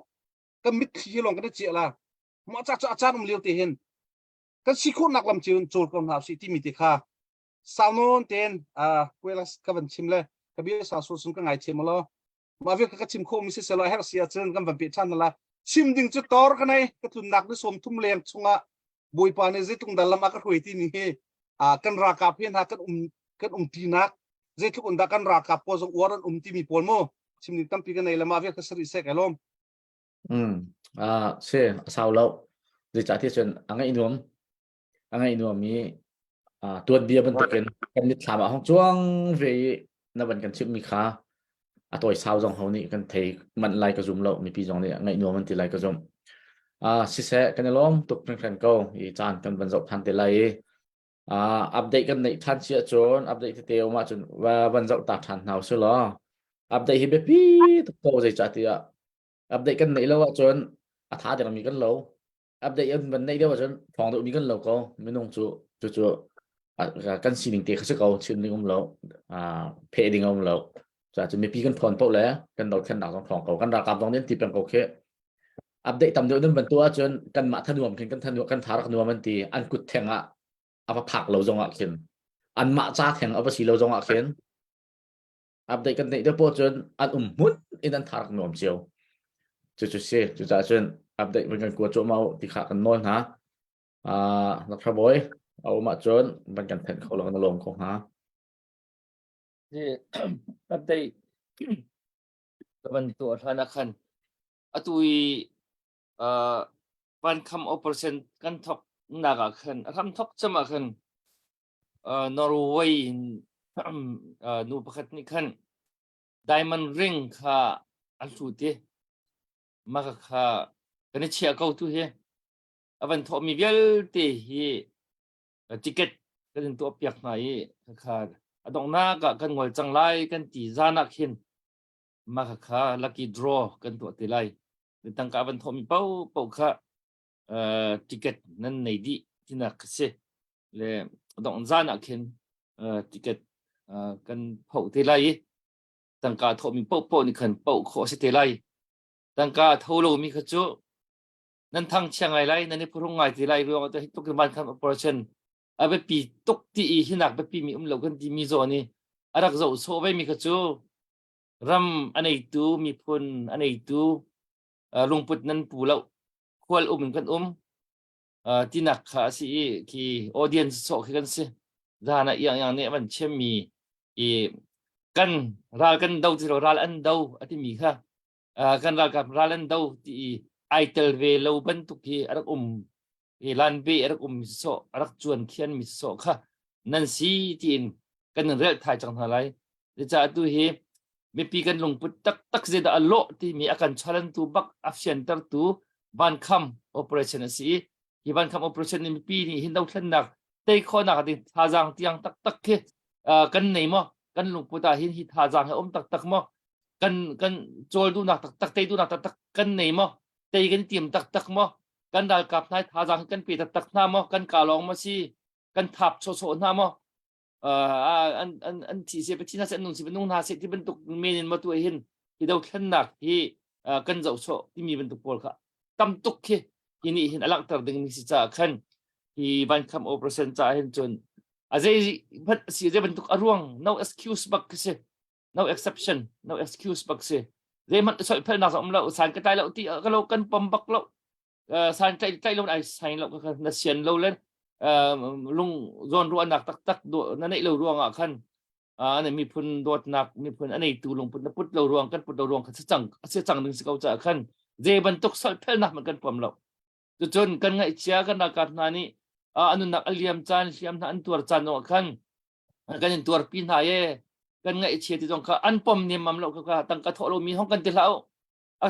กันมิดขี้ลงกันได้เจี๋ยละมาจากอาจารย์มันเลี้ยวเตะเห็นกันสิคนนักลำเชียนโจรกันหาสิที่มีติค่าสาวนนเตนเวลากับชิมเลยกับเบี้ยสาวสุดก็ไงชิมมาแล้วมาเวลากับชิมโคมิสิเซลล์เฮลเซียเจนกันแบบเปิดชั้นนั่นละชิมดึงจุดต่อกันไงก็ทุนหนักด้วยสมทุ่มเลี้ยงชงะบอยปานในตุงดัลละมาก็รวยที่นี่กันราคาเพี้ยนหากันตีนักเจทุกคนดักกันราคาพอสงอวรันที่มีปอลโมชิมดึงตั้มปีกันในละมาเวลาก็สริเสกไอ้ล้อม
เช่สาวเราดิจ่าที่จนอังไงอินวมมี ตัวเดียบันตุกันนิดถามห้องจ้วงเรนับวันกันชิบมีค่าตัวสาวจงเขานี่กันเทมันไล่กระจุมเรามีปีจงเนี่ยไงนัวมันตีไล่กระจุมสิเสกันล้อมตุกเพลงก็อีจานกันบรรจบทันตีไล่อัปเดตกันในทันเชียจนอัปเดตที่เตียวมาจนว่าบรรจบตัดทันเอาใช่หรออัปเดตฮิเบปี้ตุกโตใจจัดที่อัปเดตกันในแล้วว่าจนท้าเดี๋ยวมีกันแล้วอัปเดตยันวันในเดียวว่าจนฟองตัวมีกันแล้วก็ไม่น้องจู่กันสิ่งที่เขาจะเอาชิ้นนึงของเราเพจดิ้งของเราจะมีปีกันผ่อนเปล่าแล้วกันเราแค่หนักต้องฟองเขากันราคาตรงนี้ที่เป็นโอเคอัปเดตตามเดียวนั้นบรรตัวจนกันมาทันวมกันทันวมกันทารักนัวมันตีอันกุดแทงเอาผักเราจงเขียนอันมาจ้าแทงเอาไปสีเราจงเขียนอัปเดตกันในเดี๋ยวพอจนอันมุดอินันทารักนัวเชียวจู่เสียจู่จนอัปเดตเป็นกันกลัวโจมเอาที่ขากันนอนฮะนักทบอยเอามาจนเป็นกันแผ่นเขาลงนลงของฮะ
นี่ อัปเดตกันตัวธนาคารตุยวันคำ operation กันทบนักขึ้นทำทบจะมาขึ้นนอร์เวย์นูประคัตนี่ขึ้น Diamond Ring ค่ะอันสุดที่มาค่ะกันเชียร์เขาตัวเฮวันทบมีเวลที่ติเกตกันตัวเปียกไหนค่ะตรงนั้นกันงวยจังไรกันตีจานักขึ้นมาค่ะ lucky draw กันตัวตีไรตั้งแต่วันทบมีเป้าค่ะติเกตนั่นในดีที่นักเสียเลยตรงจานักขึ้นติเกตกันเป้าตีไรตั้งแต่ทบมีเป้านี่ขึ้นเป้าขอเสียตีไรตั้งแต่ทบเรามีขจูนั่นทั้งเชียงไรนั่นนี่พรุ่งไงตีไรเรื่องตัวตุกบ้านคำ operation ไปปีตุกที่หินักไปปีมีเรากันที่มีโซนี่รักโซโซไปมีขจูรำอันไหนตัวมีพลอันไหนตัวลงพุทนั้นปูเราควรกันที่นักข่าวสิที่ audience โซกันสิจานะอย่างนี้มันเชื่อมีกันรักกันดาวที่เรารักอันดาวที่มีค่ะกันรักกับรักอันดาวที่ไอเทลเวลเราบรรทุกที่รักลันเบรักมิโซรักจวนเขียนมิโซค่ะนั่นสิที่กันเรื่องไทยจังหวะไรเดี๋ยวจะดูเฮไม่ปีกันลงพุทตักเจดอัลโลที่มีอาการชาลันตูบักอัฟเชนตัร์ตูบ้านคำ operation สิที่บ้านคำ operation นี่มีปีนี่หินดาวทันนักเตะข้อนักที่ท่าจางที่ยังตักเกันไหนมั้งกันลงพุทธหินที่ท่าจางให้ตักมั้งกันโจลดูนักตักเตะดูนักตักกันไหนมั้งเตะกันเตรียมตักมั้งกันดัลกับนายท่าจางกันปีตักหน้ามั้งกันกาลองมาสิกันทับโซหน้ามั้งอันที่เสียไปที่น่าจะนุ่งสิเป็นนุ่งนาเสที่บรรทุกเมนินมาตัวเห็นที่เราขันหนักที่กันเจ้าโชที่มีบรรทุกปอลค่ะตั้มตุกที่นี่เห็นอลักตระดึงมีสิจ่าขันที่บันคำโอเปอเรชั่นจ่าเห็นจนอาจจะพัดเสียบรรทุกอารวง no excuse บักเสีย no exception no excuse บักเสียเรื่องมันสอยเพื่อนนักสมเราสารกระจายเราที่ก็เรากันปมบักเราสารใจเราไอ้สารเราก็นัดเชียนเราเล่นลุงโซนรัวหนักตักดูนั่นไอ้เรารวงขันอันนี้มีพุ่นโดดหนักมีพุ่นอันนี้ตูลงพุ่นพุทธเรารวงกันพุทธเรารวงกันเสียจังหนึ่งสิเขาจะขันเจบรรทุกสอยเพื่อนนักมันกันปมเราจนกันไงเชียกันนักการนานี่อันนั้นนักเลียมจานเลียมนั้นตัวจานโนขันกันยังตัวปีนหายกันไงเชียที่ตรงข้าอันปมเนี่ยมันเราก็ตั้งกระทอเรามีห้องกันที่เรา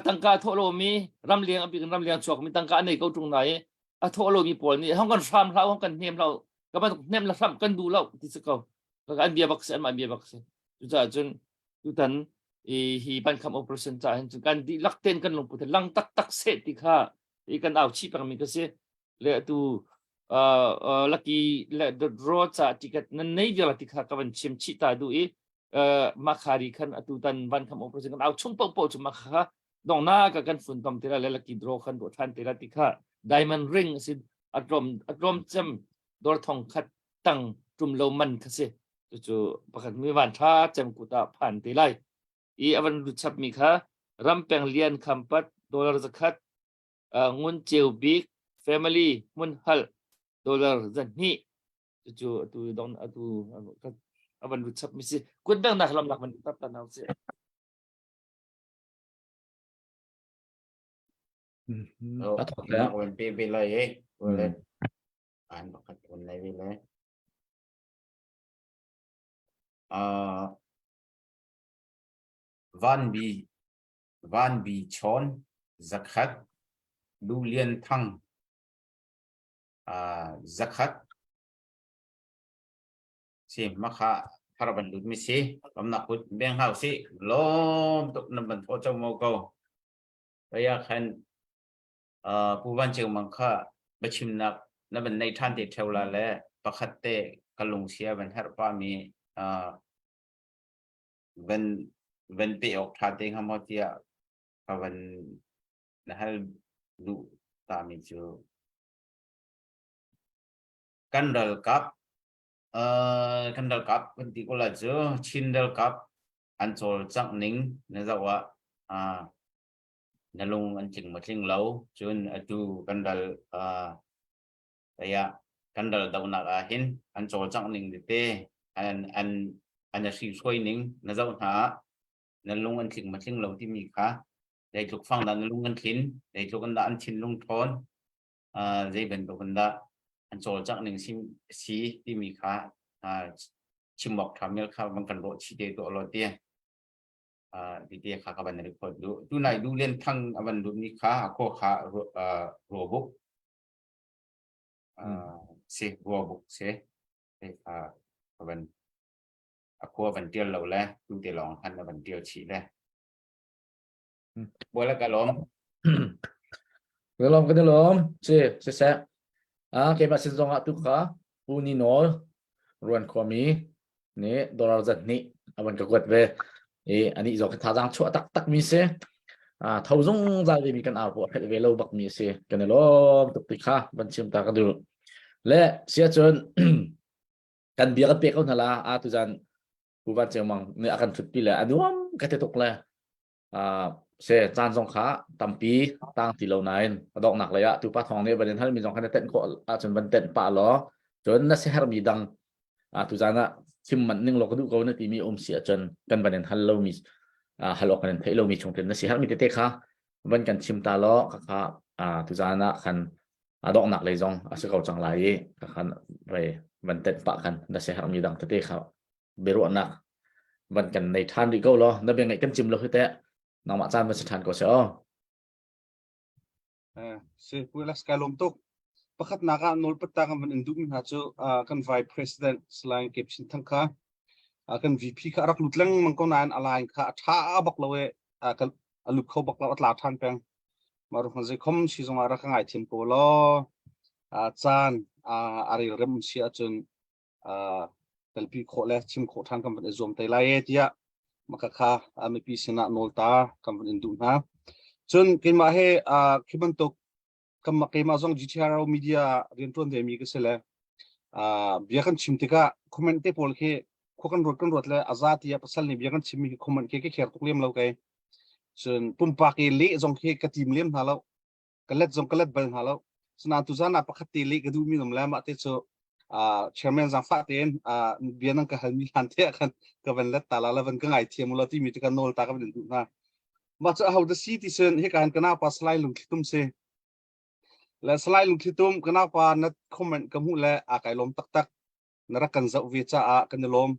ตั้งกระทอเรามีรำเลียงปีกันรำเลียงชวกมีตั้งกระอันนี้เขาตรงไหนโทษเรามีผลนี่ห้องกันฟาร์มเราห้องกันเนมเราก็มันเนมเราฟาร์มกันดูเราที่สกาวก็อันเบียบักเซนมาเบียบักเซนจุดจนจุดนั้นฮีบันคำ operation จ่าเห็นจุดการดีลักเต้นกันลงพุทธลังตักเสร็จที่ข้ากันเอาชีพกันมีก็เสียเลยตัวลักกี้เลยดรอจ่าที่กันนั่นในเวลาที่ข้ากันเชื่อมชีตาดูมาคาริกันตัวตันบันคำ operation กันเอาชุ่มเป่าจุมาข้าดองหน้ากันฝุ่นตอมที่ละลักกี้ดรอกันตัวทันที่ละที่ข้าDiamond Ring สิอัดลมจำโดนทองขัดตั้งจุ่มโลมันค่ะสิจู่ประคันมีวันท่าจำกุตาผ่านตีไลอวันรุชับมีค่ะรำแปงเลียนคำปัดดอลลาร์สกัดงุนเจียวบิ๊ก family มุนฮัลดอลลาร์จันนี่จู่ตัวดอนตัวอวันรุชับมีสิกุดแบงนักลำหลักมันตับตันเอาสิ
ก็ถูกแล้ว
เป็นปีเลยเว้ยเลยอ่านประกาศคนในวิเลย van bi chon zakhat du liên thăng zakhat si makha haraban lut mi si amna put beng hau si lom tuk nam ban tho chau mau ko ya khan pu van cheu mang kha bachim nak na ban nei than te theula le pakhat te kalung sia ban har pa mi ben pe ok tha te ham tia ka ban na hal du ta mi chu Kandal Cup penting ko la jo Chindal Cup Anchol Chang Ning na zawa nalung an ching matling low chun atu Kandal ya Kandal daw na hin Anchol Chang Ning dite an si soi ning na zaw ha nalung an ching matling low ti mi kha dai luk phang da nalung an thin dai luk an da an chin lung thon dai ben to kan da anh cho chắc nên xí đi mi khá chim bọc tham nhớ khá bằng cần độ chi tiết độ lo tiền đi tiền khá các bạn này có đủ tu này du liên thăng bạn đủ mi khá có khá rùa bốc xe rùa bốc xe các bạn có bạn tiêu lâu lẽ tu tiền lòng hắn là bạn tiêu chỉ lẽ bữa là cả lom
cái lom xe cái mà xin dòng tu khá uni nol ruan khomi nè dollar giật nị bạn có quật về anh ấy dòng cái thang chỗ tắc mi xe thâu dung ra thì mình cần ảo bộ hết về lâu bạc mi xe cái này lo tục tịch khá vẫn chiếm ta cái được lẽ xe chân cần biết cái bẹc không là tu dàn bu văn chiếm mang nè akan fit pi là anh đúng cái thế tục là xe chan dòng khá tầm pi tăng tỷ lâu này đọc nặng lại tu phát hong này vấn đề thay mình dòng cái tên của chân vấn tên pa lo chốn nó sẽ hết mi đăng tu dàn chim mình nhưng lo cái đủ câu nó thì mi xỉa chân cần vấn đề thay lâu mi hello kan thấy lâu mi chung tên nó sẽ hết mi tê khá vấn cần chim ta lo khá tu dàn khăn đọc nặng lại dòng sẽ cầu chẳng lại khăn về vấn tên pa khăn nó sẽ hết mi đăng tê khá beru nặng vấn cần này tham đi câu lo nó bên ngày cần chim lo hết tệ nằm ở trong sân có sao?
Se pula skalom tok pakhat naka nol patta kan indum ha chu kan vice president slang caption thangkha kan vp kha rak lutlang mangko nan alain kha tha baklawe kan alup kho baklaw atla than peng maru khanje khom si zonga ra khangai thim ko lo chan ari rem sia chun kalpi kho le chim kho than kan zom tai lai tia maka kha amipi sena nolta kan indum ha chun kema he khiban tok kam kema zong GTR media rientron de mi kesele biakan chimtika comment te pol khe khokan rot le azat ya pasal ni biakan chimi comment ke kher tuklem lo kai chun pumpa ke le zong khe katim lem halo kalet zong kalet bal halo sna tu zana pakhati le gadu mi nom la ma te cho chairman zang fa ten bianang ka halmi han te khan ka van la tala la van ka ngai thiamula ti mi te ka nol ta ka den du na ma cha how the citizen he kan kana pa slide lung khitum se la slide lung khitum kana pa na comment ka mu la kai lom tak tak nara kan zau ve cha kan lom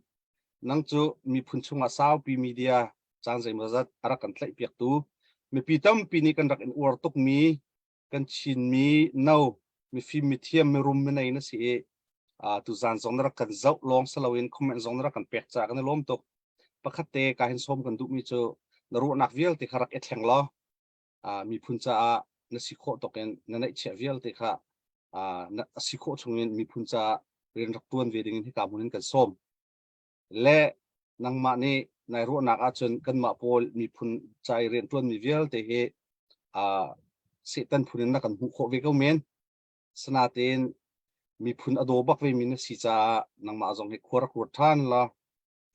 nang chu mi phun chunga saw pi media chang zai mazat ara kan thlai piak tu mi pi tam pi ni kan rak in ur tok mi kan chin mi no mi fi mi thiam mi rum mi nei na si tu zan zong nara kan zau long salawin comment zong nara kan pek cha kan lom tok pakhat te ka hin som kan du mi chu naru nak vial te kharak ethleng lo mi phun cha na sikho token na nai che vial te kha na sikho chungin mi phun cha ren rak tuan ve ding hi ka munin kan som le nang ma ni nai ru nak a chun kan ma pol mi phun chai ren tuan mi vial te he se tan phunin na kan hu kho ve ko men sanatin mi phun ado bak ve min si cha nang ma jong he khorak ru than la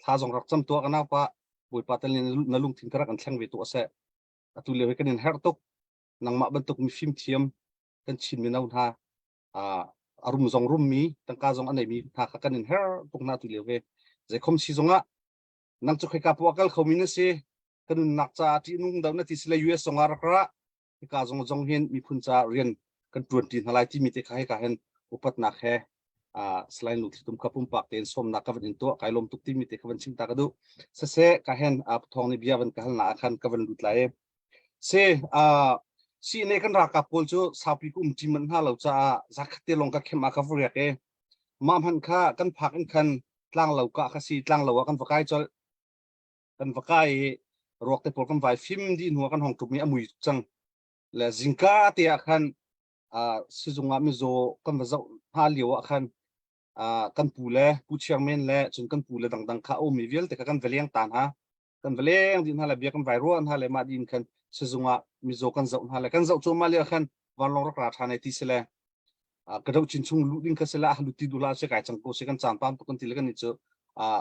tha jong rak cham to kana pa bui patal na lung thin karak an thlang ve to ase atu le kan in her tok nang ma ban tok mi phim thiam kan chin mi nau tha arum zong rum mi tangka zong anei mi tha kha kan in her tok na tu le ve je khom si zonga nang chu khai ka po akal khomin se kan nak cha ti nung daw na ti sile US zonga rakra ka zong zong hin mi phun cha rian kan 20 halai ti mi te khai ka hen upat nak he selain lu tum kapum pak ten som na kavan into kailom tuk ti mi te kavan chim ta kadu se kahen thong ni biavan kahal na khan kavan lut lai se si ne kan ra ka pol chu sapi kum chiman ha lo cha zakhate long ka khema ka vure ke mam han kha kan phak in khan tlang lo ka kha si tlang lo kan vakai chol kan vakai rok te pol kan vai phim di nu kan hong tuk mi amui chang la zingka te khan sizunga mi zo kan va zau ha liwa khan kan pule pu chairman le chun kan pule dang dang kha o mi vel te kan veleng tan ha kan veleng din hala bia kan vai ron hala ma din khan sizunga mi zo kan zau hala kan zau chu ma le khan van long ra thane ti sele kadau chin chung lu ding ka sela lu ti dula se kai chang ko se kan chan pam to kan ti le kan ni chu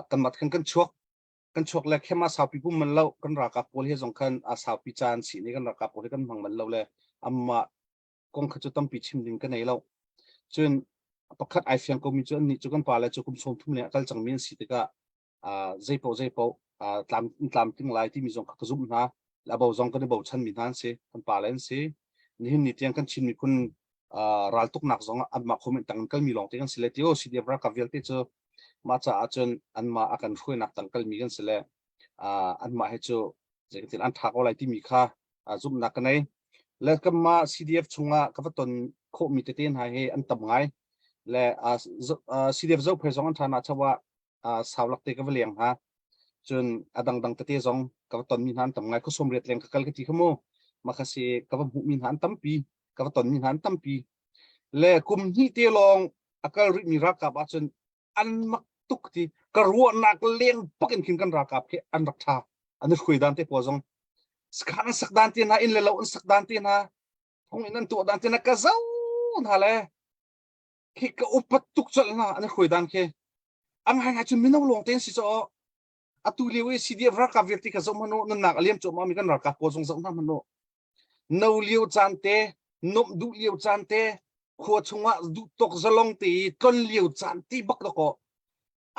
kan mat kan chuak le khema sa pi pu man lo kan ra ka pol he jong khan sa pi chan si ni kan ra ka pol kan mang man lo le amma kong kha chu tam pi chim ding kan nei lo chun pakhat ai fiang ko mi chu ni chu kan pa le chu kum som thum le kal chang min si te ka zaipo tlam ting lai ti mi jong ka zum na la bo jong kan bo chan mi han se kan pa len se ni hin ni tiang kan chin mi kun ral tuk nak zong an ma khomen tang kal mi long te kan sile ti o si de bra ka vel te chu ma cha achun an ma akan khoi nak tang kal mi kan sile an ma he chu je tin an thak olai ti mi kha zum nak nei le kam ma cdf chunga ka ton kho mi te ten ha he an tam ngai le cdf zo phai zong an thana chawa sawlak te ka veliang ha chun adang dang te zong ka ton mi han tam ngai ko som ret leng ka kal ka ti khamo ma kha se ka bu min han tam pi ka ton min han tam pi le kum hi te long akal ri mi ra ka ba chun an mak tuk ti ka ruwa nak leng pakin kin kan ra ka ke an rak tha an khoi dan te po zong skhan sak dan te na in le lo an sak dan te na hong in an to dan te na ka zau na le ki ka upat tuk chal na an khoi dan ke ang hang ha chun minau long ten si cho atu lewe si dia ra ka verti ka zo mano nan nak aliam cho ma mi kan ra ka po zong zong na mano no liu chan te nom du liu chan te kho chunga du tok zalong te ton liu chan ti bak ko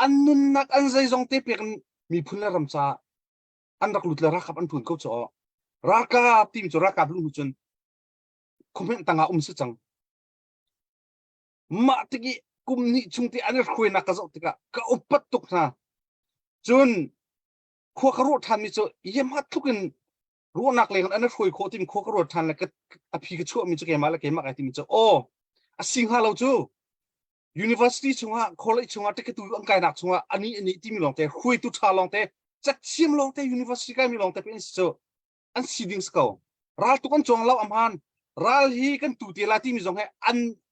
an nun nak an zai zong te pe mi phun la ram cha an rak lut la ra khap an phun ko cho ra ka ti mi cho ra ka lu chun comment tanga se chang ma tigi kum ni chung ti an khoi na ka zo ti ka upat tuk na chun kho kharo than mi cho yem hat thukin ru nak le an khoi kho tim kho kharo than la ka a phi ka chu mi chu ke ma la ke ma ka ti mi cho o a sing ha lo chu university chunga college chunga te ke tu ang kai nak chunga ani ti mi long te khoi tu tha long te chat chim long te university ka mi long te pen so an siding sko ral tu kan chong lo am han ral hi kan tu ti la ti mi jong he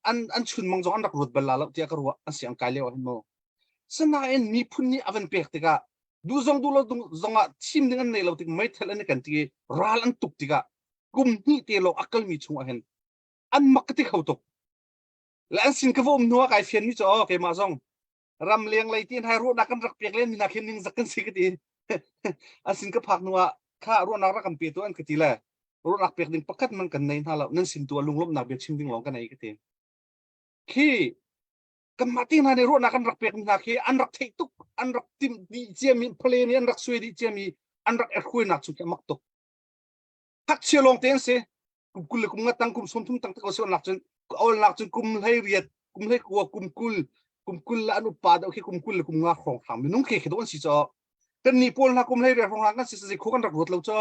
an chun mong jong an rak rut bal la lo ti ka ruwa an siang kai le wa mo sana en mi phun ni avan pek te ka du zong du lo zonga chim ding an nei lo ti mai thel an kan ti ral an tuk ti ka kum ni te lo akal mi chunga hen an mak ti khau tok la an sin ka vom nuwa kai fian mi cho ke ma zong ram leng lai tin hai ro da kan rak pek len na khin ning zakan si ka ti an sin ka phak nuwa kha ro na ra kan pe to an ka ti la ro nak pek ding pakat man kan nei hala nan sin tu lunglom na be chim ding long kan nei ka ti khi kan mati na ne ro na kan rak pek na khi an rak thei tuk an rak tim di che mi play ni an rak sui di che mi an rak er khoi na chu ke mak tok hak che long ten se kum kul kum ngatang kum som thum tang ta ko so nak chun ol nak chun kum lai riat kum lai ko kum kul la anu pa da khi kum kul kum nga khong tham mi nung khe khe don si cho kan ni pol na kum lai riat khong lang kan si se kho kan rak rot lo cho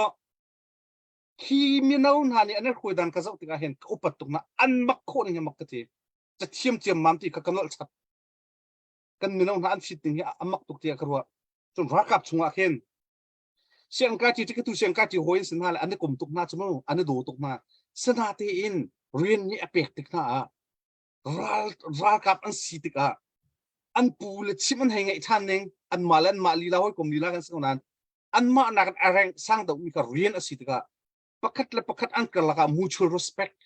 khi mi nau na ni an khoi dan ka zau ti ka hen ko pat tuk na an mak kho ni mak ka tiจะเทียมมันที่กันนอลชัดกันมีน้องนั้นฟิตติ้งอ่ะอามักตุกเตียกรัวจนรักกับชงอาเคนเสียงกาจีที่ก็ตัวเสียงกาจีโหยสินหาเลยอันนี้กลุ่มตุกนาจมูอันนี้ดูตุกมาสนาที่อินเรียนนี่เปกติกนะรักกับอันสีติกะอันปูเลยชิมันให้ไงท่านเองอันมาเล่นมาลีลาห้อยกลุ่มลีลากันสักนั้นอันมาหนักอะไรสร้างตัวมีการเรียนอันสีติกะประคัดและประคัดอันกันละกัน mutual respect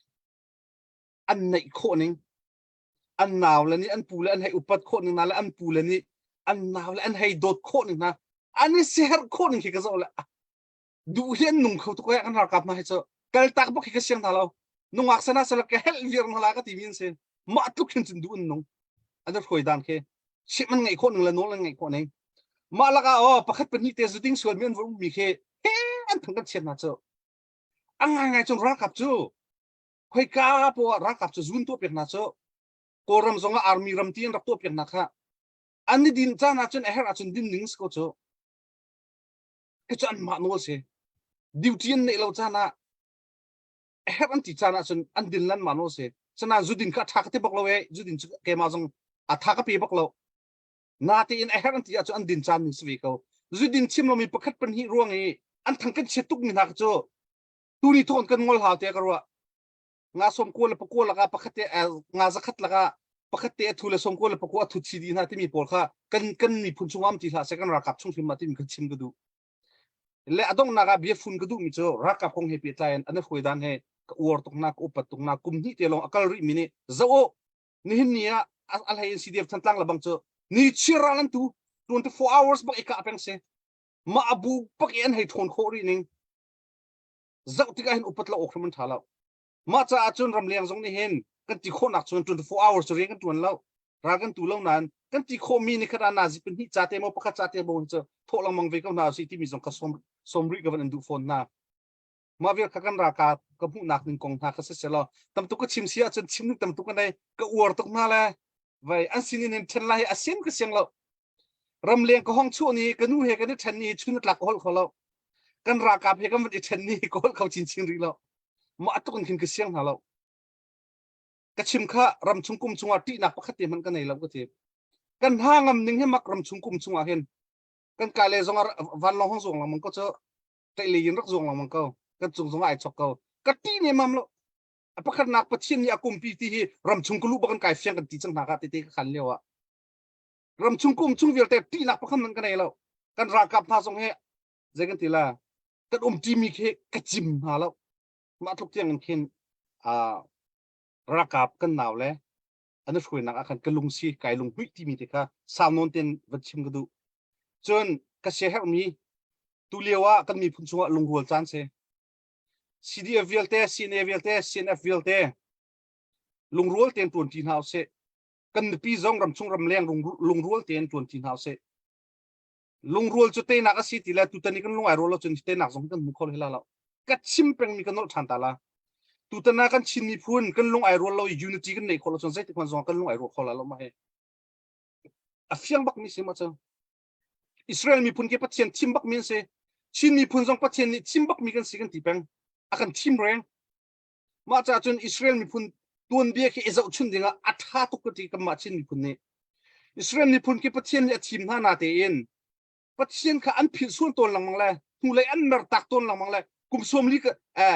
อันในโคนึงอันหนาวแล้วนี่อันปูแล้วอันให้อุปัตโคนึงนะแล้วอันปูแล้วนี่อันหนาวแล้วอันให้โดดโคนึงนะอันนี้เสียโคนึงขี้กระโจนละดูเห็นนุ่งเขาตัวก็ยังรักกับมาให้เจ้าการตักบอกขี้กระเสียงท่าเรานุ่งอักษณะสลักแค่เฮลเวียร์มาลากตีมินเซนมาตุกขึ้นจนดูนุ่งอันนั้นคุยดันแค่ชิมันไงโคนึงแล้วโน้นไงโคนึงมาละก็อ๋อประคัดเป็นนี่เตจุดดิ้งส่วนมีอันมีแค่เฮ้อันทั้งกันเชียนนะเจ้าอันไงจนรักกับเจ้าคุยกาปวรักกับเจ้าจุนตัวเป็นนะเจ้า koram zonga army ram tin rak to piak na kha ani din cha na chun her achun din nings ko cho ke chan ma no se duty ne lo cha na her an ti cha na chun an din lan ma no se chana zudin kha thak te bak lo we zudin ke ma zong a thak pe bak lo na te in her an ti achun an din chan ning swi ko zudin chim lo mi pakhat pan hi ruang e an thang kan chetuk ni nak cho turi thon kan ngol ha te karwa nga som ko la pako la ka pakhate nga zakhat la ka pakhate thule som ko la pako thu chi di na ti mi por kha kan mi phun chungam ti la second ra kap chung thim ma ti mi kan chim gadu le adong na ga bi phun gadu mi cho ra kap khong he pi tlain an khoi dan he ka ur tok na ko pat tok na kum ni te long akal ri mi ni zo ni hin nia al hay CDF thantlang la bang cho ni chiralan tu 24 hours ba ika peng se ma abu pak en hay thon kho ri ning zau ti ka hin upat la okhman thala ma cha achun ram liang zong ni hen kan ti kho nak chun 24 hours ring kan tuan lau ra kan tu lau nan kan ti kho mi ni khara na ji pin hi cha te mo pakha cha te bo cho tho lang mang ve ka na si ti mi zong ka som ri ka van du phone na ma ve ka kan ra ka mu nak ning kong tha ka se lo tam tu ka chim sia chun chim ni tam tu ka nei ka ur tok na la vai an sin nin chen lai a sen ka siang lo ram liang ka hong chu ni ka nu he ka ni than ni chun tlak hol kho lo kan ra ka phe ka man i than ni ko khau chin chin ri lo ma atukun kin ka siang ha lo ka chim kha ram chung kum chunga ti nak pakhat te man ka nei lo ka te kan hangam ning he mak ram chung kum chunga hen kan ka le zonga van lo hong zong lang man ko cho tai le yin rak zong lang man ko kan chung zong ai chok ko ka ti ne mam lo pakhat nak pachin ni akum pi ti hi ram chung ku lu ba kan kai fiang kan ti chang na ka te ka khan lewa ram chung kum chung vel te ti nak pakhat man ka nei lo kan ra kap tha zong he zegan ti la kan ti mi khe ka chim ha lo ma thuk tiang khin rakap kan naw le an phoi nak akan kalung si kai lung hui ti mi te kha samnon ten vachim gadu chon ka se her mi tulewa kan mi phun chunga lung hol chan se CDF velte CNF velte CNF velte lung rol ten 20 house se kan pi zong ram chung ram leng lung rol ten 20 house se lung rol chu te nak asi ti la tu tani kan lung ai rol chun te nak zong kan mu khol hela la ka chim peng mi kan no than ta la tu tana kan chin mi phun kan lung ai rol lo unity kan nei khol chon zai ti kan zong kan lung ai rol khol la ma he a fiang bak mi se ma cha Israel mi phun ke pathian chim bak min se chin mi phun zong pathian ni chim bak mi kan si kan ti peng akan chim reng ma cha chun Israel mi phun tuan bia ke ezau chun dinga atha to ka ti kam ma chin mi phun ni Israel mi phun ke pathian ni achim na na te in pathian kha an phil sun ton lang mang la tu lai an mer tak ton lang mang la kum som li ka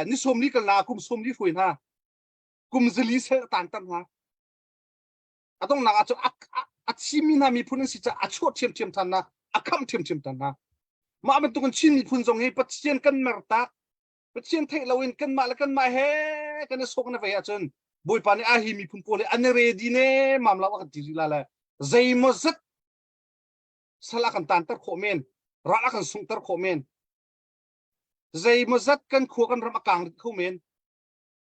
ni som li ka la kum som li foi na kum zeli se tan tan ha atong na acho a chimi na mi phun si cha a chot chem chem tan na a kham chem chem tan na ma man tu kan chin mi phun zong he pathian kan mer tak pathian thai lawin kan ma he kan sok na ve a chun boy pa ni a hi mi phun pole an ready ne mamla wa ti la la zai mo zat sala kan tan tar kho men ra kan sung tar kho men zai mo zat kan kho kan ram akang kho men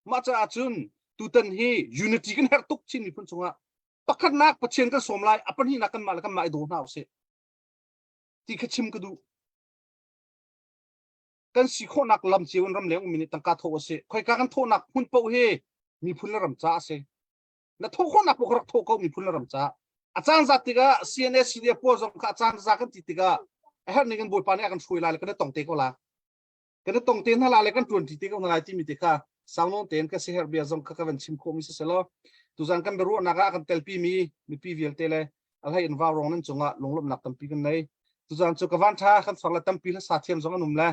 ma cha chun tu tan hi unity kan her tuk chin mi phun chunga pakhat nak pathian kan som lai apan hi na kan ma do na se ti khachim ka du kan si kho nak lam cheun ram leng minute tang ka tho se khoi ka kan tho nak hun po he mi phun la ram cha se na tho kho nak pokrak tho ko mi phun la ram cha achang za tiga CNS CDF po jong kha achang za kan ti tiga her ni kan boy pa ne kan thui la kan tong te ko la kan tong te na la le kan tun ti te ko na ti mi te kha sangnon ten ka se her bia jong ka kan chim kho mi se lo tu zang kan beru na ga kan tel pi mi pi vel te le al hai inva rong nan chunga longlom nak tam pi kan nei tu zang chu ka van tha kan phang la tam pi la sa thiam jong anum la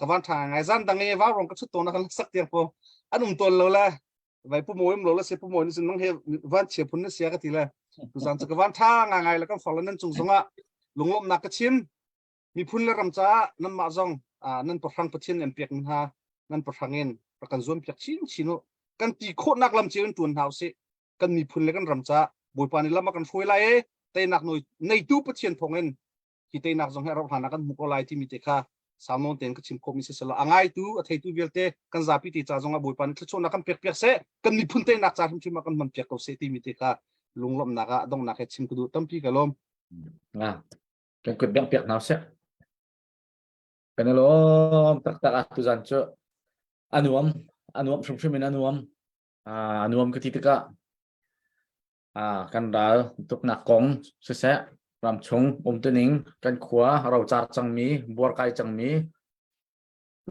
ka van tha ngai zan dang e va rong ka chu to na kan sak tiang po anum ton lo la vai pu moim lo la se pu moi ni sin nong he van che phun na sia ka ti la tu zang chu ka van tha ngai la kan phang la nan chung zonga longlom nak ka chim mi phun la ram cha nan ma jong nan pahrang pathian en pek ha nan pahrangin kan zon pek chin chino kan ti kho nak lam cheun tun hau se kan mi phun le kan ram cha boi pani lama kan foi lai e te nak noi nei tu pathian phongen ki te nak jong hera hana kan mu ko lai ti mi te kha samnon ten ka chim ko mi se sala angai tu a thei tu velte kan zapi ti cha jonga boi pani thlo na kan pek pek se kan mi phun te nak cha chim kan man pek ko se ti mi te kha lunglom na ka dong na khe chim ku du tampi ka lom
kan kut bang pek na se kan lo tak tak tu zan cho anuam shum shum anuam ka ti ka กันดาตุกนักกงเสะรำชงตัวนิงกันขวาเราจารจังมีบัวไกจังมี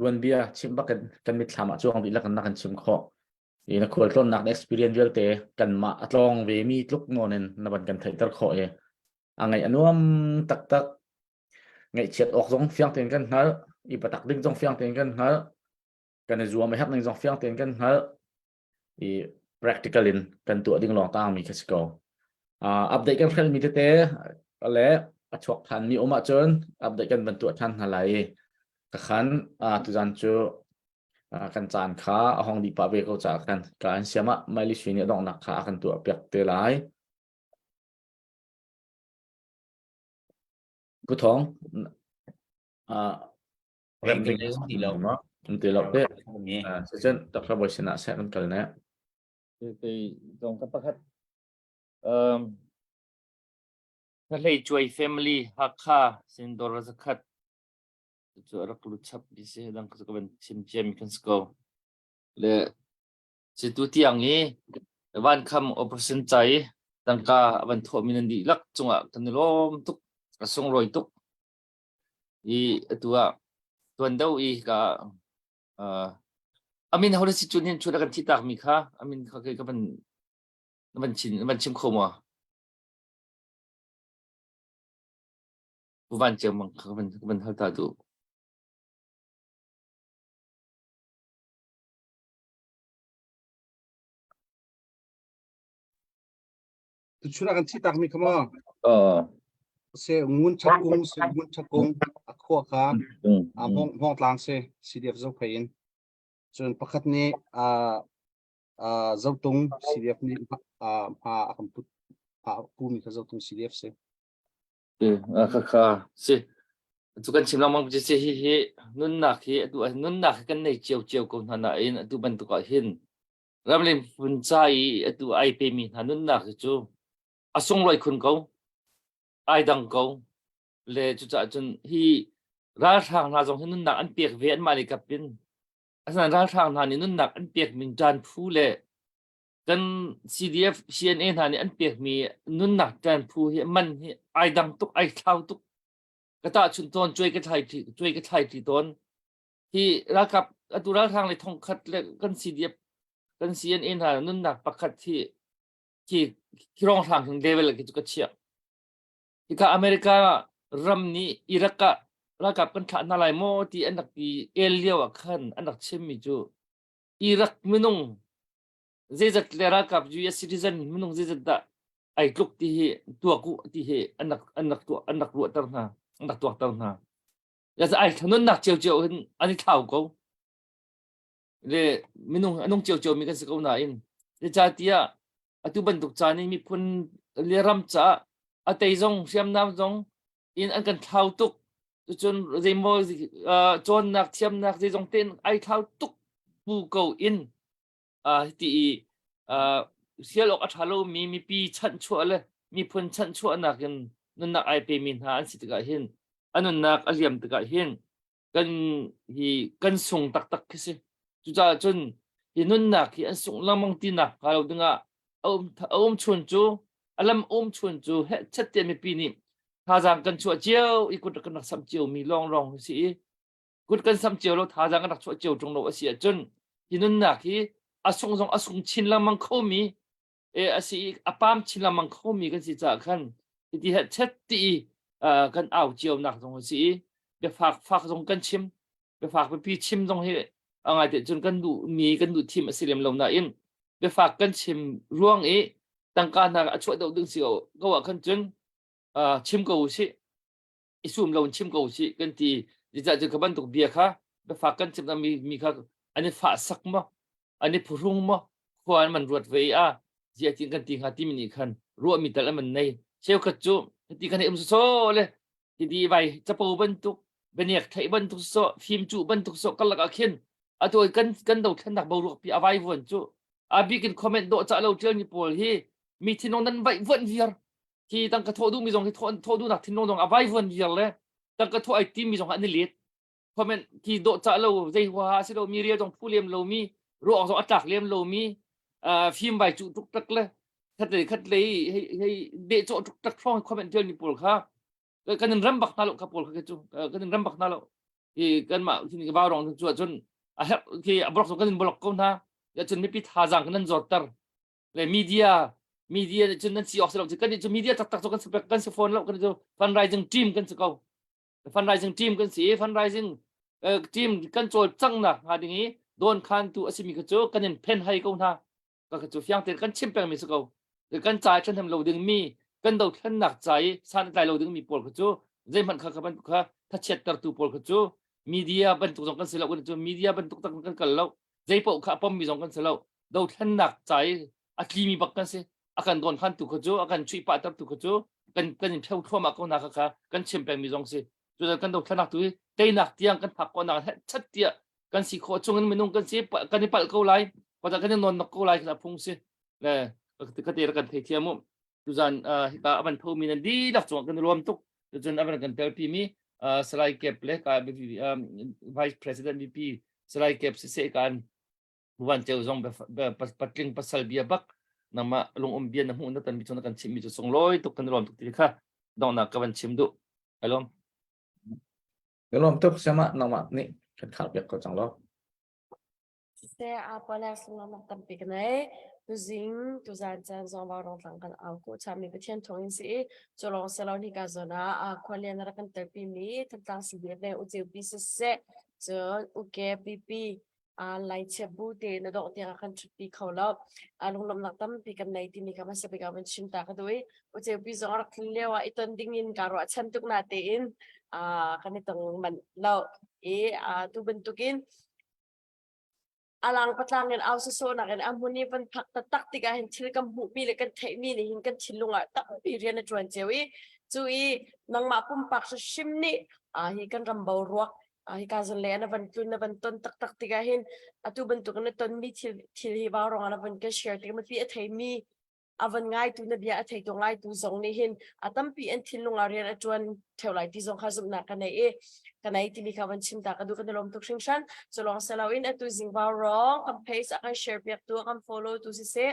วันเบียชิมบักกันมิตรธรรมช่วงวิลกันนักกันชิมข้ออีนักขวดต้นนัก experience เยอะเตะกันมาลองเวมีลุกโนเนนนับกันไทยตะข้อไงอันนู้นตักไงเฉียดออกสองเฟียงเตียนกันเหรออีปตักดึงสองเฟียงเตียนกันเหรอกันในจัวไม่ฮับหนึ่งสองเฟียงเตียนกันเหรออี practicalin กันตัวดึงลองตั้งมีแค่สกอร์อัปเดตกันแค่มีเตะแล้วชกทันมีออกมาจนอัปเดตกันบรรทุกทันอะไรกันตุจันจูกันจานขาห้องดีป่าเวกจากกันการเสียมะไม่ลิชินีต้องนักขากันตัวเปียกเตลายกูท้องเริ่มเป็นตีเหลาเนาะตีเหลาเด้เช่นตักระบายชนะแซ่กันกันนะ
คือตรงกับประคัดถ้าเลยช่วย family ฮักค่าสินดอร์สักขัดช่วยรักลูกชับดิเสดังก็จะเป็นชิมกันสกอร์และสิตุที่อย่างนี้วันคำ operation ใจตั้งกาวันทอมินันดีลักจงอ่ะกันล้อมตุกกระทรวงรอยตุกอีตัวเดาอีกอามินเขาได้สิจุดนี้ช่วยกันที่ตากมีค่ะอามินเขาเคยก็มันชิมโคมัวผู้วันเจอมันเขาเป็นเท่าตาดู
ตุชุระกันที่ตักมีคำว่าเสงุนชักกงขั้วขาห้องกลางเส CDF เจ้าเพนจนประคัดนี้เจ้าตรง CDF นี้คำพูดผู้มีเจ้าตรง CDF เส
ค่ะสิทุกคนชิมลองมันจะเสียนุ่นหนักตัวนุ่นหนักกันในเจียวกันหนาตัวมันตัวเห็นแล้วมันฝุ่นใจตัวไอเป็นมีนุ่นหนักจู่ส่งรอยคุณเขาไอดังเขาเลยจุดจนที่ราทางราจงที่นุ่นหนักอันเปียกเวียนมาเลยกับเป็นอาราทางนั้นนุ่นหนักอันเปียกมีจานผู้เลยกัน CDF CNN นี่อันเปียกมีนุ่นหนักจานผู้เห็นมันไอดังตุกไอเท้าตุกกระตาชุนตอนช่วยกระไทยที่ตอนที่รักกับตัวราทางเลยทองคัดเลยกัน CDF กัน CNN นุ่นหนักประคัดที่รองทางถึงเดเวลกิจกรรมเชียที่กับอเมริการัมนี้อิรักรักกับกันขาดนาลายโมที่อันดับที่เอเลียวขันอันดับเชมิจูอิรักมินุงเจจัดเลรักกับ US citizen มินุงเจจัดไอ้ลูกที่ตัวกูที่อันดับตัวตั้งหน้าอันดับตัวตั้งหน้ายาจะไอ้ถนนหนักเจียวอันนี้เท่ากูเลยมินุงอันนู้นเจียวมีกันสักคนไหนเดี๋ยวจ่าที่ตุบันตุกจานี่มีคนเลี้ยรำจ่าแต่ยงเชื่อมน้ำจงอินอันกันเท้าตุกจนเรโมจนนักเชื่อมนักจงเต้นไอเท้าตุกปูเกาอินที่เสียลอกอัฐาโลมีปีชั้นชั่วเลยมีพนชั้นชั่วนักกันนั่นนักไอเปมินหาอันสิตกะเห็นอันนั้นนักอเลียมตกะเห็นกันส่งตักคือสิจุดจนที่นั่นนักที่อันส่งลำมังตีนักเราดึงชวนจูอารมณ์ชวนจูเฮชัดเจนไม่ปีนี้ท่าจางกันชัวเจียวอีกุดกันนักสัมเจียวมีลองสิกุดกันสัมเจียวแล้วท่าจางกันนักชัวเจียวจงโลเสียจนที่นั่นนักที่ส่งชินละมังเขามีสิปามชินละมังเขามีกันสิจากกันที่เฮชัดที่กันเอาเจียวนักตรงสิไปฝากตรงกันชิมไปฝากไปพี่ชิมตรงให้อะไรแต่จนกันดูทีมสิเลียมลงน่ะอินไปฝากกันชิมร่วงตั้งการนักช่วยเราดึงเสียวก็ว่ากันจนชิมกูสิสุ่มเราชิมกูสิกันที่จะกับบันตุกเบียค่ะไปฝากกันชิมนั้นมีค่ะอันนี้ฝากสักมั้งอันนี้ผู้รุ่งมั้งควรมันรวดเวียเจียจริงกันที่หาที่มีคันรัวมีแต่ละมันในเชี่ยวกระจุที่กันเอ็มโซเลยที่ดีไปจะปูบันตุกเป็นเนี่ยไทยบันตุกโซฟิล์มจูบันตุกโซกันละกันเขียนตัวกันดูขันดักบารุกพี่เอาไว้วันจูบิกินคอมเมนต์โดจะเราเจอญี่ปุ่นที่มีที่น้องนั้นไว้วันเวียร์ที่ตั้งกระโทดูมีตรงที่โทดูนักที่น้องตรงเอาไว้วันเวียร์เลยตั้งกระโทไอทีมมีตรงอันนี้เล็ดคอมเมนต์ที่โดจะเราใจว่าสิเรามีเรียตรงผู้เลี้ยงเรามีรู้ออกตรงอัตลักษณ์เลี้ยงเรามีฟิล์มใบจุตุกตักเลยแท คัดเลยให้เดะโจทุกตักฟองคอมเมนต์เจอนี่ปวดค่ะกันนึงรำบักนาลกับปวดค่ะจูกันนึงรำบักนาลกันมาที่นี่ก็บ้ารองจนที่บล็อกกันนึงบล็อกกันนะya chun mi pi tha jang kan zor tar le media chun nan si ok selo kan chu media tak tak kan spek kan se phone lo kan chu fundraising team kan se ko fundraising team kan si fundraising team kan chol chang na ha ding i don khan tu asimi ka chu kan en pen hai ko na ka chu fyang ten kan chim peng mi se ko kan chai chen tham lo ding mi kan do than nak chai san tai lo ding mi pol ka chu zai man kha ban kha tha chet tar tu pol ka chu media ban tu kan se lo kan chu media ban tu tak kan kal lo dây bộ khá bom bị giống con sờ lâu đầu thân nặng trái khi mi bạc con se akan don khan tu khojo akan chui pa tap tu khojo kan theo thua mà con nạc khá kan chim beng mi giống se rồi kan đầu thân nặng tu tây nặng tiang kan phạc con nạc chất tiệt kan si khó chung mình nung kan si kan pal câu lại hoặc là kan non nọc câu lại là phung se nè cái tiền kan thấy thiam mu tu zan ta aban thâu mi nan đi đọc chung kan rôm tuk tu zan aban kan tel pi mi slide cap le ka vice president vp slide cap se kan buwan cheu zong patling pasal bia bak nama long ombian na hung na tan bichon kan chim mi song loi to kan rom tu kha dong na kawan chim du alom
Belum tuh sama nama ni kan khalbiak ko chang lo.
Se apa lah selama tampik nai tu zing tu zan zong ba rong tang kan au ko chami betien thong si cholong selo ni ka zona a kholian ra kan terpi mi tang si de u je bi se zo u ke pp lai che bu te na dok te kan chupi khawlo alung lom nak tam pi kan nai ti ni ka ma se pe ka ban chim ta ka doi u je bi zong ra khin lewa iton ding in ka ro chan tuk na te in kan itong man lo tu bentukin alang patlangin aw sa sona kan amuni pan tak tiga hin thil kam hu mi le kan thei mi ni hin kan thilunga tak pi rian na chuan chewi chui nang ma pum pak sa shimni hi kan rambau ruak hi ka zon le na ban ton tak tiga hin atu bentuk na ton mi thil hi ba rong na ban ka share ti ma pi a thei mi avan ngai tu na bia a thei to ngai tu zong ni hin atam pi an thilunga rian a chuan thaulai ti zong kha zum na ka nei kanai ti mi ka ban chim ta ka du kan lom tuk sing shan so long salawin atu zingwa rong kan paste akan share piak tu akan follow tu si se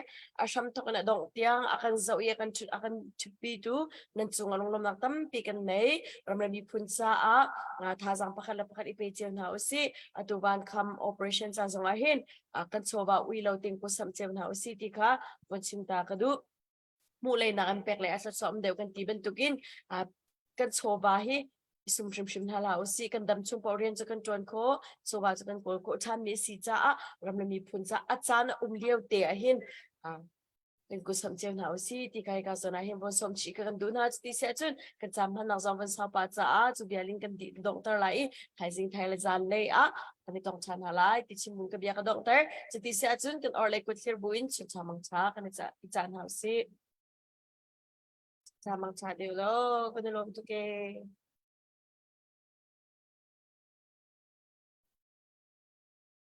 asham to kana dong tiang akan zau ye akan chupi tu nan chung along lom nak tam pi kan nei ram mi punsa a tha jang pakhala pakhat ipe chen ha usi atu ban kham operation sa zong a hin kan choba ui lo ting ko sam chen ha usi ti kha ban chim ta ka du mulai na kan pek le asa som deu kan ti ben tukin kan choba hi sum shim hala usi kan dam chung porian cha kan ton ko choba cha kan ko than mi si cha ram mi phun cha achan lieu te a hin kan ko sam chen ha usi ti kai ka zona hin bon som chi kan du na ti se chun kan cham han nang zong ban sa pa cha chu bia ling kan di doctor lai thai jing thai la jan le kan ni tong chan hala ti chim mun ka bia ka doctor chu ti se chun kan or like ko clear buin chu chamang cha kan cha chan ha usi chamang cha de lo kan lo tu ke